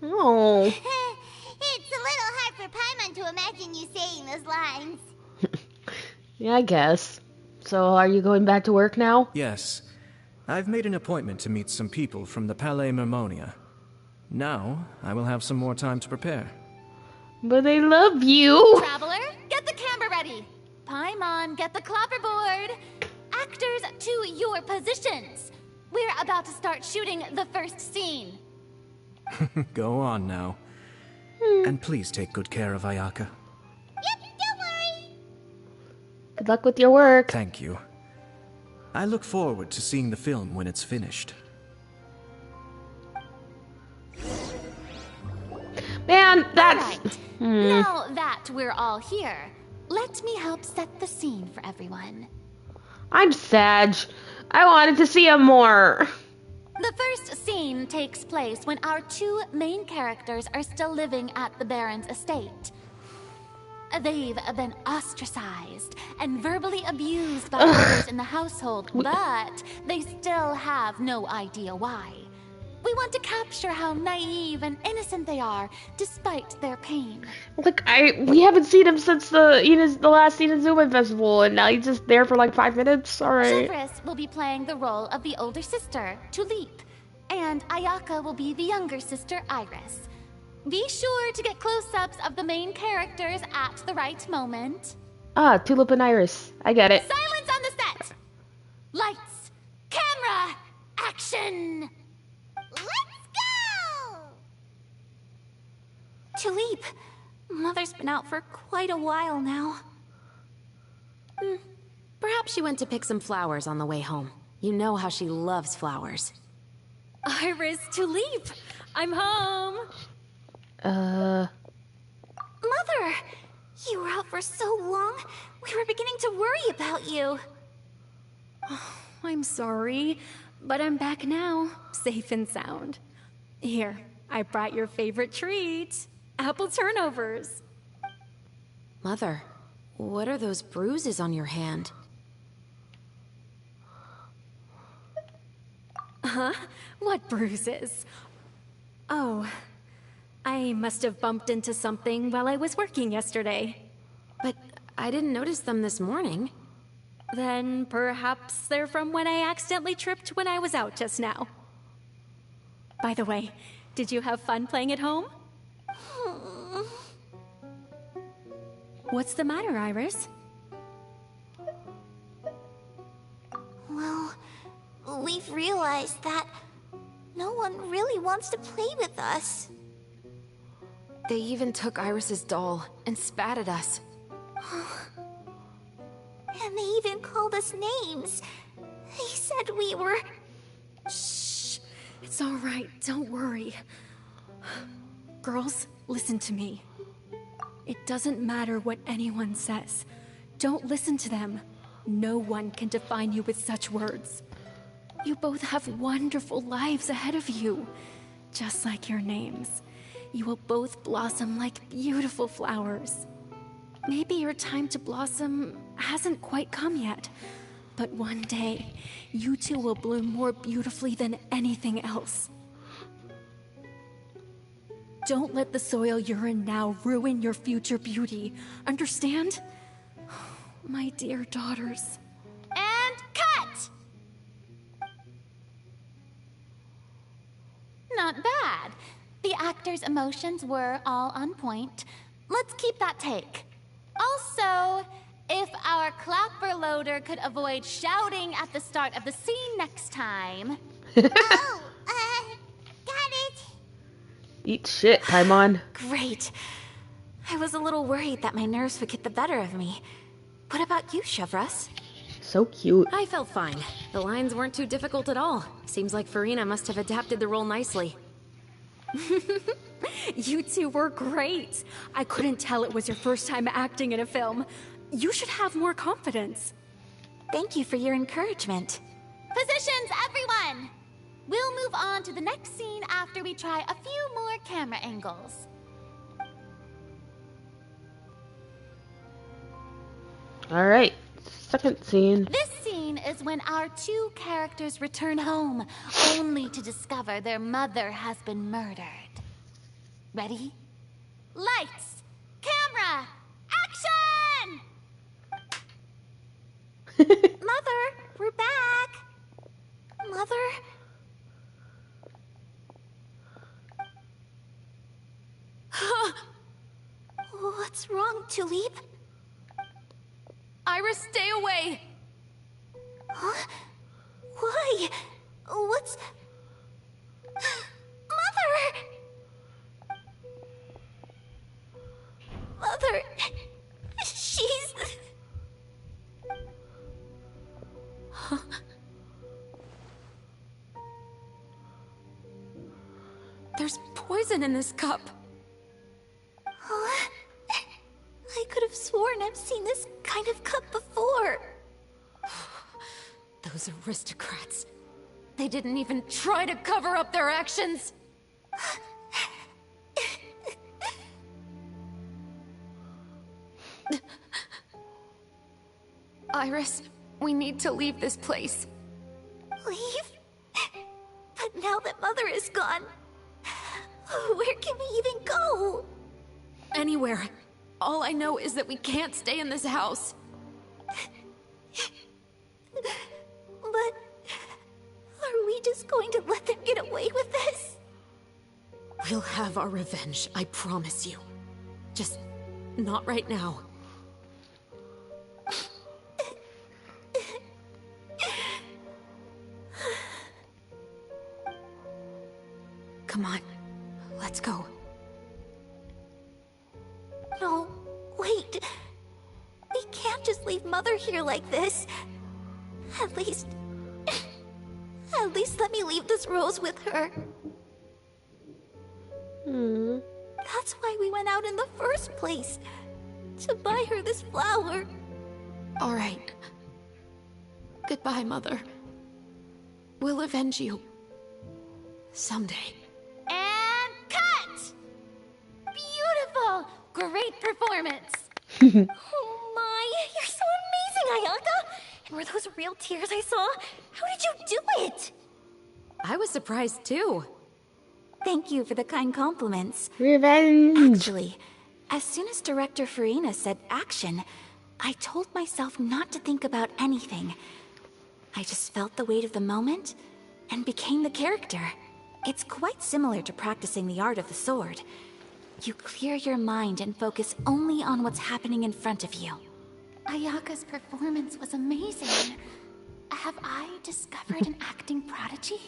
Oh. It's a little hard for Paimon to imagine you saying those lines. Yeah, I guess. So are you going back to work now? Yes. I've made an appointment to meet some people from the Palais Mermonia. Now, I will have some more time to prepare. But they love you! Traveler, get the camera ready! Paimon, get the clapperboard! Actors, to your positions! We're about to start shooting the first scene. Go on now. And please take good care of Ayaka. Yep, don't worry! Good luck with your work. Thank you. I look forward to seeing the film when it's finished. Man, that's... Alright, now that we're all here, let me help set the scene for everyone. I'm Sag. I wanted to see him more. The first scene takes place when our two main characters are still living at the Baron's estate. They've been ostracized and verbally abused by others in the household, but they still have no idea why. We want to capture how naive and innocent they are, despite their pain. Look, we haven't seen him since the last Inazuma festival, and now he's just there for like 5 minutes. All right. Chevreuse will be playing the role of the older sister, Tulip, and Ayaka will be the younger sister, Iris. Be sure to get close-ups of the main characters at the right moment. Ah, Tulip and Iris. I get it. Silence on the set! Lights, camera, action! Let's go! Tulip, Mother's been out for quite a while now. Perhaps she went to pick some flowers on the way home. You know how she loves flowers. Iris, Tulip, I'm home. Mother! You were out for so long, we were beginning to worry about you. I'm sorry, but I'm back now, safe and sound. Here, I brought your favorite treat, apple turnovers. Mother, what are those bruises on your hand? Huh? What bruises? Oh, I must have bumped into something while I was working yesterday. But I didn't notice them this morning. Then perhaps they're from when I accidentally tripped when I was out just now. By the way, did you have fun playing at home? What's the matter, Iris? Well, we've realized that no one really wants to play with us. They even took Iris's doll and spat at us. And they even called us names. They said we were... Shh. It's all right. Don't worry. Girls, listen to me. It doesn't matter what anyone says. Don't listen to them. No one can define you with such words. You both have wonderful lives ahead of you. Just like your names. You will both blossom like beautiful flowers. Maybe your time to blossom hasn't quite come yet, but one day, you two will bloom more beautifully than anything else. Don't let the soil you're in now ruin your future beauty. Understand? My dear daughters. And cut! Not bad. The actors' emotions were all on point. Let's keep that take. Also, if our clapper loader could avoid shouting at the start of the scene next time. Got it. Eat shit, Paimon. Great. I was a little worried that my nerves would get the better of me. What about you, Chevros? So cute. I felt fine. The lines weren't too difficult at all. Seems like Farina must have adapted the role nicely. You two were great. I couldn't tell it was your first time acting in a film. You should have more confidence. Thank you for your encouragement. Positions, everyone! We'll move on to the next scene after we try a few more camera angles. Alright, second scene. This scene is when our two characters return home, only to discover their mother has been murdered. Ready? Lights! Camera! Action! Mother, we're back. Mother? What's wrong, Tulip? Iris, stay away! Huh? Why? What's... Mother! Mother... She's... There's poison in this cup. Huh? I could have sworn I've seen this kind of cup before. Those aristocrats. They didn't even try to cover up their actions. Iris, we need to leave this place. Leave? But now that Mother is gone, where can we even go? Anywhere. All I know is that we can't stay in this house. But are we just going to let them get away with this? We'll have our revenge, I promise you. Just not right now. Come on, let's go. No, wait. We can't just leave Mother here like this. At least let me leave this rose with her. That's why we went out in the first place. To buy her this flower. All right. Goodbye, Mother. will avenge you. Someday. And cut! Beautiful! Great performance! Oh my, you're so amazing, Ayaka! And were those real tears I saw? How did you do it? I was surprised too. Thank you for the kind compliments. Revenge! Actually, as soon as Director Farina said action, I told myself not to think about anything. I just felt the weight of the moment and became the character. It's quite similar to practicing the art of the sword. You clear your mind and focus only on what's happening in front of you. Ayaka's performance was amazing. Have I discovered an acting prodigy?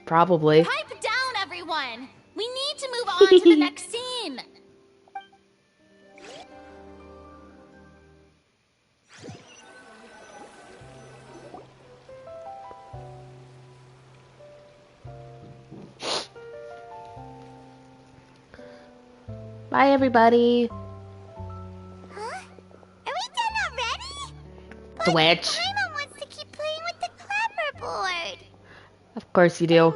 Probably. Pipe down, everyone! We need to move on to the next scene! Bye, everybody. Huh? Are we done already? Switch. Paimon wants to keep playing with the clapperboard. Of course you do.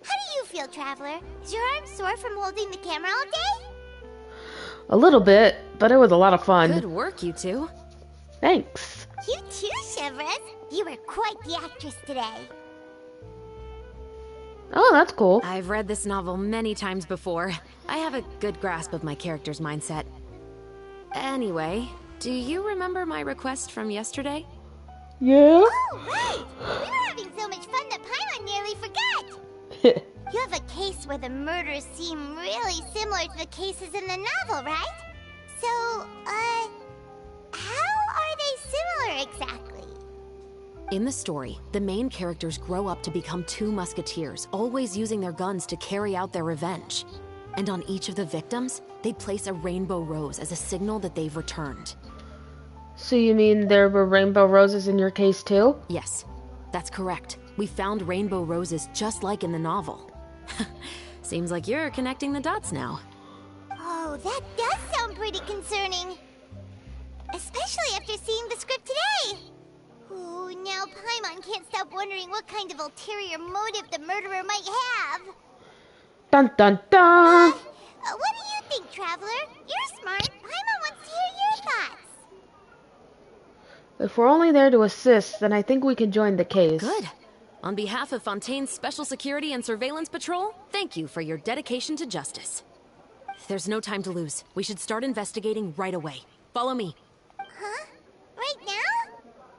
How do you feel, Traveler? Is your arm sore from holding the camera all day? A little bit, but it was a lot of fun. Good work, you two. Thanks. You too, Shivers. You were quite the actress today. Oh, that's cool. I've read this novel many times before. I have a good grasp of my character's mindset. Anyway, do you remember my request from yesterday? Yeah? Oh, right! We were having so much fun that Paimon nearly forgot. You have a case where the murders seem really similar to the cases in the novel, right? So, how are they similar exactly? In the story, the main characters grow up to become two musketeers, always using their guns to carry out their revenge. And on each of the victims, they place a rainbow rose as a signal that they've returned. So you mean there were rainbow roses in your case too? Yes, that's correct. We found rainbow roses just like in the novel. Seems like you're connecting the dots now. Oh, that does sound pretty concerning. Especially after seeing the script today. Ooh, now Paimon can't stop wondering what kind of ulterior motive the murderer might have. Dun dun dun! What do you think, Traveler? You're smart. Paimon wants to hear your thoughts. If we're only there to assist, then I think we can join the case. Good. On behalf of Fontaine's Special Security and Surveillance Patrol, thank you for your dedication to justice. There's no time to lose. We should start investigating right away. Follow me. Huh? Right now?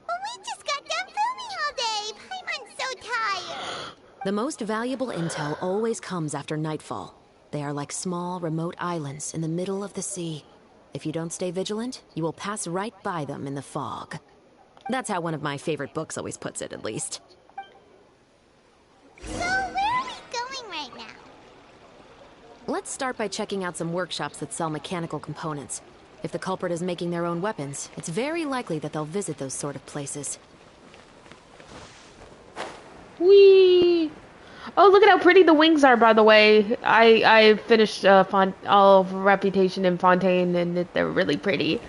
Well, we just got done filming all day. Paimon's so tired. The most valuable intel always comes after nightfall. They are like small, remote islands in the middle of the sea. If you don't stay vigilant, you will pass right by them in the fog. That's how one of my favorite books always puts it, at least. So, where are we going right now? Let's start by checking out some workshops that sell mechanical components. If the culprit is making their own weapons, it's very likely that they'll visit those sort of places. Whee! Oh, look at how pretty the wings are, by the way. I finished all of Reputation in Fontaine, and they're really pretty.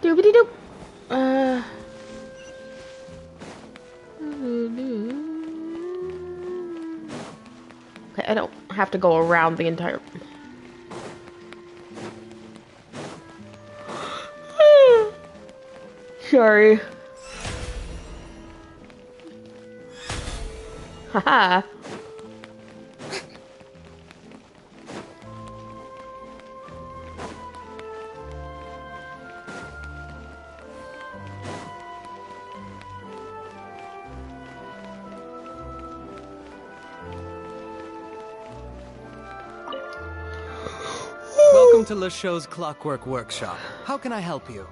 Doobity-doop. Okay, I don't have to go around the entire... Sorry. Haha. Welcome to LeChaux's Clockwork Workshop. How can I help you?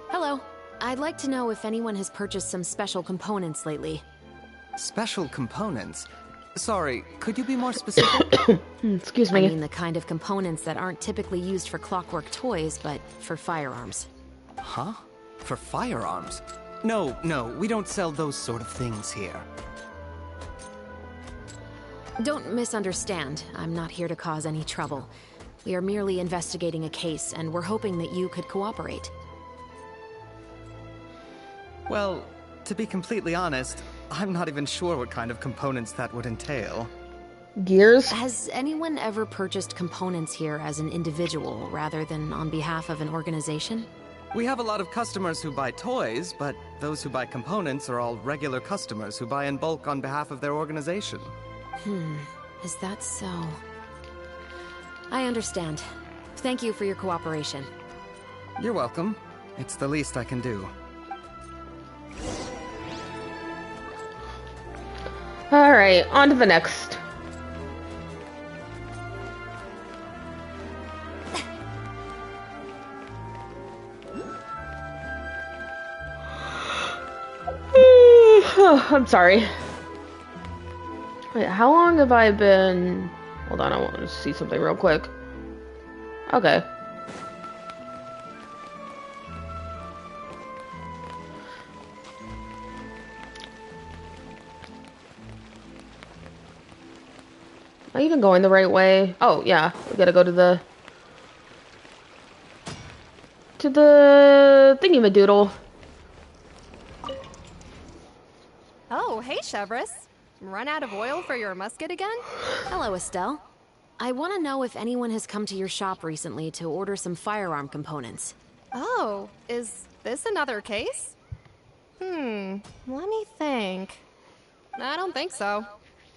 Hello. I'd like to know if anyone has purchased some special components lately. Special components? Sorry, could you be more specific? Excuse me. I mean the kind of components that aren't typically used for clockwork toys, but for firearms. Huh? For firearms? No, we don't sell those sort of things here. Don't misunderstand. I'm not here to cause any trouble. We are merely investigating a case, and we're hoping that you could cooperate. Well, to be completely honest, I'm not even sure what kind of components that would entail. Gears? Has anyone ever purchased components here as an individual rather than on behalf of an organization? We have a lot of customers who buy toys, but those who buy components are all regular customers who buy in bulk on behalf of their organization. Is that so? I understand. Thank you for your cooperation. You're welcome. It's the least I can do. Alright, on to the next. I'm sorry. Wait, how long have I been... Hold on, I want to see something real quick. Okay. Am I even going the right way? Oh, yeah. We gotta go to the thingy-madoodle. Oh, hey, Chevris. Run out of oil for your musket again? Hello, Estelle. I want to know if anyone has come to your shop recently to order some firearm components. Oh, is this another case? Let me think. I don't think so.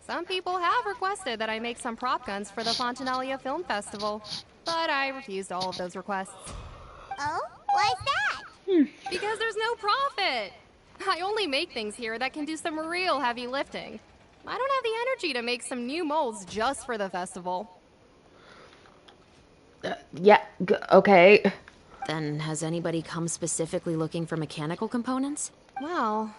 Some people have requested that I make some prop guns for the Fontanalia Film Festival, but I refused all of those requests. Oh? Why's that? Because there's no profit! I only make things here that can do some real heavy lifting. I don't have the energy to make some new molds just for the festival. Yeah, okay. Then has anybody come specifically looking for mechanical components? Well,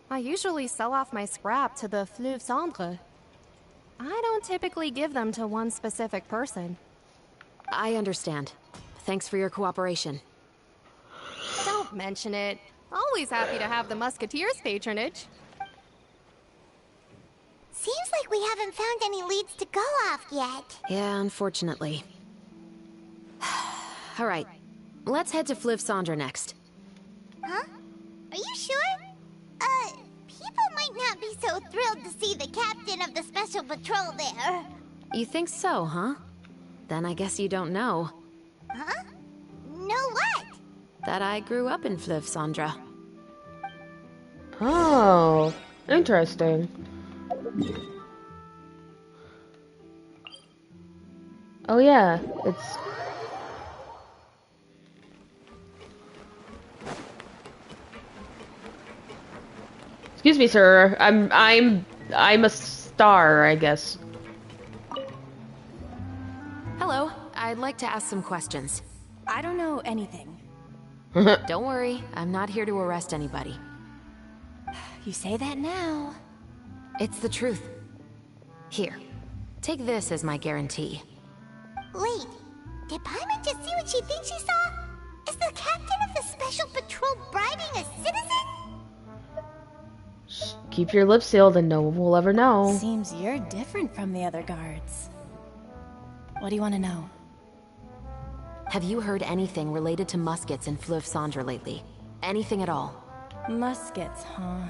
I usually sell off my scrap to the Fleuve Cendre. I don't typically give them to one specific person. I understand. Thanks for your cooperation. Don't mention it. Always happy to have the Musketeers' patronage. Seems like we haven't found any leads to go off yet. Yeah, unfortunately. All right, let's head to Fleuve Cendre next. Huh? Are you sure? People might not be so thrilled to see the captain of the special patrol there. You think so, huh? Then I guess you don't know. Huh? Know what? That I grew up in Fleuve Cendre. Oh, interesting. Oh yeah, it's... Excuse me, sir. I'm a star, I guess. Hello, I'd like to ask some questions. I don't know anything. Don't worry, I'm not here to arrest anybody. You say that now. It's the truth. Here, take this as my guarantee. Wait, did Paimon just see what she thinks she saw? Is the captain of the special patrol bribing a citizen? Keep your lips sealed and no one will ever know. Seems you're different from the other guards. What do you want to know? Have you heard anything related to muskets in Fleuve Cendre lately? Anything at all? Muskets, huh?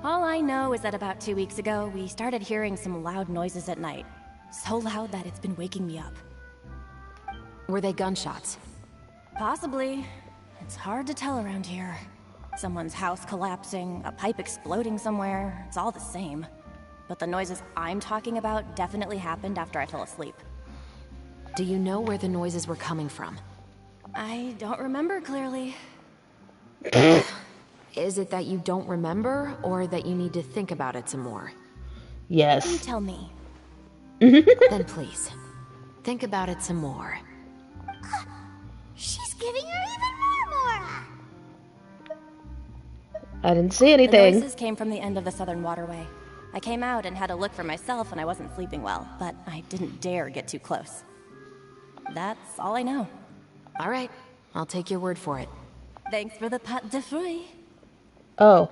All I know is that about 2 weeks ago, we started hearing some loud noises at night. So loud that it's been waking me up. Were they gunshots? Possibly. It's hard to tell around here. Someone's house collapsing, a pipe exploding somewhere, it's all the same. But the noises I'm talking about definitely happened after I fell asleep. Do you know where the noises were coming from? I don't remember clearly. Is it that you don't remember, or that you need to think about it some more? Yes. You tell me. Then please, think about it some more. She's giving her even more, Mora! I didn't see anything. The noises came from the end of the Southern Waterway. I came out and had a look for myself when I wasn't sleeping well, but I didn't dare get too close. That's all I know. All right, I'll take your word for it. Thanks for the pâte de fruits. Oh.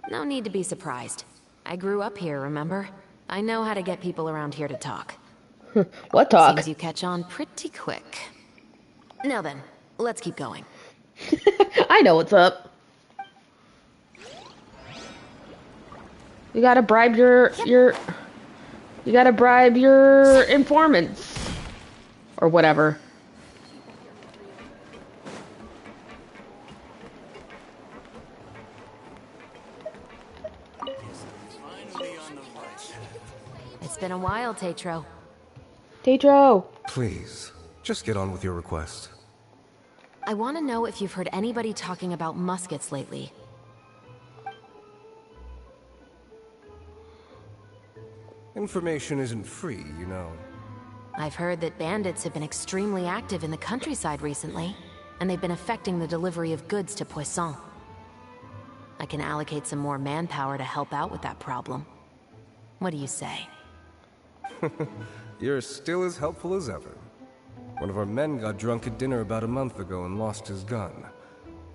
No need to be surprised. I grew up here, remember? I know how to get people around here to talk. What talk? Seems you catch on pretty quick. Now then, let's keep going. I know what's up. You gotta bribe your you gotta bribe your informants. Or whatever. It's been a while, Tetro. Tetro! Please, just get on with your request. I want to know if you've heard anybody talking about muskets lately. Information isn't free, you know. I've heard that bandits have been extremely active in the countryside recently, and they've been affecting the delivery of goods to Poisson. I can allocate some more manpower to help out with that problem. What do you say? You're still as helpful as ever. One of our men got drunk at dinner about a month ago and lost his gun.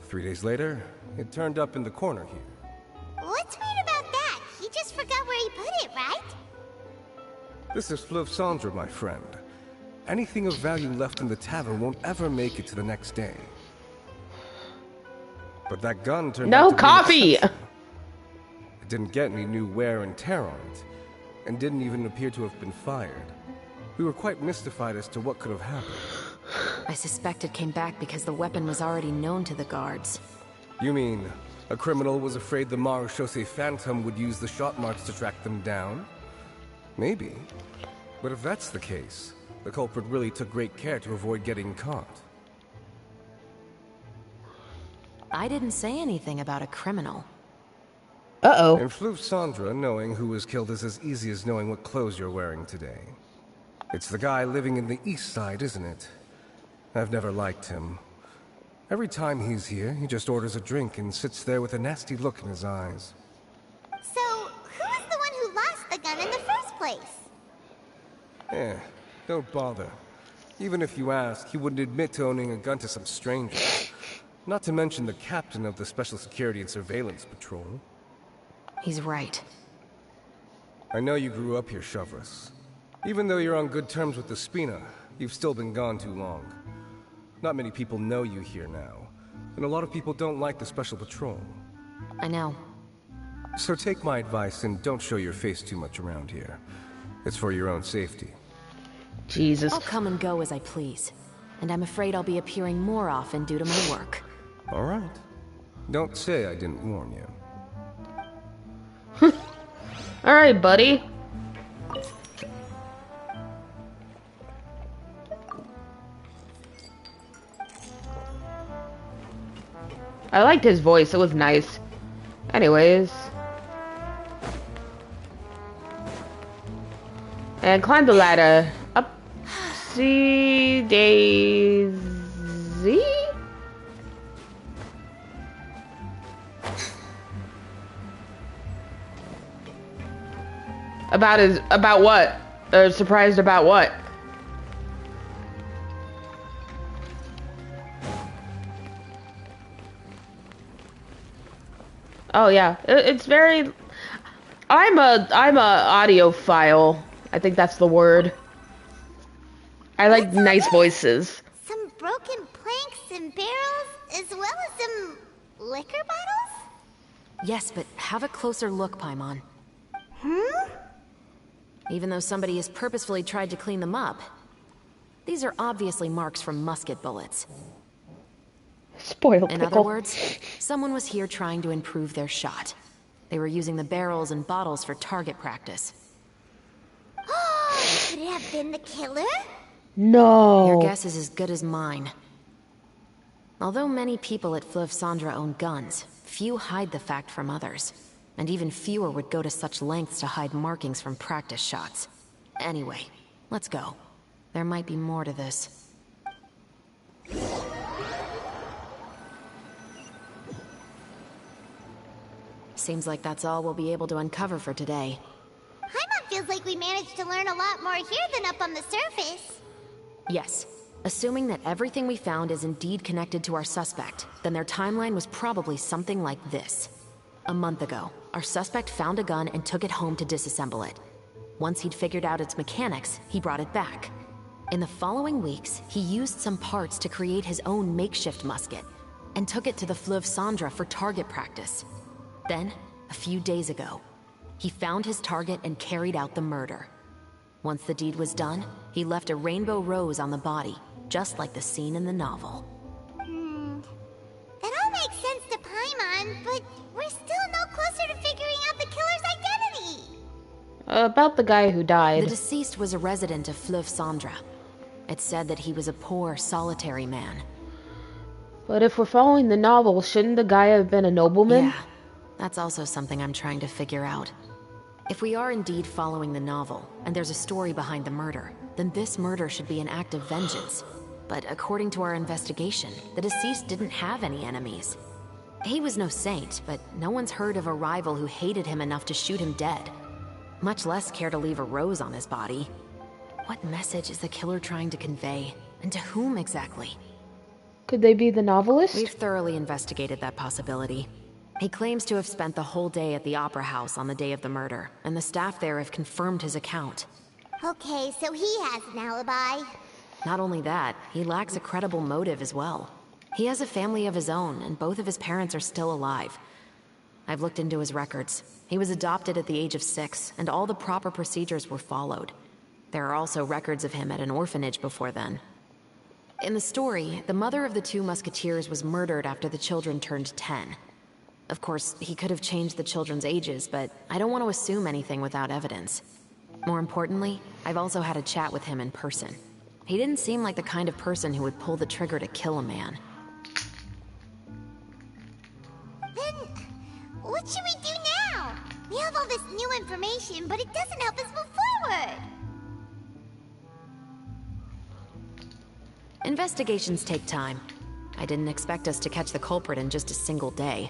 3 days later, it turned up in the corner here. What's weird about that? He just forgot where he put it, right? This is Fleuve Cendre, my friend. Anything of value left in the tavern won't ever make it to the next day. But that gun turned out to be coffee! It didn't get any new wear and tear on it, and didn't even appear to have been fired. We were quite mystified as to what could have happened. I suspect it came back because the weapon was already known to the guards. You mean, a criminal was afraid the Marechaussee Phantom would use the shot marks to track them down? Maybe. But if that's the case, the culprit really took great care to avoid getting caught. I didn't say anything about a criminal. Uh-oh. In Fleuve Cendre, knowing who was killed is as easy as knowing what clothes you're wearing today. It's the guy living in the east side, isn't it? I've never liked him. Every time he's here, he just orders a drink and sits there with a nasty look in his eyes. So, who was the one who lost the gun in the first place? Don't bother. Even if you ask, he wouldn't admit to owning a gun to some stranger. Not to mention the captain of the Special Security and Surveillance Patrol. He's right. I know you grew up here, Chevreuse. Even though you're on good terms with the Spina, you've still been gone too long. Not many people know you here now, and a lot of people don't like the Special Patrol. I know. So take my advice and don't show your face too much around here. It's for your own safety. Jesus. I'll come and go as I please, and I'm afraid I'll be appearing more often due to my work. All right. Don't say I didn't warn you. All right, buddy. I liked his voice. It was nice. Anyways. And climb the ladder. Up. See Daisy? About what? Surprised about what? Oh yeah, it's very. I'm a audiophile. I think that's the word. I like nice voices. Some broken planks and barrels, as well as some liquor bottles? Yes, but have a closer look, Paimon. Even though somebody has purposefully tried to clean them up, these are obviously marks from musket bullets. Spoiled In pickle. other words, someone was here trying to improve their shot. They were using the barrels and bottles for target practice. Could it have been the killer? No. Your guess is as good as mine. Although many people at Fleuve Cendre own guns, few hide the fact from others. And even fewer would go to such lengths to hide markings from practice shots. Anyway, let's go. There might be more to this. Seems like that's all we'll be able to uncover for today. Paimon feels like we managed to learn a lot more here than up on the surface. Yes. Assuming that everything we found is indeed connected to our suspect, then their timeline was probably something like this. A month ago, our suspect found a gun and took it home to disassemble it. Once he'd figured out its mechanics, he brought it back. In the following weeks, he used some parts to create his own makeshift musket and took it to the Fleuve Cendra for target practice. Then, a few days ago, he found his target and carried out the murder. Once the deed was done, he left a rainbow rose on the body, just like the scene in the novel. That all makes sense to Paimon, but we're still no closer to figuring out the killer's identity. About the guy who died. The deceased was a resident of Fleuve Cendra. It's said that he was a poor, solitary man. But if we're following the novel, shouldn't the guy have been a nobleman? Yeah, that's also something I'm trying to figure out. If we are indeed following the novel, and there's a story behind the murder, then this murder should be an act of vengeance. But according to our investigation, the deceased didn't have any enemies. He was no saint, but no one's heard of a rival who hated him enough to shoot him dead. Much less care to leave a rose on his body. What message is the killer trying to convey? And to whom exactly? Could they be the novelist? We've thoroughly investigated that possibility. He claims to have spent the whole day at the Opera House on the day of the murder, and the staff there have confirmed his account. Okay, so he has an alibi. Not only that, he lacks a credible motive as well. He has a family of his own, and both of his parents are still alive. I've looked into his records. He was adopted at the age of 6, and all the proper procedures were followed. There are also records of him at an orphanage before then. In the story, the mother of the 2 musketeers was murdered after the children turned 10. Of course, he could have changed the children's ages, but I don't want to assume anything without evidence. More importantly, I've also had a chat with him in person. He didn't seem like the kind of person who would pull the trigger to kill a man. Then, what should we do now? We have all this new information, but it doesn't help us move forward. Investigations take time. I didn't expect us to catch the culprit in just a single day.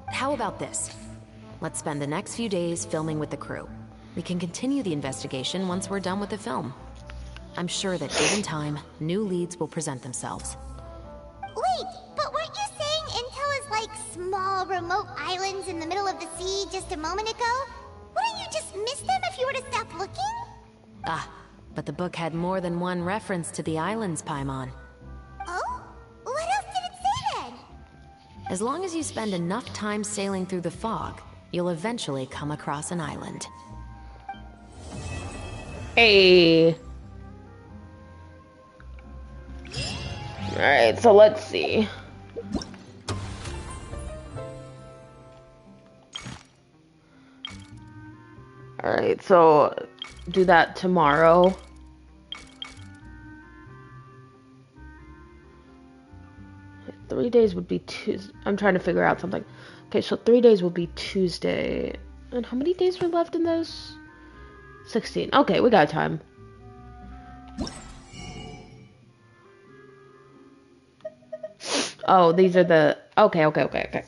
How about this? Let's spend the next few days filming with the crew. We can continue the investigation once we're done with the film. I'm sure that given time, new leads will present themselves. Wait, but weren't you saying Intel is like small, remote islands in the middle of the sea just a moment ago? Wouldn't you just miss them if you were to stop looking? Ah, but the book had more than one reference to the islands, Paimon. Oh? What else did it say then? As long as you spend enough time sailing through the fog, you'll eventually come across an island. Hey. Alright, so let's see. Alright, so do that tomorrow. Three days would be Tuesday. I'm trying to figure out something. Okay, so 3 days will be Tuesday. And how many days were left in this? 16. Okay, we got time. Oh, these are the... Okay.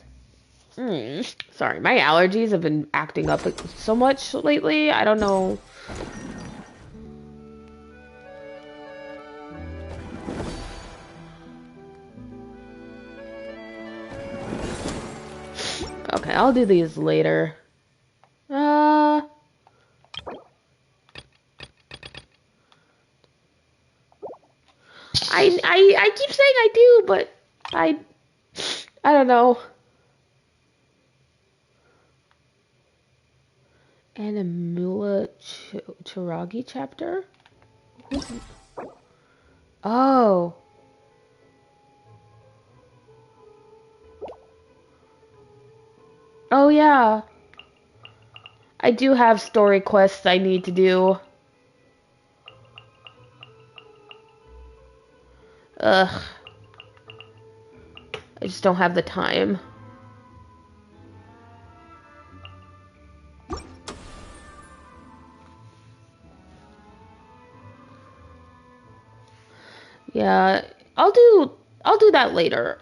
Sorry, my allergies have been acting up so much lately. I don't know. Okay, I'll do these later. I keep saying I do, but I don't know. Animula Chiragi chapter? Oh. Oh yeah. I do have story quests I need to do. Ugh. I just don't have the time. Yeah, I'll do that later.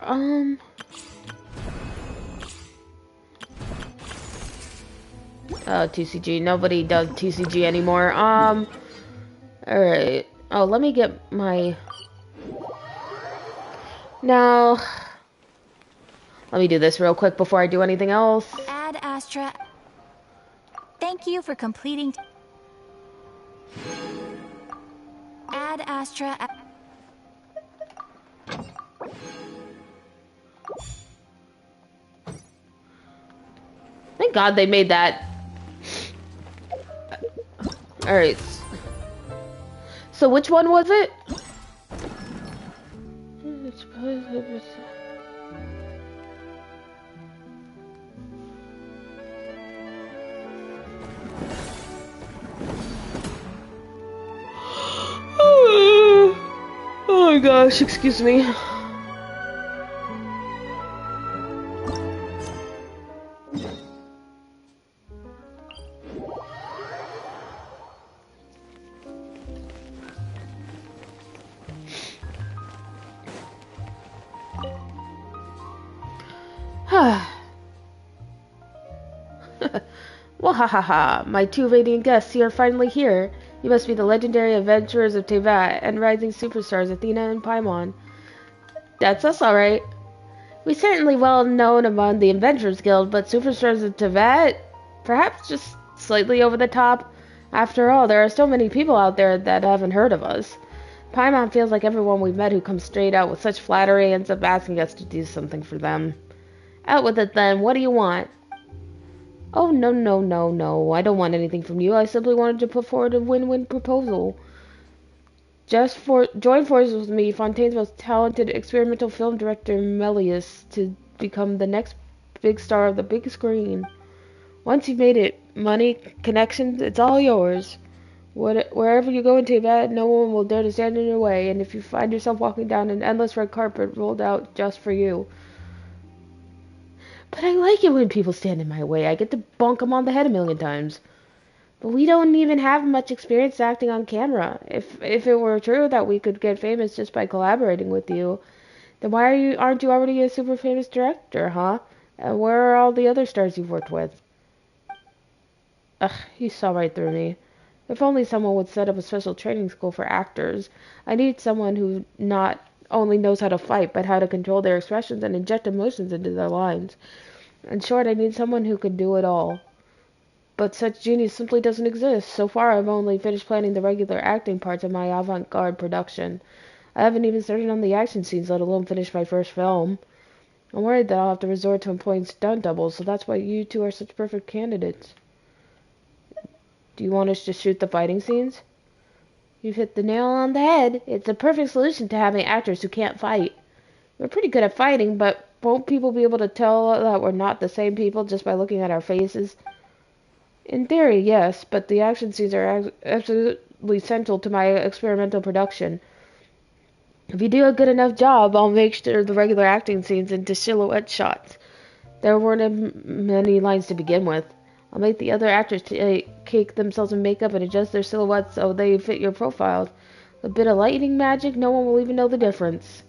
TCG. Nobody does TCG anymore. Alright. Oh, let me get my... Now, let me do this real quick before I do anything else. Ad Astra. thank you for completing... Ad Astra... Thank God they made that. Alright. So which one was it? Oh my gosh, excuse me. Well, ha ha ha. My two radiant guests, you are finally here. You must be the legendary adventurers of Tevat and rising superstars Athena and Paimon. That's us, alright. We certainly well known among the Adventurers Guild, but superstars of Tevat? Perhaps just slightly over the top. After all, there are so many people out there that haven't heard of us. Paimon feels like everyone we've met who comes straight out with such flattery ends up asking us to do something for them. Out with it then. What do you want? Oh, no. I don't want anything from you. I simply wanted to put forward a win-win proposal. Join forces with me, Fontaine's most talented experimental film director, Melius, to become the next big star of the big screen. Once you've made it, money, connections, it's all yours. Wherever you go in Tibet, no one will dare to stand in your way, and if you find yourself walking down an endless red carpet rolled out just for you. But I like it when people stand in my way. I get to bonk them on the head a million times. But we don't even have much experience acting on camera. If it were true that we could get famous just by collaborating with you, then why aren't you already a super famous director, huh? And where are all the other stars you've worked with? Ugh, you saw right through me. If only someone would set up a special training school for actors. I need someone who not only knows how to fight, but how to control their expressions and inject emotions into their lines. In short, I need someone who can do it all. But such genius simply doesn't exist. So far, I've only finished planning the regular acting parts of my avant-garde production. I haven't even started on the action scenes, let alone finished my first film. I'm worried that I'll have to resort to employing stunt doubles, so that's why you two are such perfect candidates. Do you want us to shoot the fighting scenes? You've hit the nail on the head. It's a perfect solution to having actors who can't fight. We're pretty good at fighting, but won't people be able to tell that we're not the same people just by looking at our faces? In theory, yes, but the action scenes are absolutely central to my experimental production. If you do a good enough job, I'll make sure the regular acting scenes into silhouette shots. There weren't many lines to begin with. I'll make the other actors cake themselves in makeup and adjust their silhouettes so they fit your profiles. A bit of lighting magic, no one will even know the difference.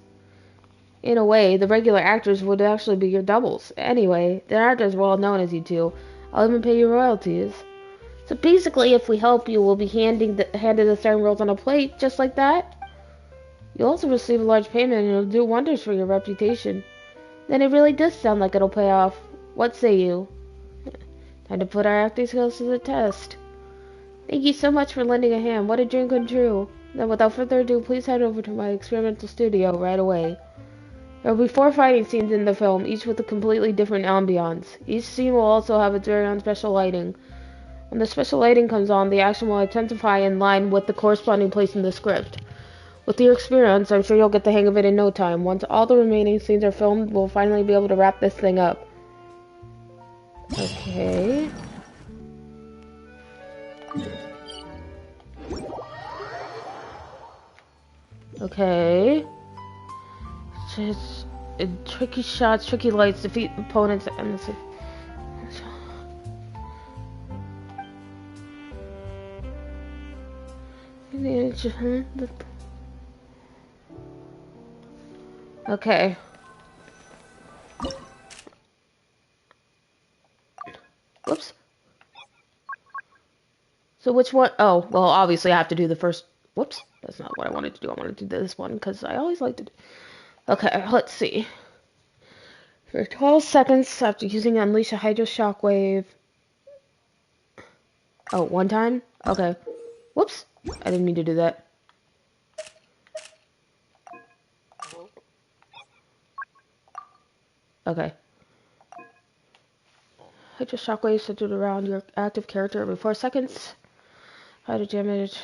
In a way, the regular actors would actually be your doubles. Anyway, they're not as well known as you two. I'll even pay you royalties. So basically, if we help you, we'll be handed the starring roles on a plate, just like that. You'll also receive a large payment and it'll do wonders for your reputation. Then it really does sound like it'll pay off. What say you? Time to put our acting skills to the test. Thank you so much for lending a hand. What a dream come true. Then without further ado, please head over to my experimental studio right away. There will be 4 fighting scenes in the film, each with a completely different ambiance. Each scene will also have its very own special lighting. When the special lighting comes on, the action will intensify in line with the corresponding place in the script. With your experience, I'm sure you'll get the hang of it in no time. Once all the remaining scenes are filmed, we'll finally be able to wrap this thing up. Okay. Okay. Just tricky shots, tricky lights, defeat opponents, and okay. Whoops. So which one? Oh, well, obviously I have to do the first. Whoops. That's not what I wanted to do. I wanted to do this one because I always like to do. Okay, let's see. For 12 seconds after using Unleash a Hydro Shockwave. Oh, one time? Okay. Whoops. I didn't mean to do that. Okay. Hit your shockwave centered around your active character every 4 seconds. How to damage.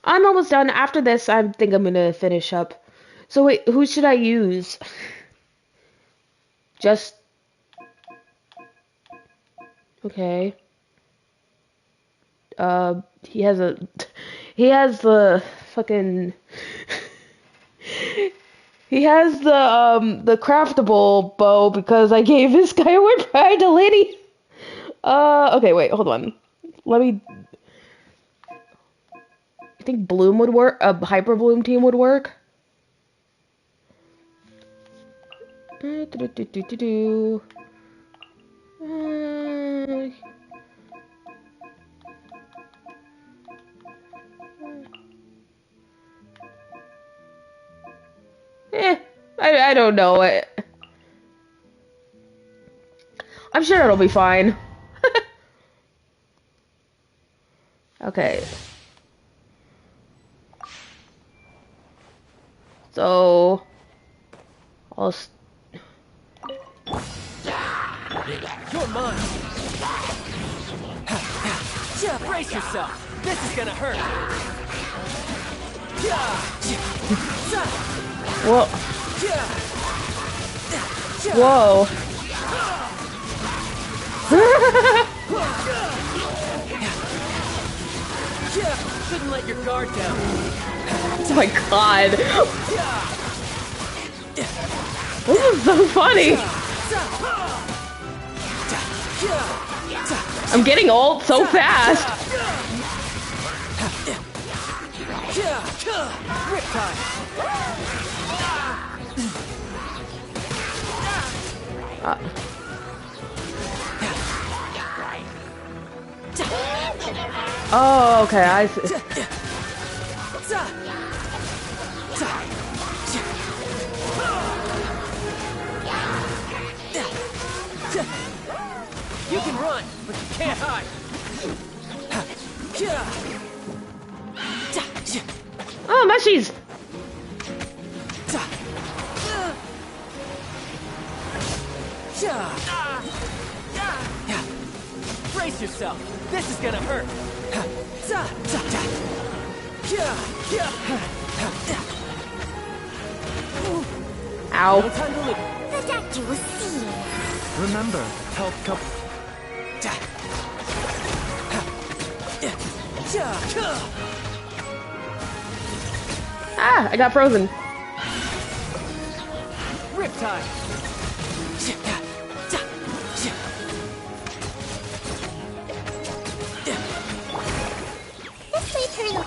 I'm almost done. After this, I think I'm gonna finish up. So wait, who should I use? Just... Okay. He has a... He has the fucking... He has the craftable bow because I gave this Skyward Pride to Lady. Okay, wait, hold on. Let me... I think Bloom would work. A Hyper Bloom team would work. I don't know it. I'm sure it'll be fine. Okay. So I'll You're mine. Brace yourself. This is gonna hurt. Whoa. Whoa. Shouldn't let your guard down. Oh my god. This is so funny. I'm getting old so fast. Oh, okay, I see. You can run, but you can't hide. Oh, mushies! Brace yourself. This is gonna hurt. Ow. The doctor will see you. Remember, help couple. Ah, I got frozen. Riptide. This way, Colonel.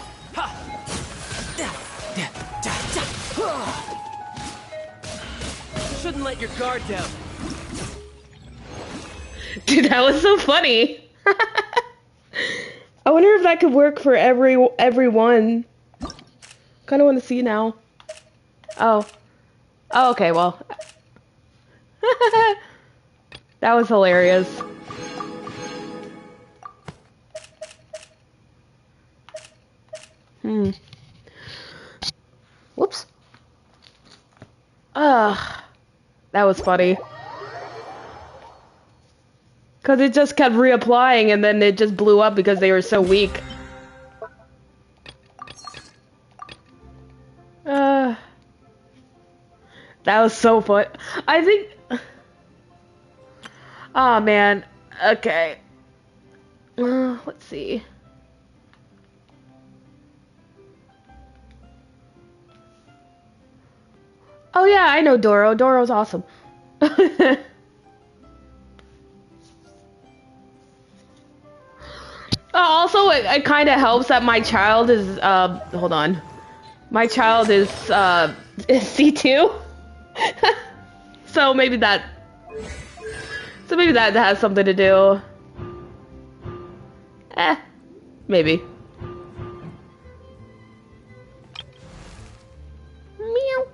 Shouldn't let your guard down. Dude, that was so funny. I wonder if that could work for everyone. Kind of want to see now. Oh. Oh, okay, well. That was hilarious. Whoops. Ugh. That was funny. Because it just kept reapplying and then it just blew up because they were so weak. That was so fun. I think... Oh, man. Okay. Let's see. Oh, yeah, I know Doro. Doro's awesome. Also, it kind of helps that my child is, hold on. My child is C2. So maybe that has something to do. Maybe. Meow.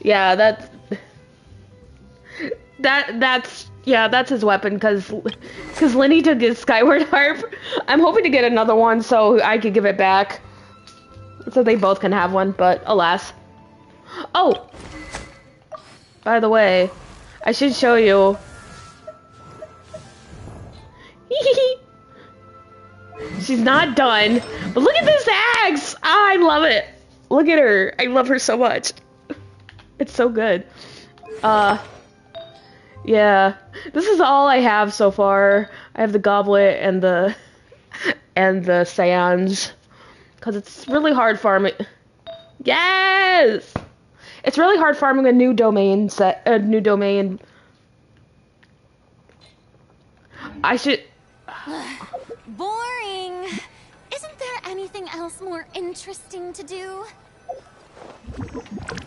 Yeah, that's... that's his weapon, because Lenny took his Skyward Harp. I'm hoping to get another one so I could give it back, so they both can have one, but alas. Oh! By the way, I should show you. She's not done, but look at this axe! Ah, I love it. Look at her. I love her so much. It's so good. Yeah. This is all I have so far. I have the goblet and the sands, because it's really hard farming. Yes! It's really hard farming a new domain set. A new domain. I should. Boring. Isn't there anything else more interesting to do?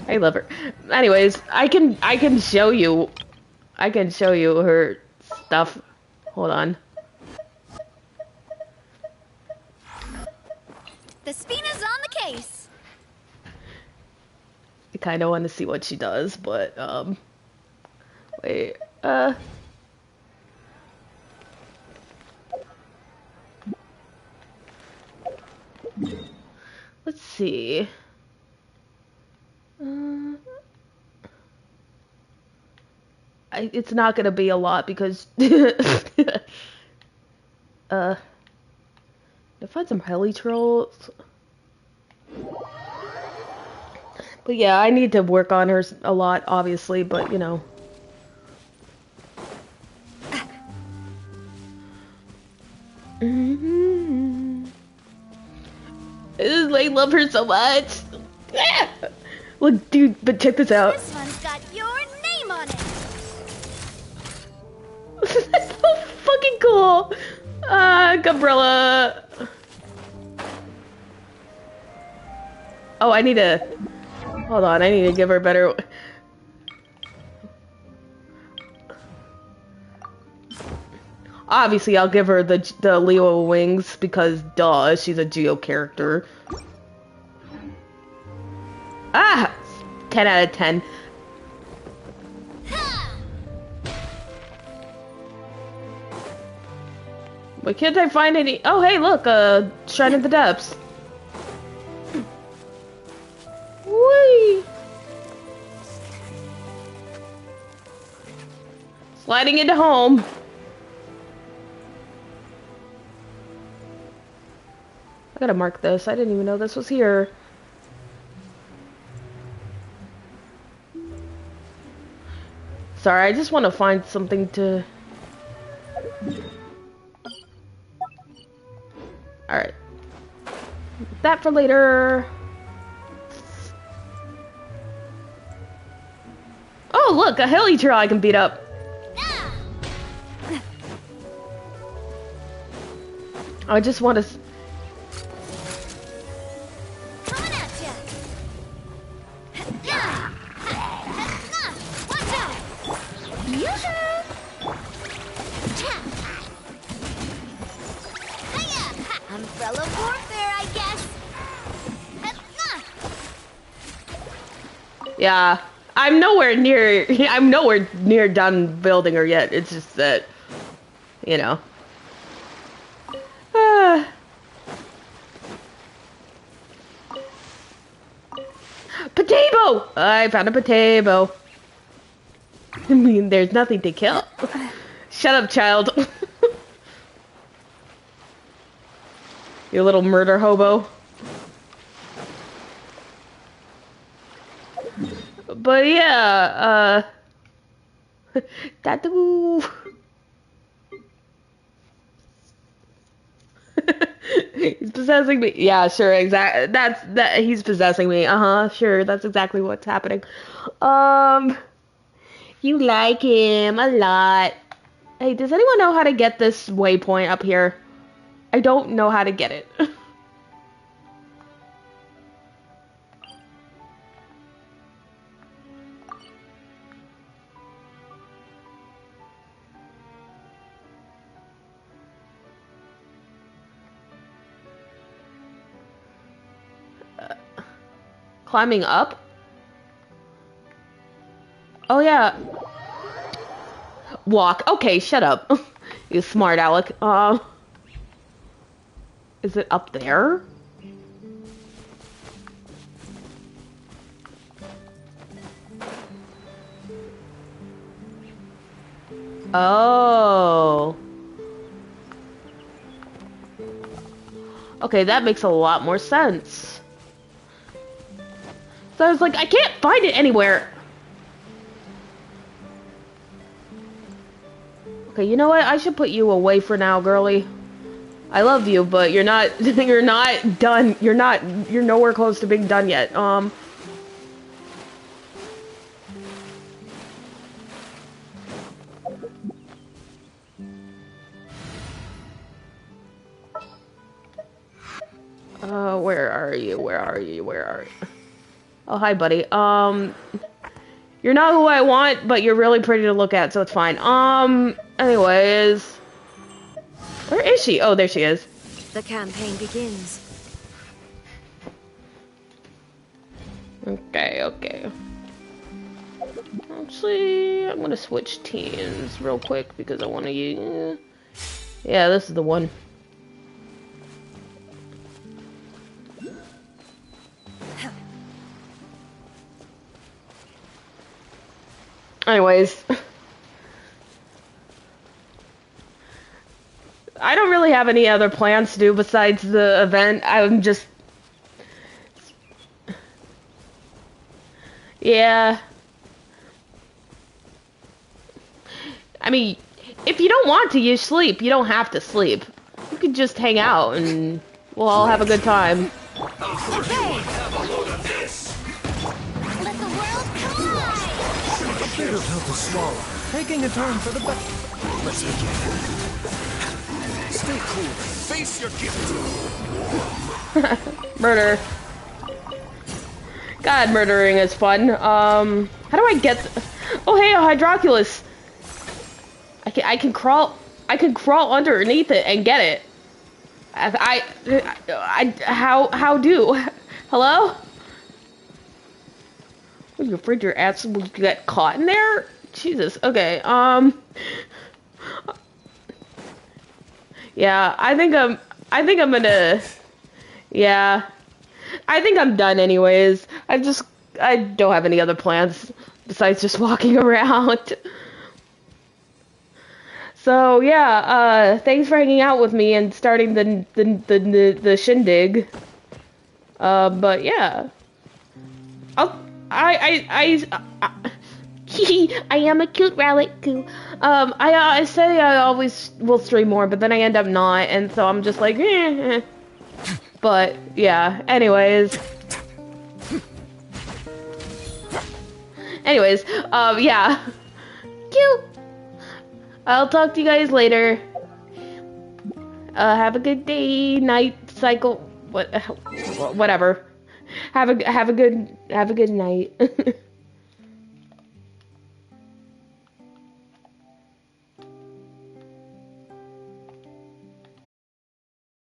I love her. Anyways, I can show you. I can show you her stuff. Hold on. The Spina's on the case. I kind of want to see what she does, but wait. Let's see. It's not gonna be a lot because to find some heli trolls. But yeah, I need to work on her a lot, obviously, but you know. I love her so much. Look, dude, but check this out. This one's got your name on it. That's so fucking cool. Umbrella. Oh, I need to. Hold on, I need to give her better. Obviously, I'll give her the Leo wings because, duh, she's a Geo character. Ah! 10 out of 10. Why can't I find any? Oh, hey, look, Shrine of the Depths. Whee! Sliding into home. I gotta mark this. I didn't even know this was here. Sorry, I just want to find something to... Alright. That for later. Oh, look, a heli trail I can beat up. I just want to... Umbrella warfare, I guess. Yeah, I'm nowhere near done building her yet. It's just that, you know. Potato! I found a potato. I mean, there's nothing to kill. Shut up, child. You little murder hobo. But yeah, tattoo. He's possessing me. Yeah, sure, exactly. That he's possessing me. Sure, that's exactly what's happening. You like him a lot. Hey, does anyone know how to get this waypoint up here? I don't know how to get it. Climbing up? Oh yeah. walk. Okay, shut up. You smart aleck. Is it up there? Oh. Okay, that makes a lot more sense. So I was like, I can't find it anywhere. Okay, you know what? I should put you away for now, girly. I love you, but you're not you're not done. You're nowhere close to being done yet. Where are you? Where are you? Where are you? Oh, hi, buddy. You're not who I want, but you're really pretty to look at, so it's fine. Anyways. Where is she? Oh, there she is. The campaign begins. Okay. Actually, I'm gonna switch teams real quick because I want to use... Yeah, this is the one. Anyways. I don't really have any other plans to do besides the event. I'm just... Yeah. I mean, if you don't want to, you sleep. You don't have to sleep. You can just hang out and we'll all have a good time. Bitter pill to swallow. Taking a turn for the best. Let's begin. Stay cool. Face your guilt. Murder. God, murdering is fun. How do I get... Oh, hey, a Hydroculus. I can crawl underneath it and get it. How do? Hello? Are you afraid your ass will get caught in there? Jesus. Okay. Yeah, I think I'm gonna... Yeah. I think I'm done anyways. I don't have any other plans besides just walking around. So yeah, thanks for hanging out with me and starting the shindig. But yeah. I am a cute relic too. I say I always will stream more, but then I end up not, and so I'm just like, eh. But yeah. Anyways, yeah. Cute. I'll talk to you guys later. Have a good day, night, cycle, whatever. Have a good night.